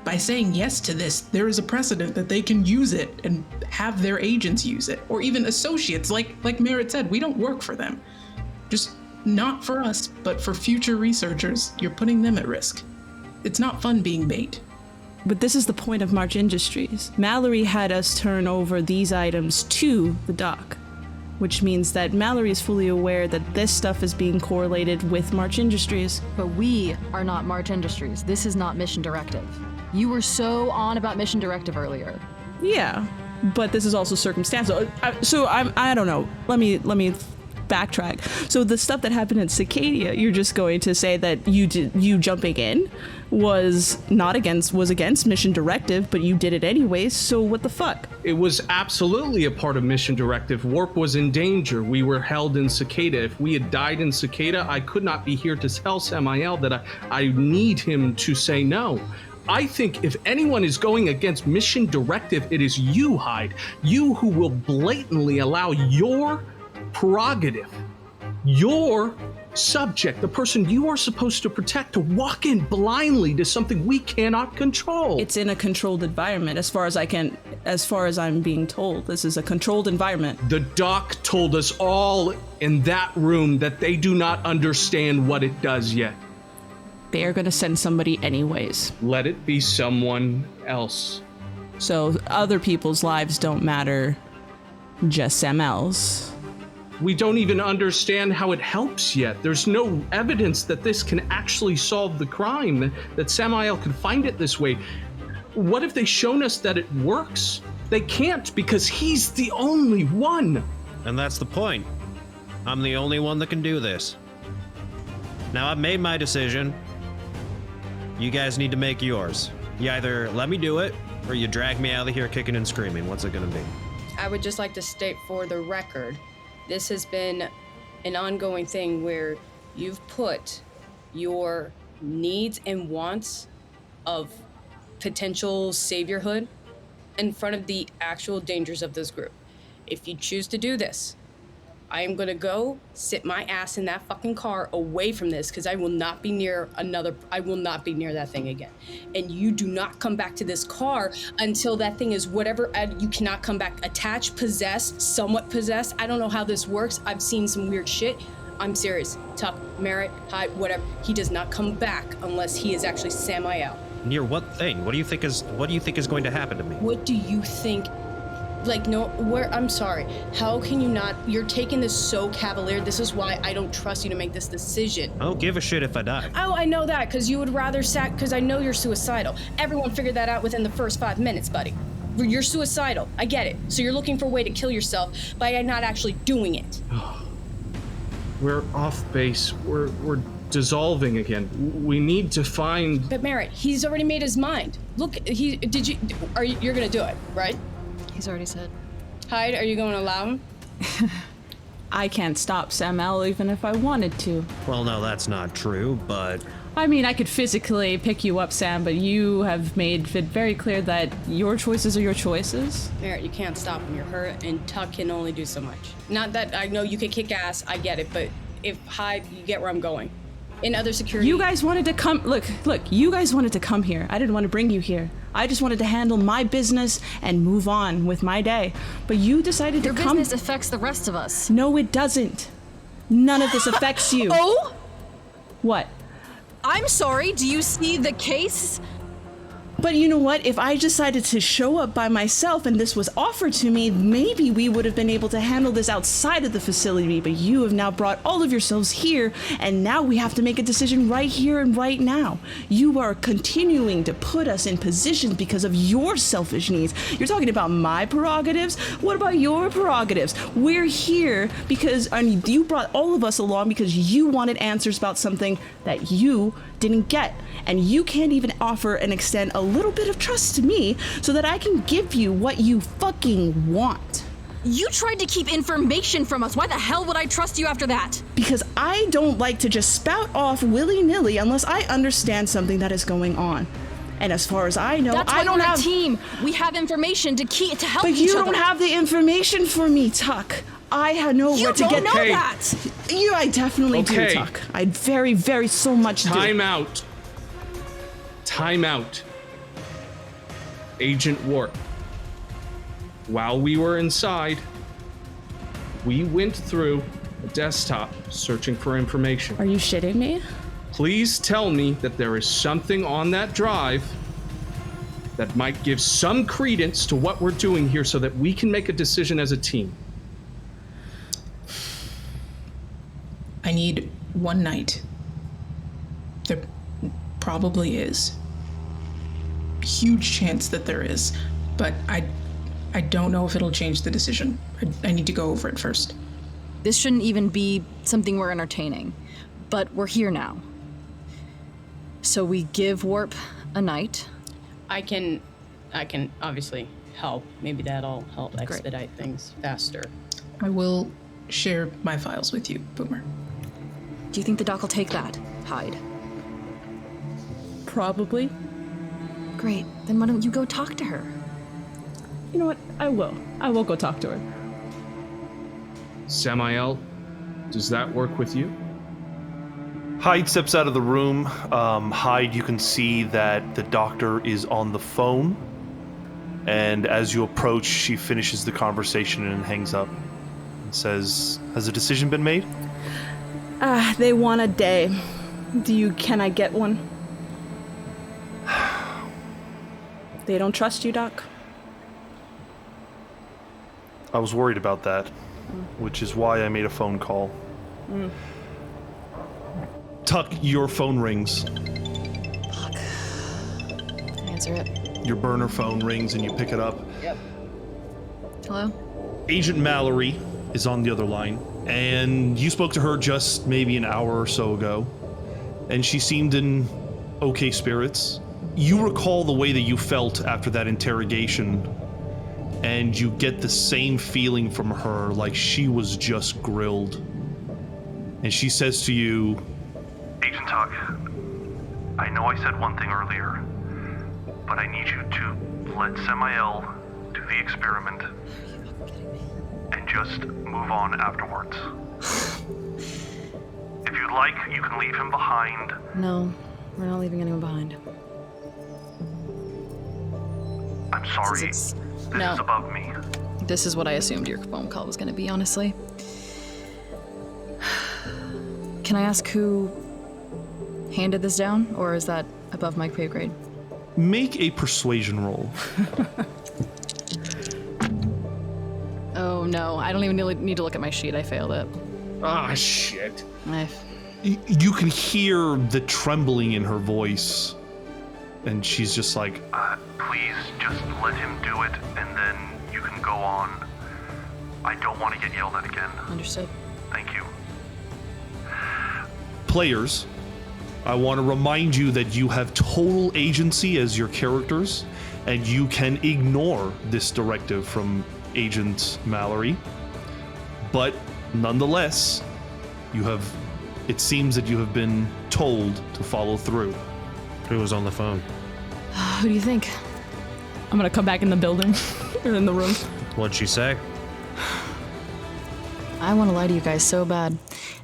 by saying yes to this, there is a precedent that they can use it and have their agents use it, or even associates. Like Merritt said, we don't work for them. Just not for us, but for future researchers. You're putting them at risk. It's not fun being bait. But this is the point of March Industries. Mallory had us turn over these items to the doc, which means that Mallory is fully aware that this stuff is being correlated with March Industries. But we are not March Industries. This is not Mission Directive. You were so on about Mission Directive earlier. Yeah, but this is also circumstantial. I don't know. Let me backtrack. So the stuff that happened in Cicadia, you're just going to say that you jumping in was against Mission Directive, but you did it anyways. So what the fuck? It was absolutely a part of Mission Directive. Warp was in danger. We were held in Cicada. If we had died in Cicada, I could not be here to tell Samael that I need him to say no. I think if anyone is going against Mission Directive, it is you, Hyde. You who will blatantly allow your prerogative, your subject, the person you are supposed to protect, to walk in blindly to something we cannot control. It's in a controlled environment, as far as I'm being told. This is a controlled environment. The doc told us all in that room that they do not understand what it does yet. They are going to send somebody anyways. Let it be someone else. So other people's lives don't matter, just Samael's. We don't even understand how it helps yet. There's no evidence that this can actually solve the crime, that Samael could find it this way. What if they've shown us that it works? They can't, because he's the only one. And that's the point. I'm the only one that can do this. Now I've made my decision. You guys need to make yours. You either let me do it, or you drag me out of here kicking and screaming. What's it gonna be? I would just like to state for the record, this has been an ongoing thing where you've put your needs and wants of potential saviorhood in front of the actual dangers of this group. If you choose to do this, I am gonna go sit my ass in that fucking car away from this, because I will not be near that thing again. And you do not come back to this car until that thing is whatever, you cannot come back attached, possessed, somewhat possessed. I don't know how this works. I've seen some weird shit. I'm serious. Tuck, Merritt, Hyde, whatever. He does not come back unless he is actually Samael. Near what thing? What do you think is going to happen to me? What do you think? Like, no, I'm sorry. How can you not? You're taking this so cavalier. This is why I don't trust you to make this decision. I don't give a shit if I die. Oh, I know that, because you would rather because I know you're suicidal. Everyone figured that out within the first 5 minutes, buddy. You're suicidal. I get it. So you're looking for a way to kill yourself by not actually doing it. We're off base. We're dissolving again. We need to find... But Merritt, he's already made his mind. Look, you're gonna do it, right? He's already said. Hyde, are you going to allow him? I can't stop Samael even if I wanted to. Well, no, that's not true, but... I mean, I could physically pick you up, Sam, but you have made it very clear that your choices are your choices. Merritt, you can't stop him. You're hurt, and Tuck can only do so much. Not that I know you can kick ass, I get it, but if Hyde, you get where I'm going. In other security... You guys wanted to come... Look, you guys wanted to come here. I didn't want to bring you here. I just wanted to handle my business and move on with my day. But you decided to come... Your business affects the rest of us. No, it doesn't. None of this affects you. Oh? What? I'm sorry, do you see the case? But you know what? If I decided to show up by myself and this was offered to me, maybe we would have been able to handle this outside of the facility. But you have now brought all of yourselves here, and now we have to make a decision right here and right now. You are continuing to put us in positions because of your selfish needs. You're talking about my prerogatives? What about your prerogatives? We're here because you brought all of us along because you wanted answers about something that you didn't get. And you can't even offer and extend a little bit of trust to me so that I can give you what you fucking want. You tried to keep information from us. Why the hell would I trust you after that? Because I don't like to just spout off willy-nilly unless I understand something that is going on. And as far as I know, That's why I don't we're have... a team. We have information to help each other. But you don't have the information for me, Tuck. I know where to get... You don't know that! I definitely do, Tuck. I very, very so much do. Time out. Time out. Agent Warp. While we were inside, we went through a desktop searching for information. Are you shitting me? Please tell me that there is something on that drive that might give some credence to what we're doing here so that we can make a decision as a team. I need one night. There probably is. Huge chance that there is, but I don't know if it'll change the decision. I need to go over it first. This shouldn't even be something we're entertaining, but we're here now. So we give Warp a night. I can obviously help. Maybe that'll help expedite things faster. I will share my files with you, Boomer. Do you think the doc will take that, Hyde? Probably. Great. Then why don't you go talk to her? You know what? I will. I will go talk to her. Samael, does that work with you? Hyde steps out of the room. Hyde, you can see that the doctor is on the phone. And as you approach, she finishes the conversation and hangs up and says, "Has a decision been made?" They want a day. Can I get one? They don't trust you, Doc? I was worried about that. which is why I made a phone call. Tuck, your phone rings. Fuck. Answer it. Your burner phone rings and you pick it up. Yep. Hello? Agent Mallory is on the other line, and you spoke to her just maybe an hour or so ago, and she seemed in okay spirits. You recall the way that you felt after that interrogation, and you get the same feeling from her, like she was just grilled. And she says to you, Agent Tuck, I know I said one thing earlier, but I need you to let Samael do the experiment and just move on afterwards. If you'd like, you can leave him behind. No, we're not leaving anyone behind. I'm sorry. This is above me. This is what I assumed your phone call was going to be, honestly. Can I ask who handed this down, or is that above my pay grade? make a persuasion roll. Oh no, I don't even need to look at my sheet. I failed it. Ah, shit. You can hear the trembling in her voice, and she's just like, please just let him do it, and then you can go on. I don't want to get yelled at again. Understood. Thank you. Players, I want to remind you that you have total agency as your characters, and you can ignore this directive from Agent Mallory. But nonetheless, it seems that you have been told to follow through. Who was on the phone? Who do you think? I'm gonna come back in the building, or in the room. What'd she say? I want to lie to you guys so bad.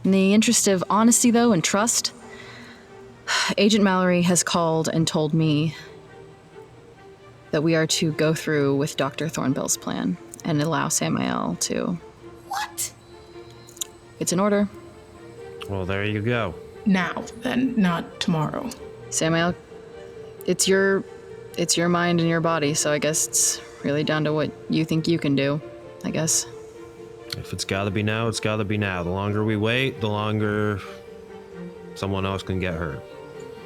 In the interest of honesty, though, and trust, Agent Mallory has called and told me that we are to go through with Dr. Thornbill's plan and allow Samael to... What? It's an order. Well, there you go. Now, then, not tomorrow. Samael, it's your mind and your body, so I guess it's really down to what you think you can do, I guess. If it's gotta be now, it's gotta be now. The longer we wait, the longer someone else can get hurt.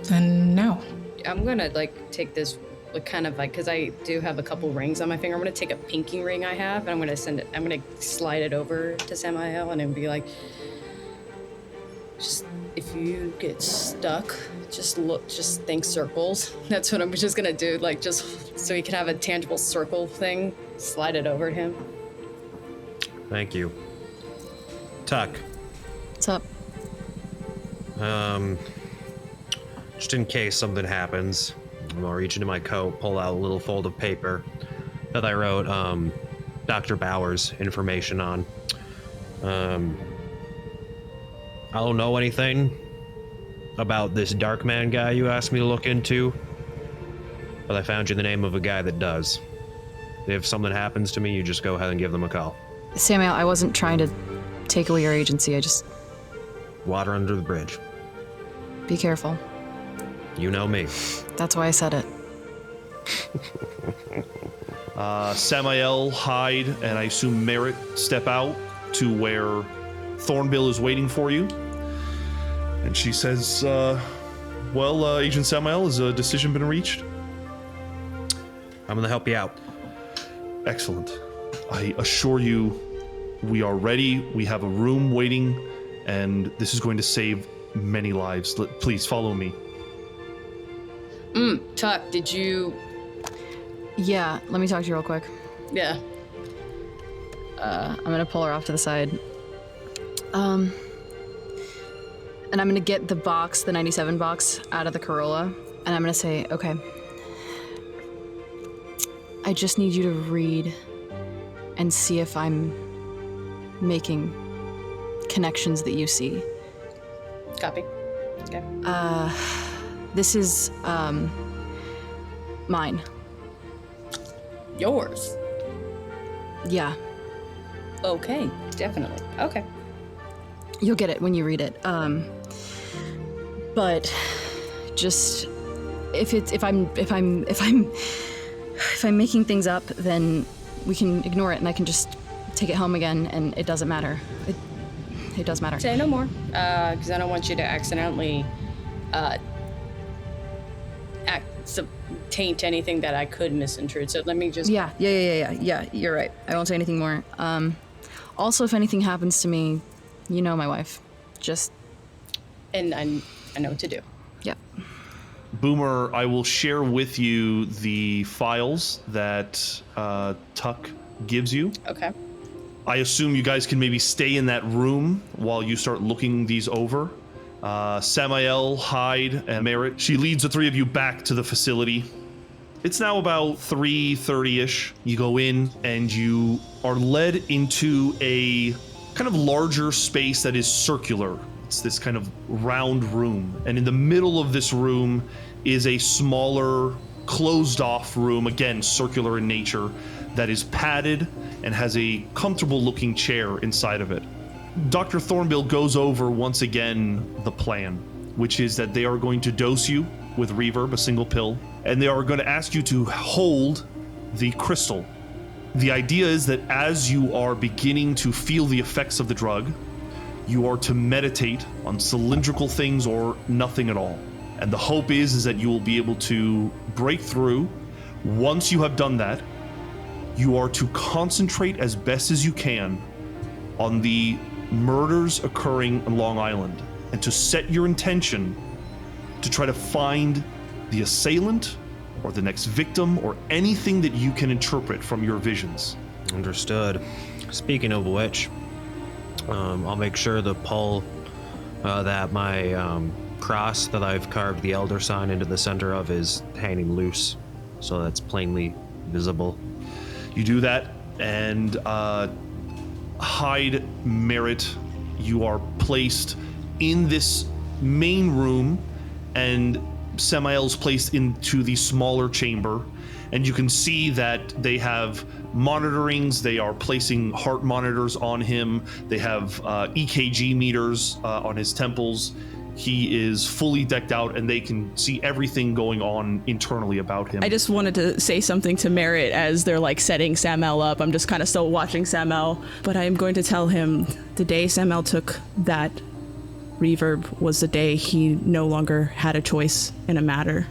Then now. I'm gonna take this because I do have a couple rings on my finger. I'm gonna take a pinky ring I have and I'm gonna slide it over to Samael and then be like, just if you get stuck, just think circles. That's what I'm just gonna do, just so he can have a tangible circle thing, slide it over to him. Thank you. Tuck. What's up? Just in case something happens, I'll reach into my coat, pull out a little fold of paper that I wrote Dr. Bauer's information on. I don't know anything about this Dark Man guy you asked me to look into, but I found you the name of a guy that does. If something happens to me, you just go ahead and give them a call. Samael, I wasn't trying to take away your agency. I just... Water under the bridge. Be careful. You know me. That's why I said it. Samael, Hyde, and I assume Merritt step out to where Thornbill is waiting for you. And she says, Agent Samael, has a decision been reached? I'm gonna help you out. Excellent. I assure you, we are ready. We have a room waiting, and this is going to save many lives. Please follow me. Tuck, did you... Yeah, let me talk to you real quick. Yeah. I'm gonna pull her off to the side. And I'm gonna get the box, the 97 box, out of the Corolla, and I'm gonna say, okay, I just need you to read and see if I'm making connections that you see. Copy. Okay. This is, mine. Yours? Yeah. Okay, definitely. Okay. You'll get it when you read it. But just if I'm making things up, then we can ignore it and I can just take it home again, and it doesn't matter. It does matter. Say no more, because I don't want you to accidentally taint anything that I could misintrude. So let me just... Yeah, you're right. I won't say anything more. Also, if anything happens to me, you know my wife. Just... And I know what to do. Yep. Boomer, I will share with you the files that Tuck gives you. Okay. I assume you guys can maybe stay in that room while you start looking these over. Samael, Hyde, and Merritt. She leads the three of you back to the facility. It's now about 3:30-ish. You go in and you are led into a kind of larger space that is circular. It's this kind of round room. And in the middle of this room is a smaller, closed-off room, again, circular in nature, that is padded and has a comfortable-looking chair inside of it. Dr. Thornbill goes over once again the plan, which is that they are going to dose you with reverb, a single pill, and they are going to ask you to hold the crystal. The idea is that as you are beginning to feel the effects of the drug, you are to meditate on cylindrical things or nothing at all. And the hope is that you will be able to break through. Once you have done that, you are to concentrate as best as you can on the murders occurring on Long Island and to set your intention to try to find the assailant or the next victim or anything that you can interpret from your visions. Understood. Speaking of which, I'll make sure to pull that my cross that I've carved the elder sign into the center of is hanging loose, so that's plainly visible. You do that, and Hyde, Merritt, you are placed in this main room, and Samael's placed into the smaller chamber, and you can see that they have monitorings. They are placing heart monitors on him. They have EKG meters on his temples. He is fully decked out, and they can see everything going on internally about him. I just wanted to say something to Merritt as they're like setting Samael up. I'm just kind of still watching Samael, but I am going to tell him the day Samael took that reverb was the day he no longer had a choice in a matter.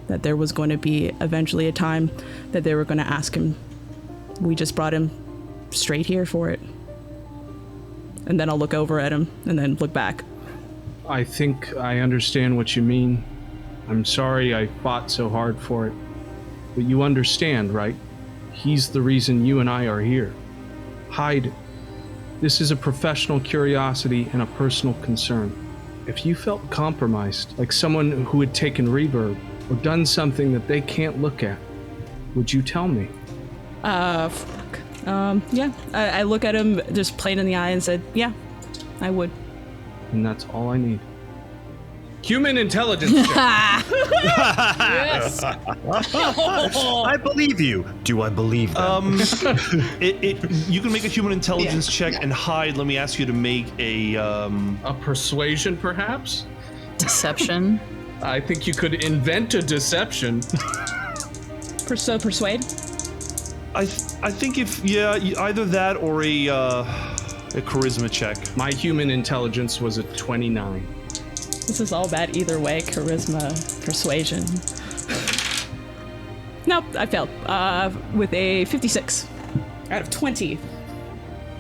That there was going to be eventually a time that they were going to ask him. We just brought him straight here for it. And then I'll look over at him and then look back. I think I understand what you mean. I'm sorry I fought so hard for it. But you understand, right? He's the reason you and I are here. Hyde, this is a professional curiosity and a personal concern. If you felt compromised, like someone who had taken reverb or done something that they can't look at, would you tell me? Fuck. Yeah. I look at him just plain in the eye and said, yeah, I would. And that's all I need. Human intelligence check. Yes. I believe you. Do I believe them? You can make a human intelligence check, and Hyde, let me ask you to make a persuasion, perhaps? Deception. I think you could invent a deception. Persuade? I think either that or a charisma check. My human intelligence was a 29. This is all bad either way. Charisma, persuasion. Nope, I failed. With a 56 out of 20.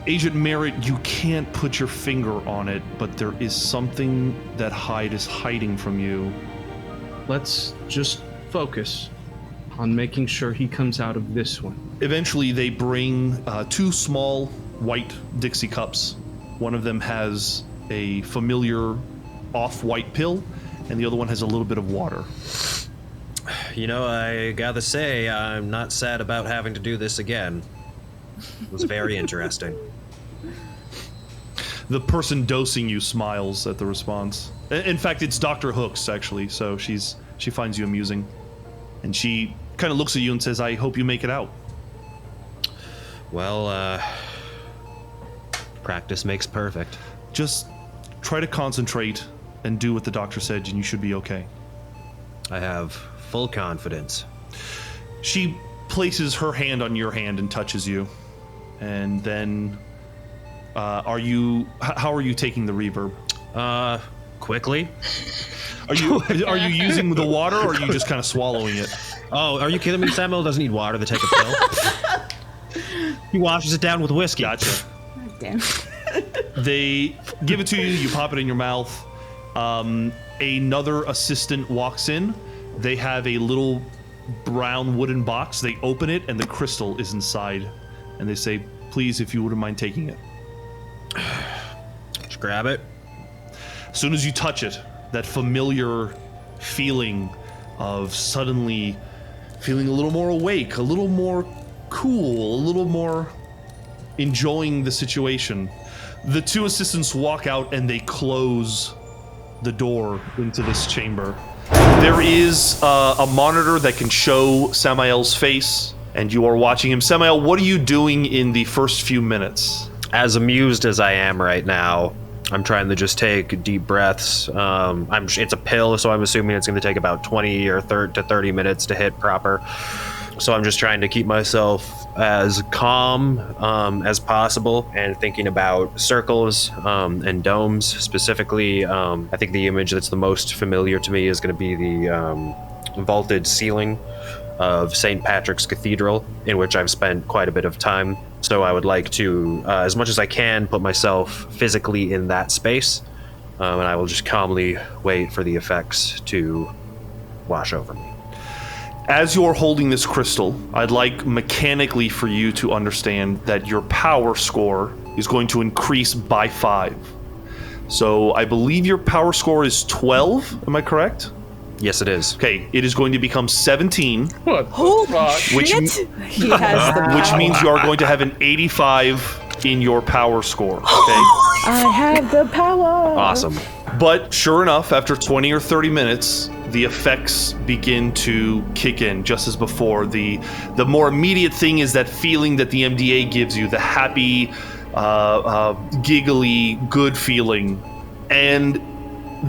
Agent Merritt, you can't put your finger on it, but there is something that Hyde is hiding from you. Let's just focus on making sure he comes out of this one. Eventually, they bring two small white Dixie cups. One of them has a familiar off-white pill, and the other one has a little bit of water. You know, I gotta say, I'm not sad about having to do this again. It was very interesting. The person dosing you smiles at the response. In fact, it's Dr. Hooks, actually, so she finds you amusing. And she kind of looks at you and says, I hope you make it out. Well, practice makes perfect. Just try to concentrate and do what the doctor said, and you should be okay. I have full confidence. She places her hand on your hand and touches you. And then, how are you taking the reverb? Quickly. Are you using the water, or are you just kind of swallowing it? Oh, are you kidding me? Samael doesn't need water to take a pill. He washes it down with whiskey. Gotcha. God damn. They give it to you. You pop it in your mouth. Another assistant walks in. They have a little brown wooden box. They open it, and the crystal is inside. And they say, "Please, if you wouldn't mind taking it." Just grab it. As soon as you touch it, that familiar feeling of suddenly feeling a little more awake, a little more cool, a little more enjoying the situation. The two assistants walk out and they close the door into this chamber. There is a monitor that can show Samael's face, and you are watching him. Samael, what are you doing in the first few minutes? As amused as I am right now, I'm trying to just take deep breaths. It's a pill, so I'm assuming it's going to take about 20 or 30 minutes to hit proper. So I'm just trying to keep myself as calm as possible and thinking about circles and domes. Specifically, I think the image that's the most familiar to me is going to be the vaulted ceiling of St. Patrick's Cathedral, in which I've spent quite a bit of time. So I would like to, as much as I can, put myself physically in that space, and I will just calmly wait for the effects to wash over me. As you're holding this crystal, I'd like mechanically for you to understand that your power score is going to increase by 5. So I believe your power score is 12, am I correct? Yes, it is. Okay, it is going to become 17. What? Holy Which, shit! He has the which means you are going to have an 85 in your power score, okay? I have the power. Awesome. But sure enough, after 20 or 30 minutes, the effects begin to kick in just as before. The more immediate thing is that feeling that the MDA gives you, the happy, giggly, good feeling. And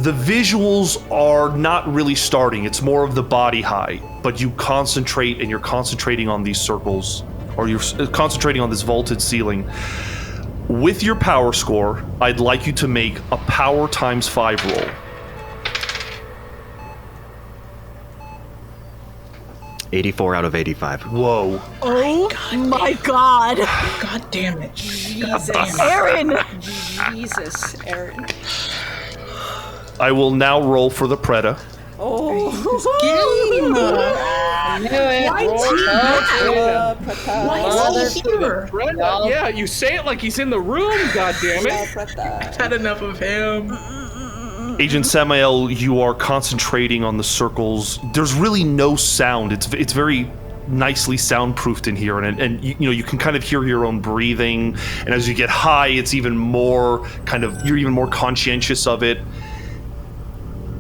the visuals are not really starting. It's more of the body high, but you concentrate, and you're concentrating on these circles, or you're concentrating on this vaulted ceiling. With your power score, I'd like you to make a power times 5 roll. '84 out of 85. Whoa. Oh my god. God damn it. Jesus. Aaron. Jesus, Aaron. I will now roll for the Preda. Oh. Game! I knew it. Why is he here? Brenda, yeah, you say it like he's in the room, goddammit. I've had enough of him. Agent Samael, you are concentrating on the circles. There's really no sound. It's very nicely soundproofed in here, and you can kind of hear your own breathing. And as you get high, it's even more you're even more conscientious of it.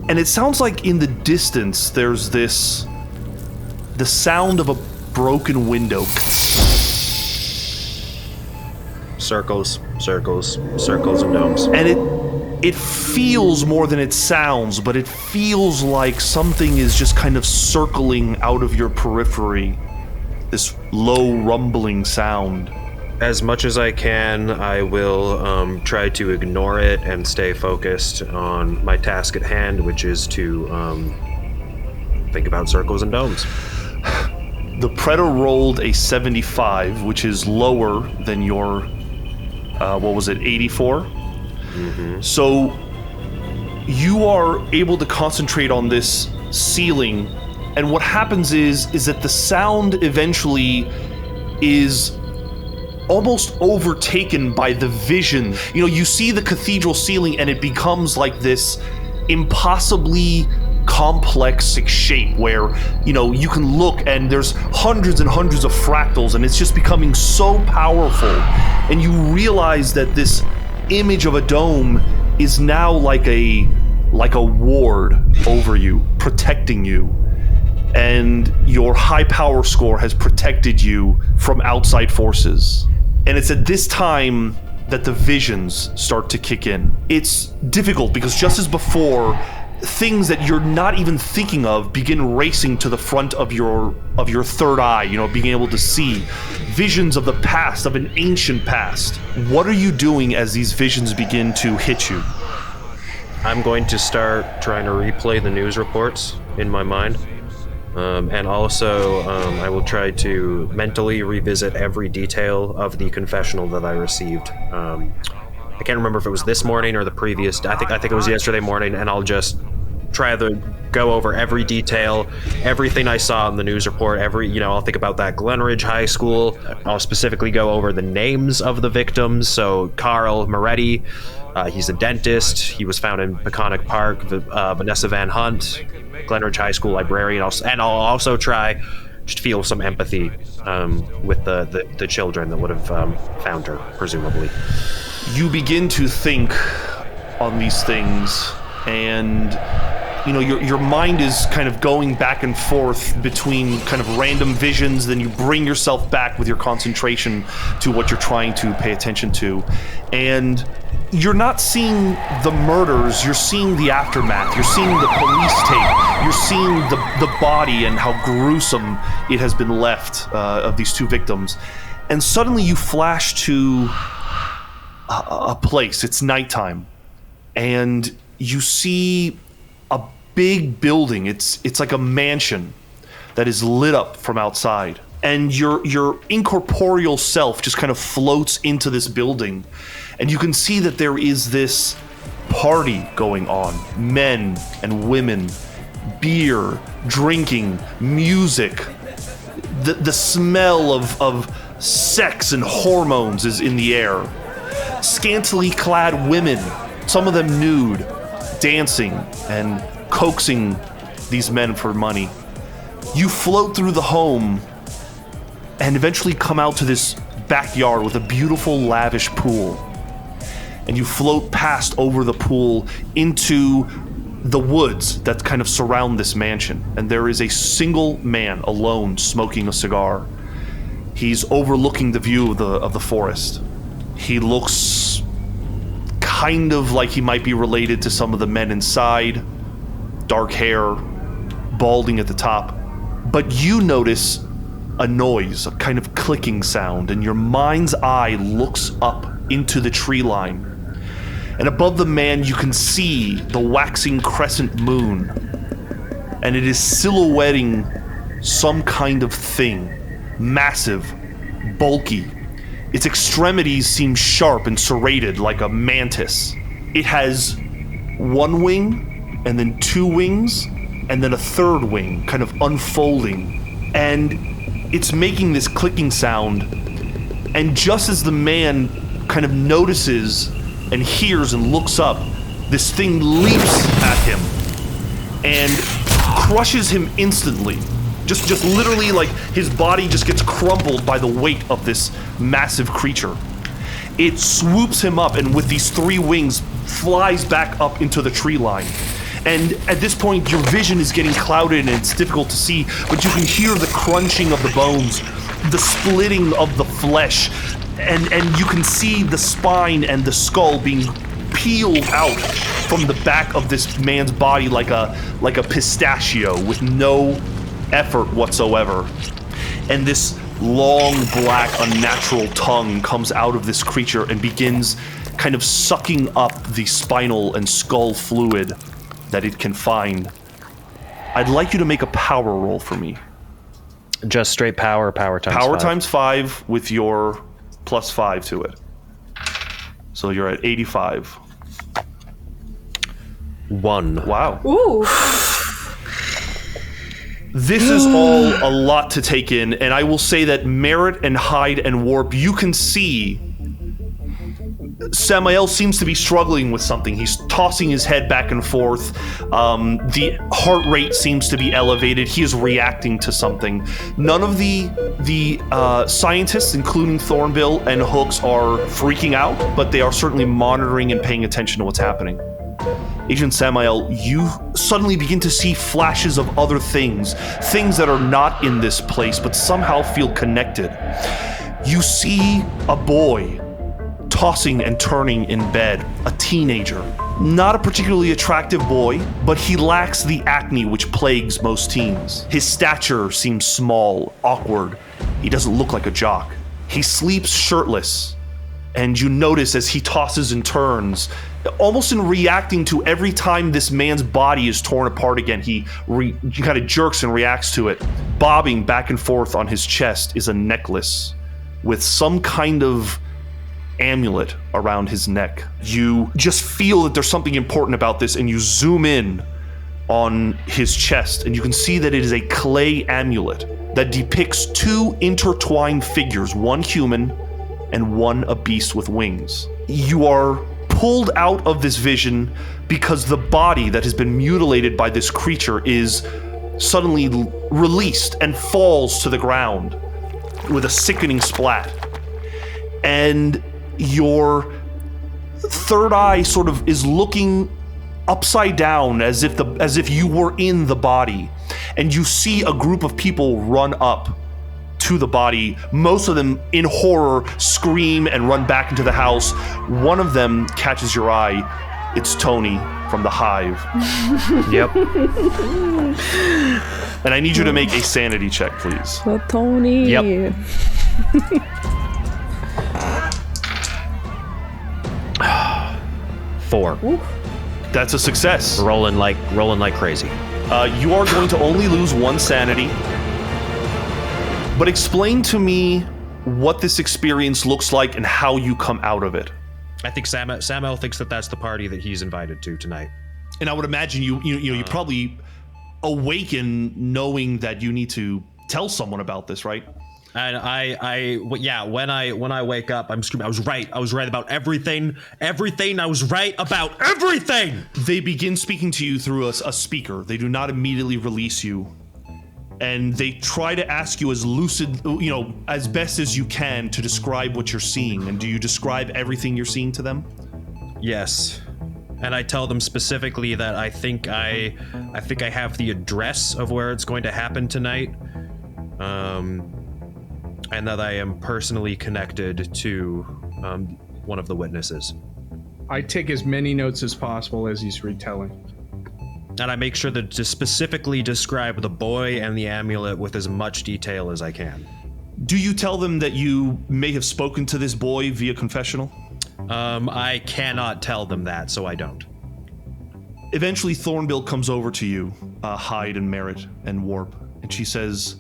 And it sounds like in the distance there's the sound of a broken window. Circles, circles, circles, and domes. And it feels more than it sounds, but it feels like something is just kind of circling out of your periphery. This low rumbling sound. As much as I can, I will try to ignore it and stay focused on my task at hand, which is to think about circles and domes. The Predator rolled a 75, which is lower than your, 84? Mm-hmm. So you are able to concentrate on this ceiling, and what happens is that the sound eventually is almost overtaken by the vision. You see the cathedral ceiling and it becomes like this impossibly complex shape where, you can look and there's hundreds and hundreds of fractals, and it's just becoming so powerful. And you realize that this image of a dome is now like a ward over you, protecting you. And your high power score has protected you from outside forces. And it's at this time that the visions start to kick in. It's difficult because just as before, things that you're not even thinking of begin racing to the front of your third eye, being able to see visions of the past, of an ancient past. What are you doing as these visions begin to hit you? I'm going to start trying to replay the news reports in my mind. And also, I will try to mentally revisit every detail of the confessional that I received. I can't remember if it was this morning or the previous. I think it was yesterday morning, and I'll just try to go over every detail, everything I saw in the news report. I'll think about that Glenridge High School. I'll specifically go over the names of the victims. So Carl Moretti, he's a dentist. He was found in Peconic Park. Vanessa Van Hunt, Glenridge High School librarian. And I'll also try to feel some empathy with the children that would have found her, presumably. You begin to think on these things, and your mind is kind of going back and forth between kind of random visions. Then you bring yourself back with your concentration to what you're trying to pay attention to, and you're not seeing the murders, you're seeing the aftermath, you're seeing the police tape, you're seeing the body and how gruesome it has been left of these two victims. And suddenly you flash to a place. It's nighttime, and you see a big building. It's like a mansion that is lit up from outside, and your incorporeal self just kind of floats into this building, and you can see that there is this party going on. Men and women, beer, drinking, music. The smell of sex and hormones is in the air. Scantily clad women, some of them nude, dancing and coaxing these men for money. You float through the home and eventually come out to this backyard with a beautiful, lavish pool. And you float past over the pool into the woods that kind of surround this mansion. And there is a single man alone smoking a cigar. He's overlooking the view of the forest. He looks kind of like he might be related to some of the men inside. Dark hair, balding at the top. But you notice a noise, a kind of clicking sound, and your mind's eye looks up into the tree line. And above the man, you can see the waxing crescent moon. And it is silhouetting some kind of thing. Massive, bulky. Its extremities seem sharp and serrated like a mantis. It has one wing, and then two wings, and then a third wing, kind of unfolding. And it's making this clicking sound. And just as the man kind of notices and hears and looks up, this thing leaps at him and crushes him instantly. Just literally, like, his body just gets crumpled by the weight of this massive creature. It swoops him up, and with these three wings, flies back up into the tree line. And at this point, your vision is getting clouded and it's difficult to see, but you can hear the crunching of the bones, the splitting of the flesh, and you can see the spine and the skull being peeled out from the back of this man's body like a pistachio with no effort whatsoever. And this long, black, unnatural tongue comes out of this creature and begins kind of sucking up the spinal and skull fluid that it can find. I'd like you to make a power roll for me. Just straight power times 5. Power times 5 with your plus 5 to it. So you're at 85. 1. Wow. Ooh. This is all a lot to take in, and I will say that Merritt and Hyde and Warp, you can see Samael seems to be struggling with something. He's tossing his head back and forth. The heart rate seems to be elevated. He is reacting to something. None of the scientists, including Thornbill and Hooks, are freaking out, but they are certainly monitoring and paying attention to what's happening. Agent Samael, you suddenly begin to see flashes of other things that are not in this place, but somehow feel connected. You see a boy tossing and turning in bed, a teenager, Not a particularly attractive boy, but he lacks the acne which plagues most teens. His stature seems small, awkward. He doesn't look like a jock. He sleeps shirtless, and you notice as he tosses and turns, almost in reacting to every time this man's body is torn apart again, he kind of jerks and reacts to it. Bobbing back and forth on his chest is a necklace with some kind of amulet around his neck. You just feel that there's something important about this, and you zoom in on his chest, and you can see that it is a clay amulet that depicts two intertwined figures, one human and one a beast with wings. You are pulled out of this vision because the body that has been mutilated by this creature is suddenly released and falls to the ground with a sickening splat. And your third eye sort of is looking upside down as if you were in the body, and you see a group of people run up to the body. Most of them in horror scream and run back into the house. One of them catches your eye. It's Tony from the Hive. Yep. And I need you to make a sanity check, please. So Tony. Yep. 4. Ooh. That's a success. Rolling like crazy. You are going to only lose 1 sanity. But explain to me what this experience looks like and how you come out of it. I think Samael thinks that that's the party that he's invited to tonight. And I would imagine you probably awaken knowing that you need to tell someone about this, right? And when I wake up, I'm screaming, I was right about everything. I was right about everything. They begin speaking to you through a speaker. They do not immediately release you. And they try to ask you as lucid, as best as you can to describe what you're seeing. And do you describe everything you're seeing to them? Yes. And I tell them specifically that I think I have the address of where it's going to happen tonight. And that I am personally connected to one of the witnesses. I take as many notes as possible as he's retelling. And I make sure to specifically describe the boy and the amulet with as much detail as I can. Do you tell them that you may have spoken to this boy via confessional? I cannot tell them that, so I don't. Eventually, Thornbill comes over to you, Hyde and Merritt and Warp, and she says,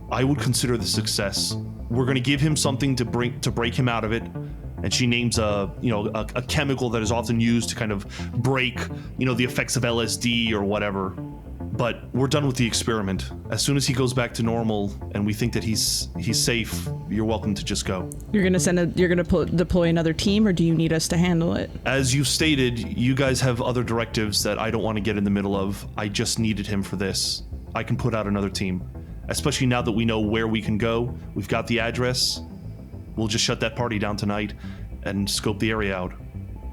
I would consider this success. We're going to give him something to break him out of it. And she names a chemical that is often used to kind of break, the effects of LSD or whatever. But we're done with the experiment. As soon as he goes back to normal and we think that he's safe, you're welcome to just go. You're gonna deploy another team, or do you need us to handle it? As you stated, you guys have other directives that I don't want to get in the middle of. I just needed him for this. I can put out another team. Especially now that we know where we can go. We've got the address. We'll just shut that party down tonight and scope the area out.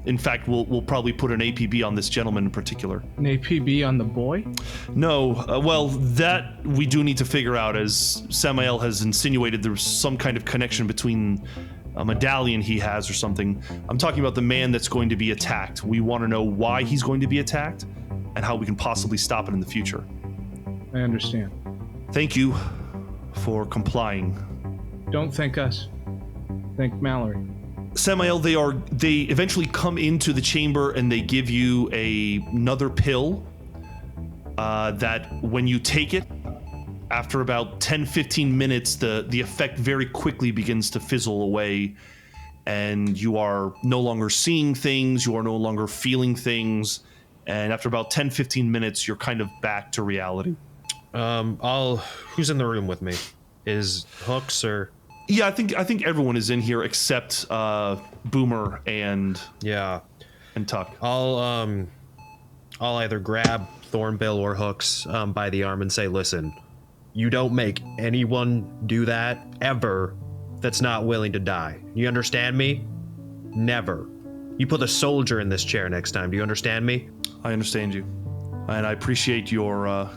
In fact, we'll probably put an APB on this gentleman in particular. An APB on the boy? No, that we do need to figure out, as Samael has insinuated there's some kind of connection between a medallion he has or something. I'm talking about the man that's going to be attacked. We want to know why he's going to be attacked and how we can possibly stop it in the future. I understand. Thank you for complying. Don't thank us. Thank Mallory. Samael, they eventually come into the chamber and they give you another pill that when you take it, after about 10-15 minutes, the effect very quickly begins to fizzle away, and you are no longer seeing things, you are no longer feeling things, and after about 10-15 minutes, you're kind of back to reality. Who's in the room with me? Is Hooks or? Yeah, I think everyone is in here except Boomer and Tuck. I'll either grab Thornbill or Hooks by the arm and say, listen, you don't make anyone do that ever that's not willing to die. You understand me? Never. You put a soldier in this chair next time. Do you understand me? I understand you, and I appreciate your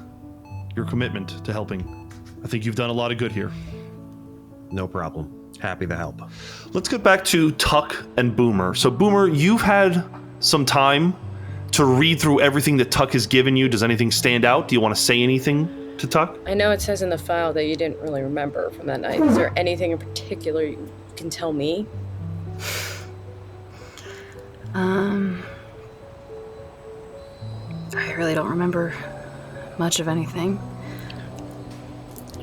commitment to helping. I think you've done a lot of good here. No problem. Happy to help. Let's get back to Tuck and Boomer. So Boomer, you've had some time to read through everything that Tuck has given you, does anything stand out? Do you want to say anything to Tuck? I know it says in the file that you didn't really remember from that night. Is there anything in particular you can tell me? I really don't remember much of anything.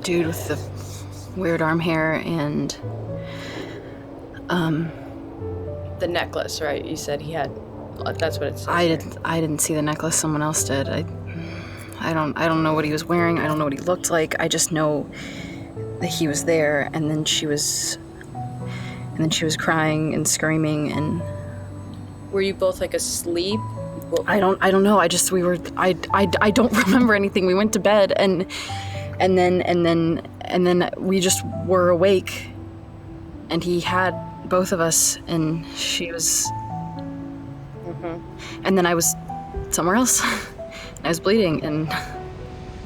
Dude with the weird arm hair and The necklace, right? You said he had. That's what it says. I didn't see the necklace. Someone else did. I don't know what he was wearing. I don't know what he looked like. I just know that he was there, and then she was crying and screaming. And were you both like asleep? I don't know. I don't remember anything. We went to bed, and then we just were awake, and he had both of us, and she was. And then I was somewhere else. I was bleeding, and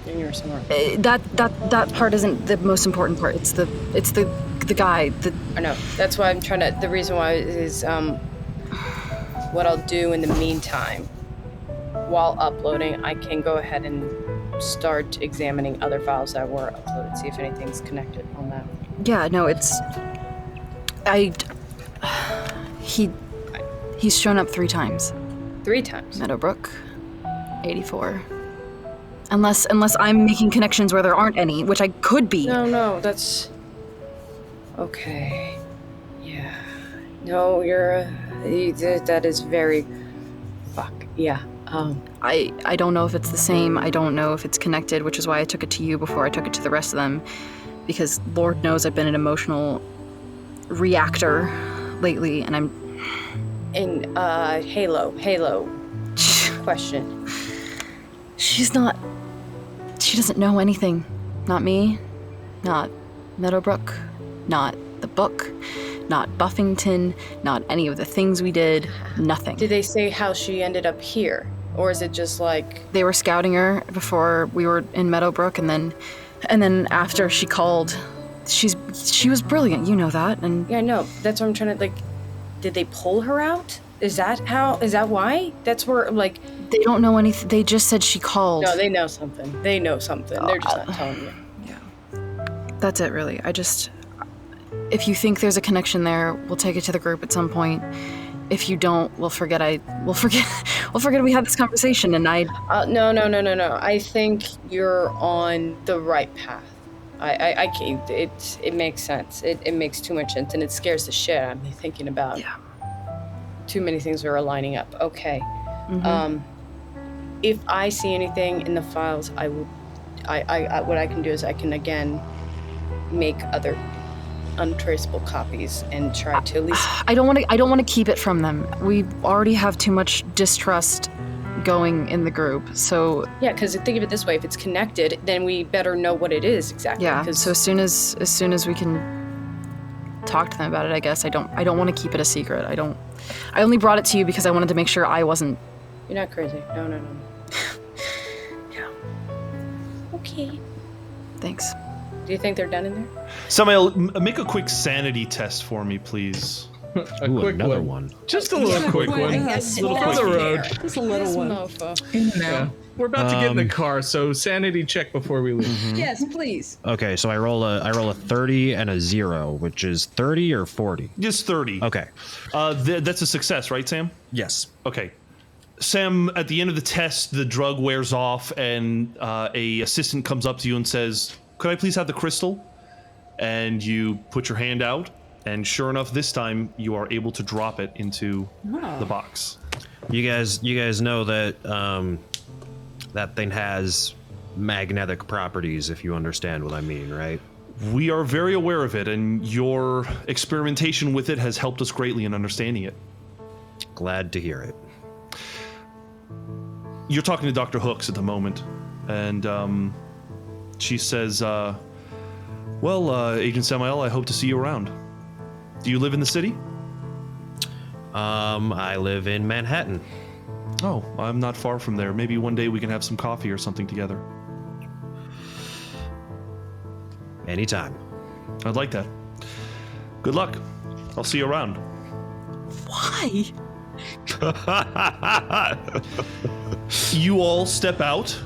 you were somewhere. That part isn't the most important part. It's the guy. I know. That's why I'm trying to. The reason why is what I'll do in the meantime, while uploading, I can go ahead and start examining other files that were uploaded, see if anything's connected on that. Yeah. No. He's shown up 3 times. 3 times. Meadowbrook, 84. Unless I'm making connections where there aren't any, which I could be. No, that's okay. Yeah. No, that is very. Fuck. Yeah. I don't know if it's the same. I don't know if it's connected, which is why I took it to you before I took it to the rest of them, because Lord knows I've been an emotional reactor lately, and I'm. In Halo. Question. She doesn't know anything. Not me, not Meadowbrook, not the book, not Buffington, not any of the things we did, nothing. Did they say how she ended up here? Or is it just like... They were scouting her before we were in Meadowbrook, and then after she called, she was brilliant, you know that, and... Yeah, I know. That's what I'm trying to, like... Did they pull her out? Is that why? That's where, like... They don't know anything. They just said she called. No, they know something. They're just not telling you. Yeah. That's it, really. If you think there's a connection there, we'll take it to the group at some point. If you don't, we'll forget we had this conversation, and No. I think you're on the right path. I can't. It makes sense. It makes too much sense, and it scares the shit out of me thinking about. Yeah. Too many things are lining up. Okay. Mm-hmm. If I see anything in the files, I will. What I can do is I can again make other untraceable copies and try to at least. I don't want to keep it from them. We already have too much distrust going in the group, so yeah, because think of it this way: if it's connected, then we better know what it is exactly. Yeah. So as soon as we can talk to them about it, I guess I don't want to keep it a secret. I only brought it to you because I wanted to make sure I wasn't. You're not crazy. No. Yeah. Okay. Thanks. Do you think they're done in there? Samael, make a quick sanity test for me, please. Another one. Just a little quick one. Yes, little on the road. Just a little one. Mofo. Yeah. We're about to get in the car, so sanity check before we leave. Mm-hmm. Yes, please. Okay, so I roll a 30 and a 0, which is 30 or 40. Just 30. Okay. That's a success, right, Sam? Yes. Okay. Sam, at the end of the test, the drug wears off, and a assistant comes up to you and says, "Could I please have the crystal?" And you put your hand out, and sure enough, this time you are able to drop it into the box. You guys know that that thing has magnetic properties, if you understand what I mean, right? We are very aware of it, and your experimentation with it has helped us greatly in understanding it. Glad to hear it. You're talking to Dr. Hooks at the moment, and she says, well, Agent Samael, I hope to see you around. Do you live in the city? I live in Manhattan. Oh, I'm not far from there. Maybe one day we can have some coffee or something together. Anytime. I'd like that. Good luck. I'll see you around. Why? You all step out.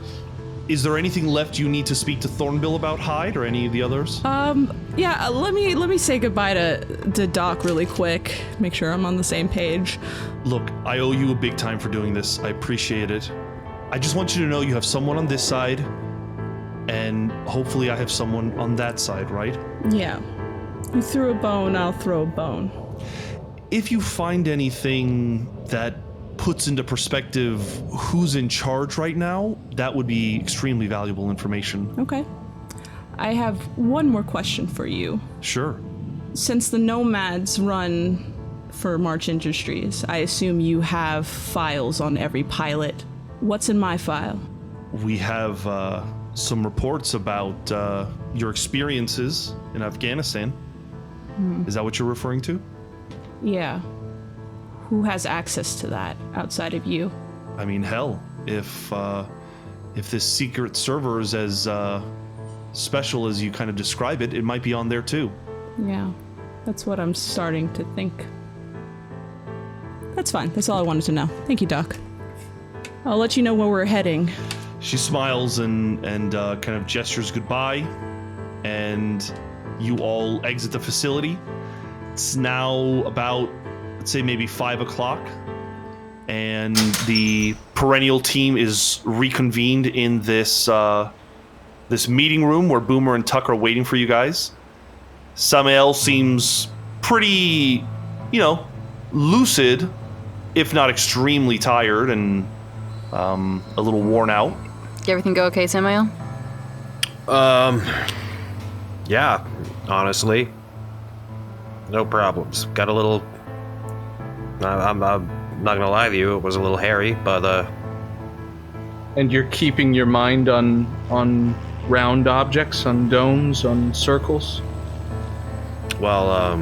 Is there anything left you need to speak to Thornbill about, Hyde, or any of the others? Yeah, let me say goodbye to Doc really quick. Make sure I'm on the same page. Look, I owe you a big time for doing this. I appreciate it. I just want you to know you have someone on this side, and hopefully I have someone on that side, right? Yeah. You threw a bone, I'll throw a bone. If you find anything that puts into perspective who's in charge right now, that would be extremely valuable information. Okay. I have one more question for you. Sure. Since the Nomads run for March Industries, I assume you have files on every pilot. What's in my file? We have some reports about your experiences in Afghanistan. Is that what you're referring to? Yeah. Who has access to that outside of you? I mean, hell, if this secret server is as special as you kind of describe it, it might be on there too. Yeah, that's what I'm starting to think. That's fine. That's all I wanted to know. Thank you, Doc. I'll let you know where we're heading. She smiles and kind of gestures goodbye, and you all exit the facility. It's now about, let's say, maybe 5 o'clock, and the Perennial team is reconvened in this this meeting room where Boomer and Tuck are waiting for you guys. Samael seems pretty, lucid, if not extremely tired and a little worn out. Did everything go okay, Samael? Yeah, honestly. No problems. Got a little... I'm not gonna lie to you, it was a little hairy, but And you're keeping your mind on round objects, on domes, on circles? well,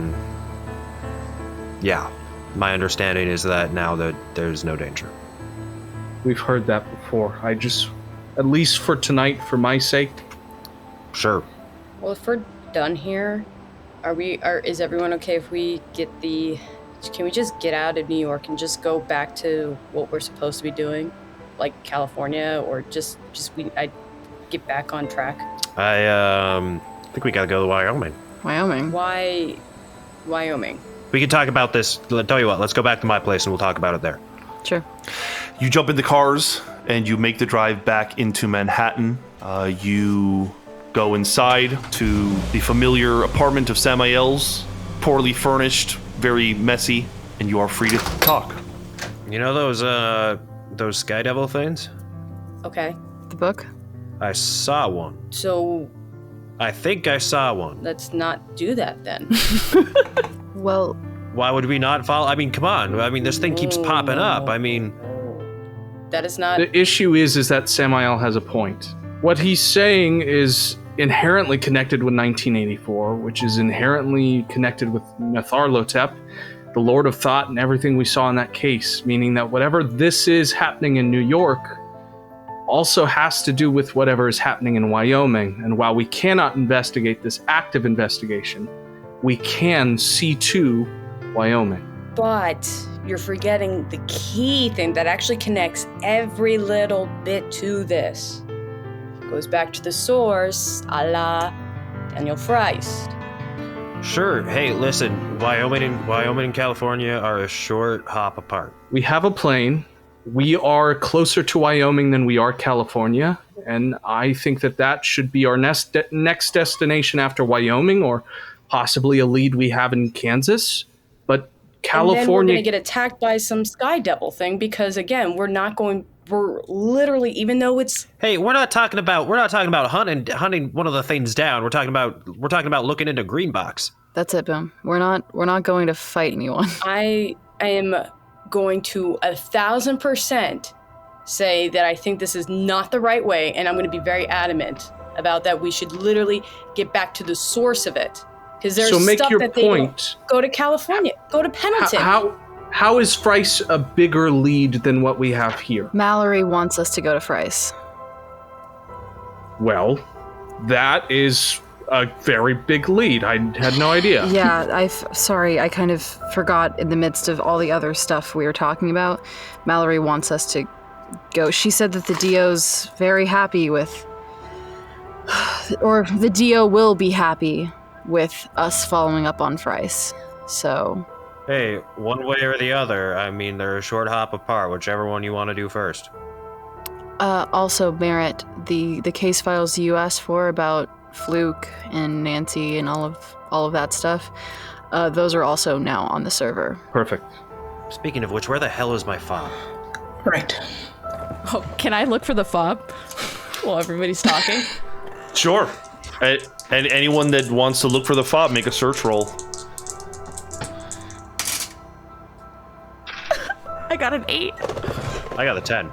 yeah. My understanding is that now that there's no danger. We've heard that before. I just, at least for tonight, for my sake. Sure. Well, if we're done here, is everyone okay if we can we just get out of New York and just go back to what we're supposed to be doing? Like California, or I get back on track? I think we gotta go to Wyoming. Wyoming? Why Wyoming? We can talk about this. Tell you what, let's go back to my place and we'll talk about it there. Sure. You jump in the cars and you make the drive back into Manhattan. You go inside to the familiar apartment of Samael's, poorly furnished, very messy, and you are free to talk. You know those Sky Devil things? Okay. The book? I saw one. So I think I saw one. let's not do that then. Well, Why would we not follow? I mean, come on. I mean, this thing keeps popping up. I mean, That is not. The issue is that Samael has a point. What he's saying is inherently connected with 1984, which is inherently connected with Nyarlathotep, the Lord of Thought, and everything we saw in that case, meaning that whatever this is happening in New York also has to do with whatever is happening in Wyoming. And while we cannot investigate this active investigation, we can see to Wyoming. But you're forgetting the key thing that actually connects every little bit to this. Goes back to the source, a la Daniel Freist. sure. Hey, listen, Wyoming and California are a short hop apart. We have a plane. We are closer to Wyoming than we are California, and I think that should be our next destination after Wyoming, or possibly a lead we have in Kansas. But California... And then we're going to get attacked by some Sky Devil thing because, again, we're literally, even though it's... Hey, we're not talking about hunting one of the things down. We're talking about looking into green box. that's it, Boom. We're not going to fight anyone. I am going to 1,000% say that I think this is not the right way, and I'm going to be very adamant about that. We should literally get back to the source of it. Because there's So make stuff your that they point. don't go to California, go to Pendleton. How is Frice a bigger lead than what we have here? Mallory wants us to go to Frice. Well, that is a very big lead. I had no idea. Yeah, sorry, I kind of forgot in the midst of all the other stuff we were talking about. Mallory wants us to go. She said that the DO's very happy with, or the DO will be happy with us following up on Fryce. So. Hey, one way or the other. I mean, they're a short hop apart, whichever one you want to do first. Also, Merritt, the case files you asked for about Fluke and Nancy and all of that stuff, those are also now on the server. Perfect. Speaking of which, where the hell is my fob? Right. Oh, can I look for the fob while everybody's talking? Sure. And anyone that wants to look for the fob, make a search roll. I got an 8. I got a 10.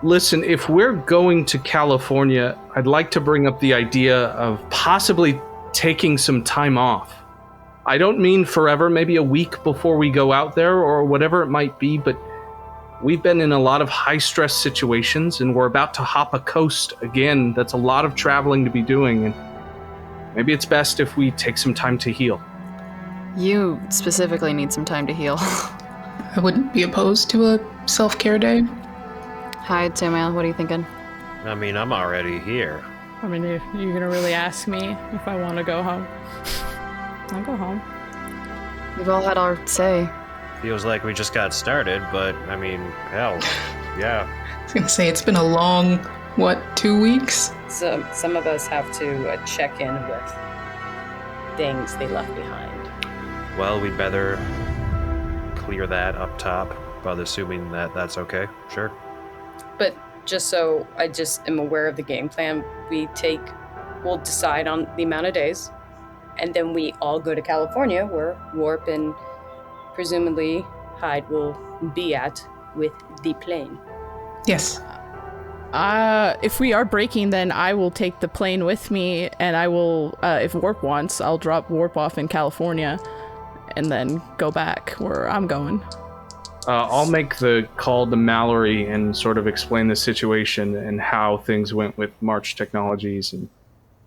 Listen, if we're going to California, I'd like to bring up the idea of possibly taking some time off. I don't mean forever, maybe a week before we go out there or whatever it might be, but we've been in a lot of high-stress situations, and we're about to hop a coast again. That's a lot of traveling to be doing, and maybe it's best if we take some time to heal. You specifically need some time to heal. I wouldn't be opposed to a self-care day. Hi, Samael, what are you thinking? I mean, I'm already here. I mean, if you're gonna really ask me if I want to go home, I'll go home. We've all had our say. Feels like we just got started, but, I mean, hell, yeah. I was gonna say, it's been a long, 2 weeks? So some of us have to check in with things they left behind. Well, we'd better clear that up top, but assuming that that's okay. Sure. But just so I just am aware of the game plan, we'll decide on the amount of days, and then we all go to California, where Warp and presumably Hyde will be at with the plane. Yes. If we are breaking, then I will take the plane with me, and I will, if Warp wants, I'll drop Warp off in California, and then go back where I'm going. I'll make the call to Mallory and sort of explain the situation and how things went with March Technologies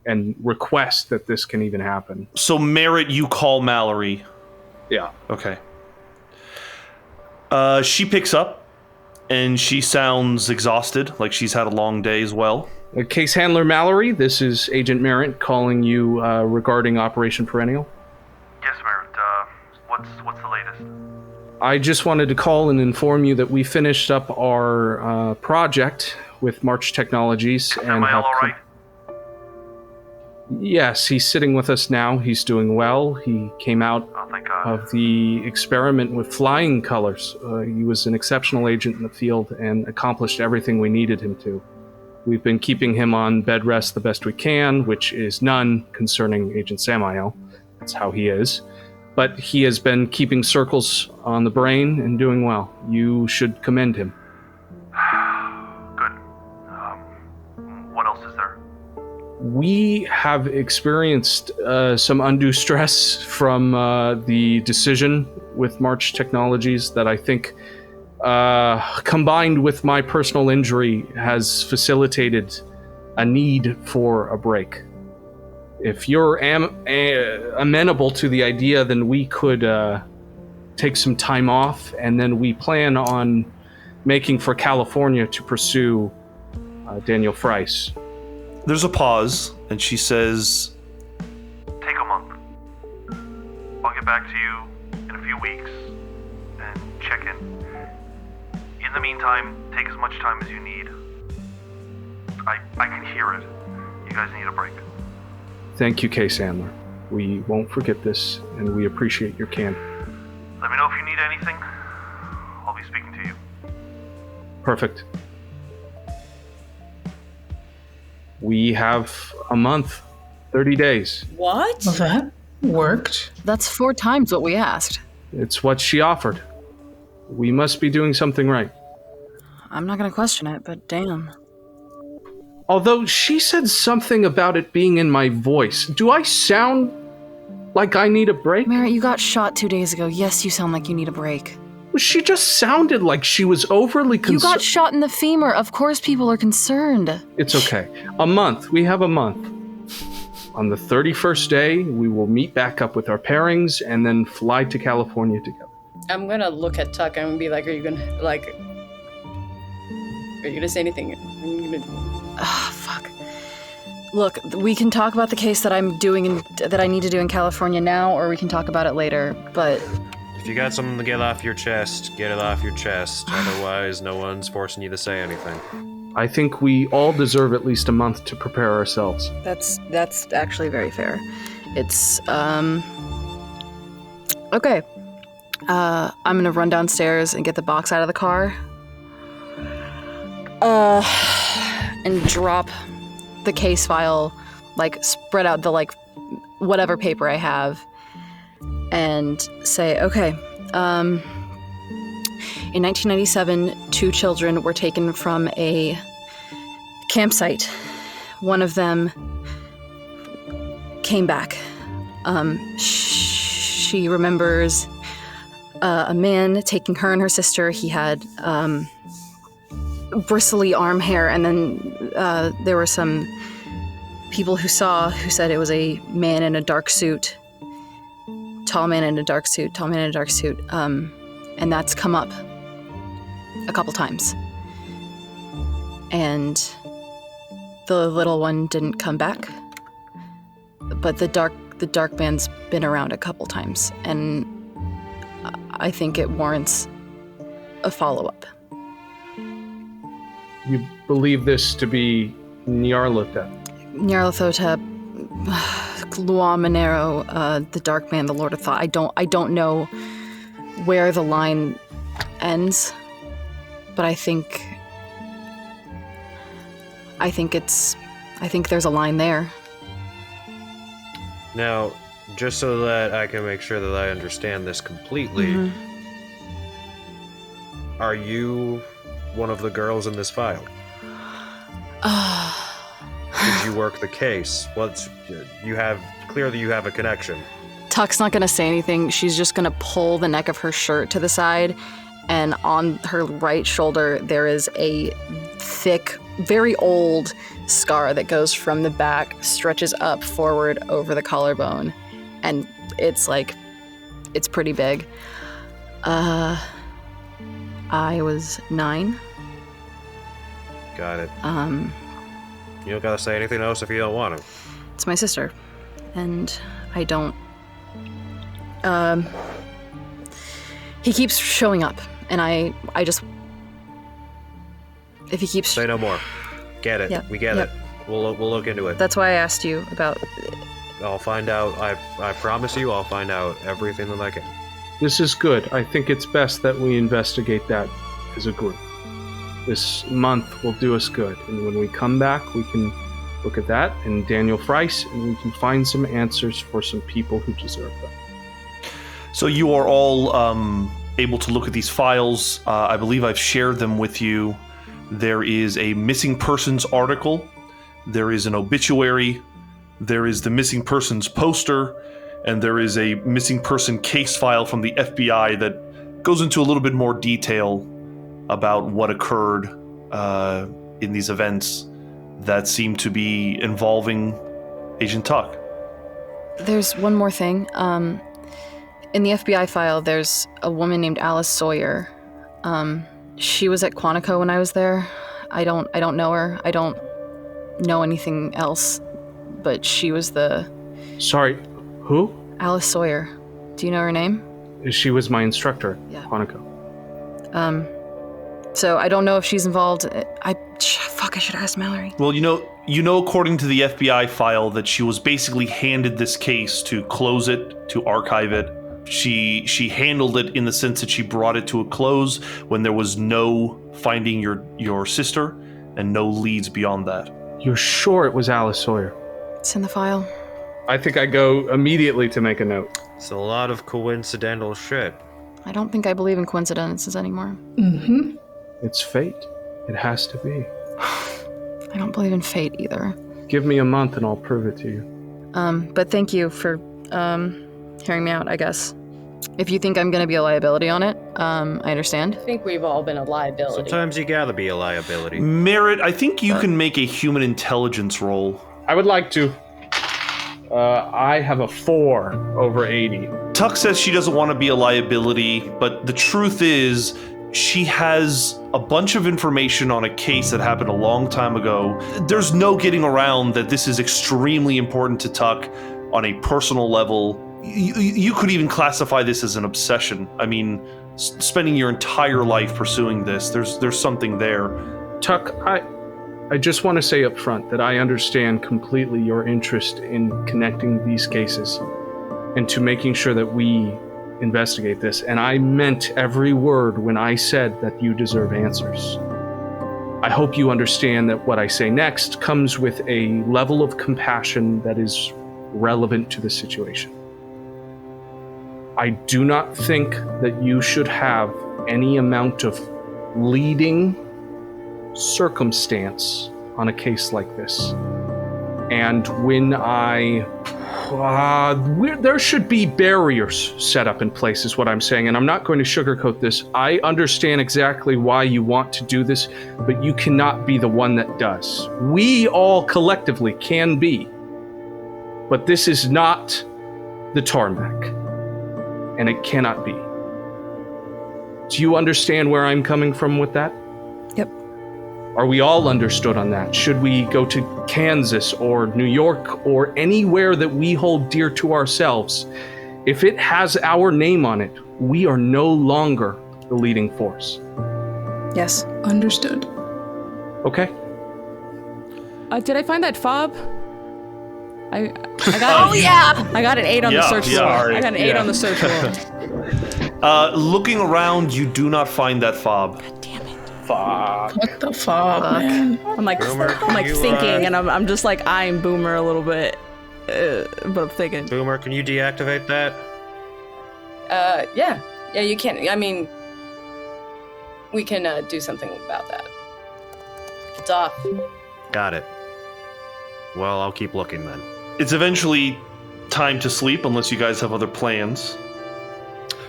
and request that this can even happen. So, Merritt, you call Mallory. Yeah. Okay. She picks up, and she sounds exhausted, like she's had a long day as well. Case handler Mallory, this is Agent Merritt calling you regarding Operation Perennial. Yes, Merritt. What's the latest? I just wanted to call and inform you that we finished up our project with March Technologies. Am I all right? Yes, he's sitting with us now. He's doing well. He came out of the experiment with flying colors. He was an exceptional agent in the field and accomplished everything we needed him to. We've been keeping him on bed rest the best we can, which is none concerning Agent Samael. That's how he is. But he has been keeping circles on the brain and doing well. You should commend him. Good. What else is there? We have experienced some undue stress from the decision with March Technologies that I think, combined with my personal injury, has facilitated a need for a break. If you're amenable to the idea, then we could take some time off, and then we plan on making for California to pursue Daniel Fryce. There's a pause, and she says, Take a month. I'll get back to you in a few weeks and check in. In the meantime, take as much time as you need. I can hear it. You guys need a break. Thank you, Case Handler. We won't forget this, and we appreciate your candor. Let me know if you need anything. I'll be speaking to you. Perfect. We have a month, 30 days. What? Well, that worked. That's 4 times what we asked. It's what she offered. We must be doing something right. I'm not gonna question it, but damn. Although she said something about it being in my voice. Do I sound like I need a break? Merritt, you got shot 2 days ago. Yes, you sound like you need a break. She just sounded like she was overly concerned. You got shot in the femur. Of course people are concerned. It's okay. A month. We have a month. On the 31st day, we will meet back up with our pairings and then fly to California together. I'm gonna look at Tuck and be like, are you gonna say anything? Fuck. Look, we can talk about the case that I'm doing that I need to do in California now, or we can talk about it later, but... If you got something to get off your chest, get it off your chest. Otherwise, no one's forcing you to say anything. I think we all deserve at least a month to prepare ourselves. That's actually very fair. It's, okay. I'm gonna run downstairs and get the box out of the car. And drop the case file, spread out the, whatever paper I have, and say, okay, in 1997, 2 children were taken from a campsite. One of them came back. She remembers a man taking her and her sister. He had bristly arm hair, and then there were some people who said it was a man in a dark suit. Tall man in a dark suit, and that's come up a couple times. And the little one didn't come back, but the dark man's been around a couple times, and I think it warrants a follow-up. You believe this to be Nyarlathotep? Nyarlathotep, Luamanero, the Dark Man, the Lord of Thought. I don't know where the line ends, but I think there's a line there. Now, just so that I can make sure that I understand this completely, are you one of the girls in this file? Did you work the case? Clearly you have a connection. Tuck's not gonna say anything. She's just gonna pull the neck of her shirt to the side, and on her right shoulder there is a thick, very old scar that goes from the back, stretches up forward over the collarbone, and it's pretty big. I was 9. Got it. You don't gotta say anything else if you don't want to. It's my sister, and I don't... he keeps showing up, and I just... If he keeps... Say no more. Get it. Yep. We get it. We'll look into it. That's why I asked you about... I'll find out. I promise you I'll find out everything that I can. This is good. I think it's best that we investigate that as a group. This month will do us good, and when we come back, we can look at that and Daniel Freiss, and we can find some answers for some people who deserve them. So you are all able to look at these files. I believe I've shared them with you. There is a missing persons article. There is an obituary. There is the missing persons poster. And there is a missing person case file from the FBI that goes into a little bit more detail about what occurred in these events that seem to be involving Agent Tuck. There's one more thing. In the FBI file, there's a woman named Alice Sawyer. She was at Quantico when I was there. I don't know her. I don't know anything else, but she was the... Sorry, who? Alice Sawyer. Do you know her name? She was my instructor, Yeah. Quantico. So I don't know if she's involved. I should ask Mallory. Well, you know, according to the FBI file, that she was basically handed this case to close it, to archive it. She handled it in the sense that she brought it to a close when there was no finding your sister and no leads beyond that. You're sure it was Alice Sawyer? It's in the file. I think I go immediately to make a note. It's a lot of coincidental shit. I don't think I believe in coincidences anymore. Mm-hmm. It's fate. It has to be. I don't believe in fate either. Give me a month and I'll prove it to you. But thank you for hearing me out, I guess. If you think I'm going to be a liability on it, I understand. I think we've all been a liability. Sometimes you gotta be a liability. Merritt, I think you can make a human intelligence roll. I would like to. I have a 4 over 80. Tuck says she doesn't want to be a liability, but the truth is, she has a bunch of information on a case that happened a long time ago. There's no getting around that this is extremely important to Tuck on a personal level. You could even classify this as an obsession. I mean, spending your entire life pursuing this, there's something there. Tuck, I just want to say up front that I understand completely your interest in connecting these cases and to making sure that we investigate this. And I meant every word when I said that you deserve answers. I hope you understand that what I say next comes with a level of compassion that is relevant to the situation. I do not think that you should have any amount of leading circumstance on a case like this. And when there should be barriers set up in place is what I'm saying, and I'm not going to sugarcoat this. I understand exactly why you want to do this, but you cannot be the one that does. We all collectively can be, but this is not the tarmac, and it cannot be. Do you understand where I'm coming from with that? Yep. Are we all understood on that? Should we go to Kansas or New York or anywhere that we hold dear to ourselves? If it has our name on it, we are no longer the leading force. Yes. Understood. Okay. Did I find that fob? I got. Oh yeah. I got an 8 on the search warrant. sorry. I got an 8 on the search warrant. Looking around, you do not find that fob. What the fuck, man? I'm like thinking, and I'm just like eyeing Boomer a little bit, but I'm thinking. Boomer, can you deactivate that? Yeah, you can. I mean, we can do something about that. It's off. Got it. Well, I'll keep looking then. It's eventually time to sleep, unless you guys have other plans.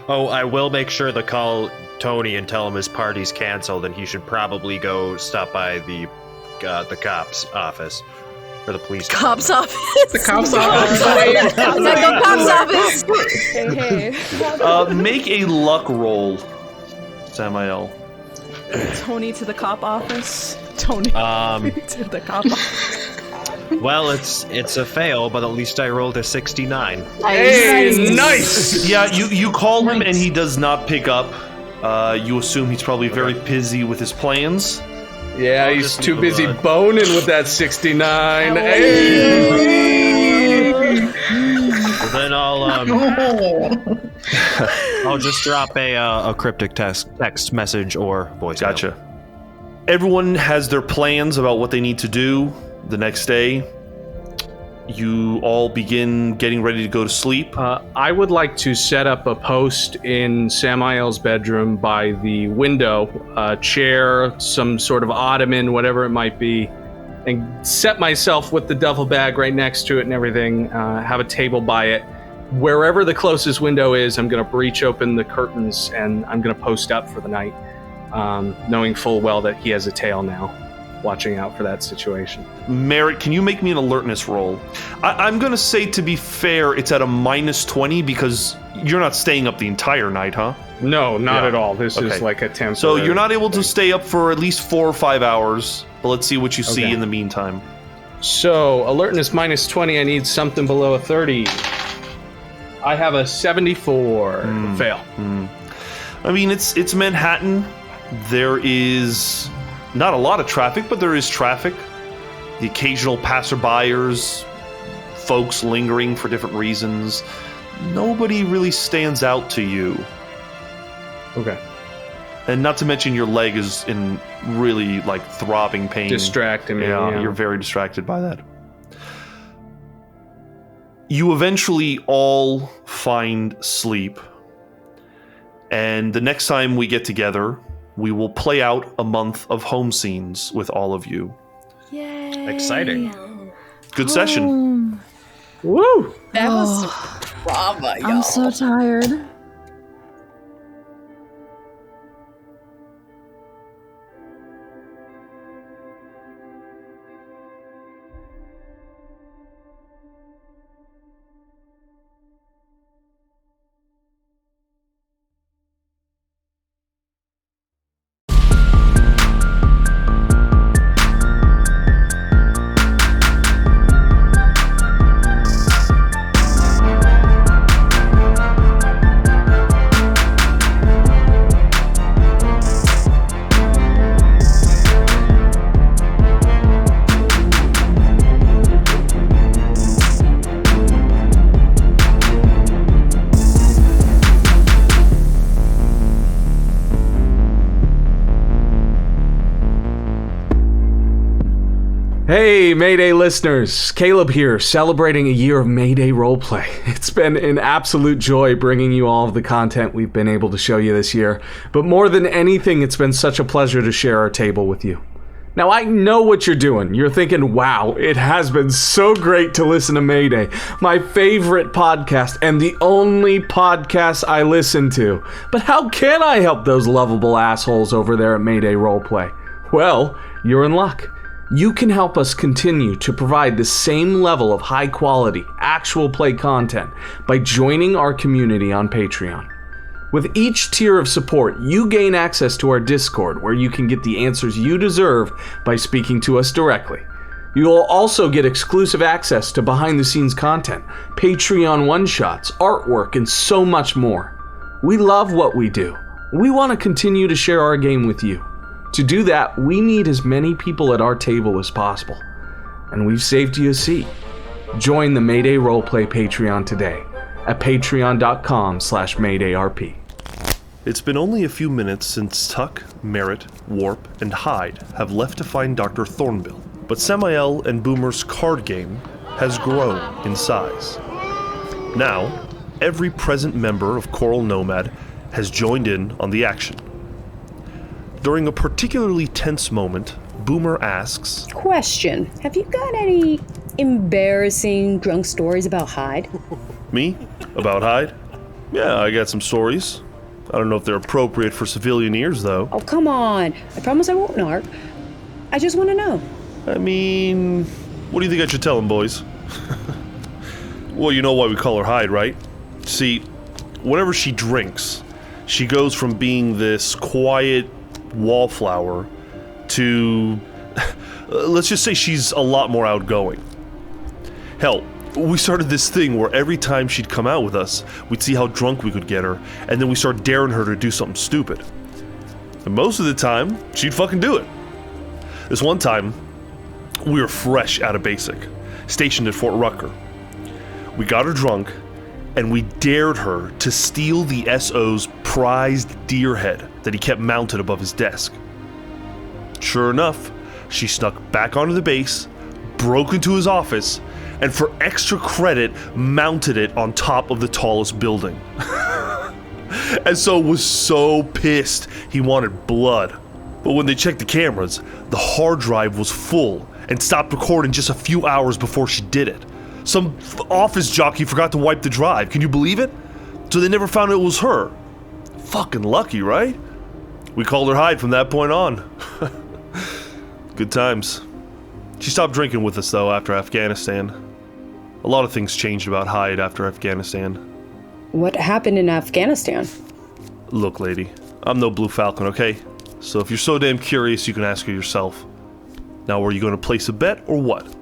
Oh, I will make sure to call Tony and tell him his party's canceled, and he should probably go stop by the cops' office or the police. Cops office. The cops office. The cops office. Hey. Make a luck roll, Samael. Tony to the cop office. Tony to the cop office. Well, it's a fail, but at least I rolled a 69. Hey, nice! Yeah, you call him and he does not pick up. You assume he's probably very busy with his plans. Yeah, he's too busy boning with that 69. Well, then I'll just drop a cryptic text message or voice. Gotcha. Everyone has their plans about what they need to do the next day. You all begin getting ready to go to sleep. I would like to set up a post in Samael's bedroom by the window, a chair, some sort of ottoman, whatever it might be, and set myself with the duffel bag right next to it and everything, have a table by it. Wherever the closest window is, I'm going to breach open the curtains and I'm going to post up for the night, knowing full well that he has a tail now, watching out for that situation. Merritt, can you make me an alertness roll? I'm going to say, to be fair, it's at a -20 because you're not staying up the entire night, huh? No, not at all. This is like a temporary. So you're not able to stay up for at least 4 or 5 hours, but let's see what you see in the meantime. So, alertness -20, I need something below a 30. I have a 74. Fail. I mean, it's Manhattan. There is not a lot of traffic, but there is traffic. The occasional passerbyers, folks lingering for different reasons. Nobody really stands out to you. Okay. And not to mention your leg is in really, like, throbbing pain. Distracting me. Yeah, you're very distracted by that. You eventually all find sleep. And the next time we get together, we will play out a month of home scenes with all of you. Yay. Exciting. Good session. Woo! That was drama, y'all. I'm so tired. Hey, Mayday listeners. Caleb here, celebrating a year of Mayday Roleplay. It's been an absolute joy bringing you all of the content we've been able to show you this year. But more than anything, it's been such a pleasure to share our table with you. Now, I know what you're doing. You're thinking, wow, it has been so great to listen to Mayday, my favorite podcast and the only podcast I listen to. But how can I help those lovable assholes over there at Mayday Roleplay? Well, you're in luck. You can help us continue to provide the same level of high quality, actual play content by joining our community on Patreon. With each tier of support, you gain access to our Discord, where you can get the answers you deserve by speaking to us directly. You'll also get exclusive access to behind-the-scenes content, Patreon one-shots, artwork, and so much more. We love what we do. We want to continue to share our game with you. To do that, we need as many people at our table as possible. And we've saved you a seat. Join the Mayday Roleplay Patreon today at patreon.com/MaydayRP. It's been only a few minutes since Tuck, Merritt, Warp, and Hyde have left to find Dr. Thornbill, but Samael and Boomer's card game has grown in size. Now, every present member of Coral Nomad has joined in on the action. During a particularly tense moment, Boomer asks, Question. Have you got any embarrassing drunk stories about Hyde? Me? About Hyde? Yeah, I got some stories. I don't know if they're appropriate for civilian ears, though. Oh, come on. I promise I won't narc. I just want to know. I mean, what do you think I should tell them, boys? Well, you know why we call her Hyde, right? See, whenever she drinks, she goes from being this quiet wallflower to, let's just say she's a lot more outgoing. Hell, we started this thing where every time she'd come out with us, we'd see how drunk we could get her, and then we start daring her to do something stupid. And most of the time, she'd fucking do it. This one time, we were fresh out of basic, stationed at Fort Rucker. We got her drunk, and we dared her to steal the SO's prized deer head that he kept mounted above his desk. Sure enough, she snuck back onto the base, broke into his office, and for extra credit, mounted it on top of the tallest building. And so was so pissed he wanted blood. But when they checked the cameras, the hard drive was full and stopped recording just a few hours before she did it. Some office jockey forgot to wipe the drive, can you believe it? So they never found it was her. Fucking lucky, right? We called her Hyde from that point on. Good times. She stopped drinking with us, though, after Afghanistan. A lot of things changed about Hyde after Afghanistan. What happened in Afghanistan? Look, lady, I'm no Blue Falcon, okay? So if you're so damn curious, you can ask her yourself. Now, were you going to place a bet or what?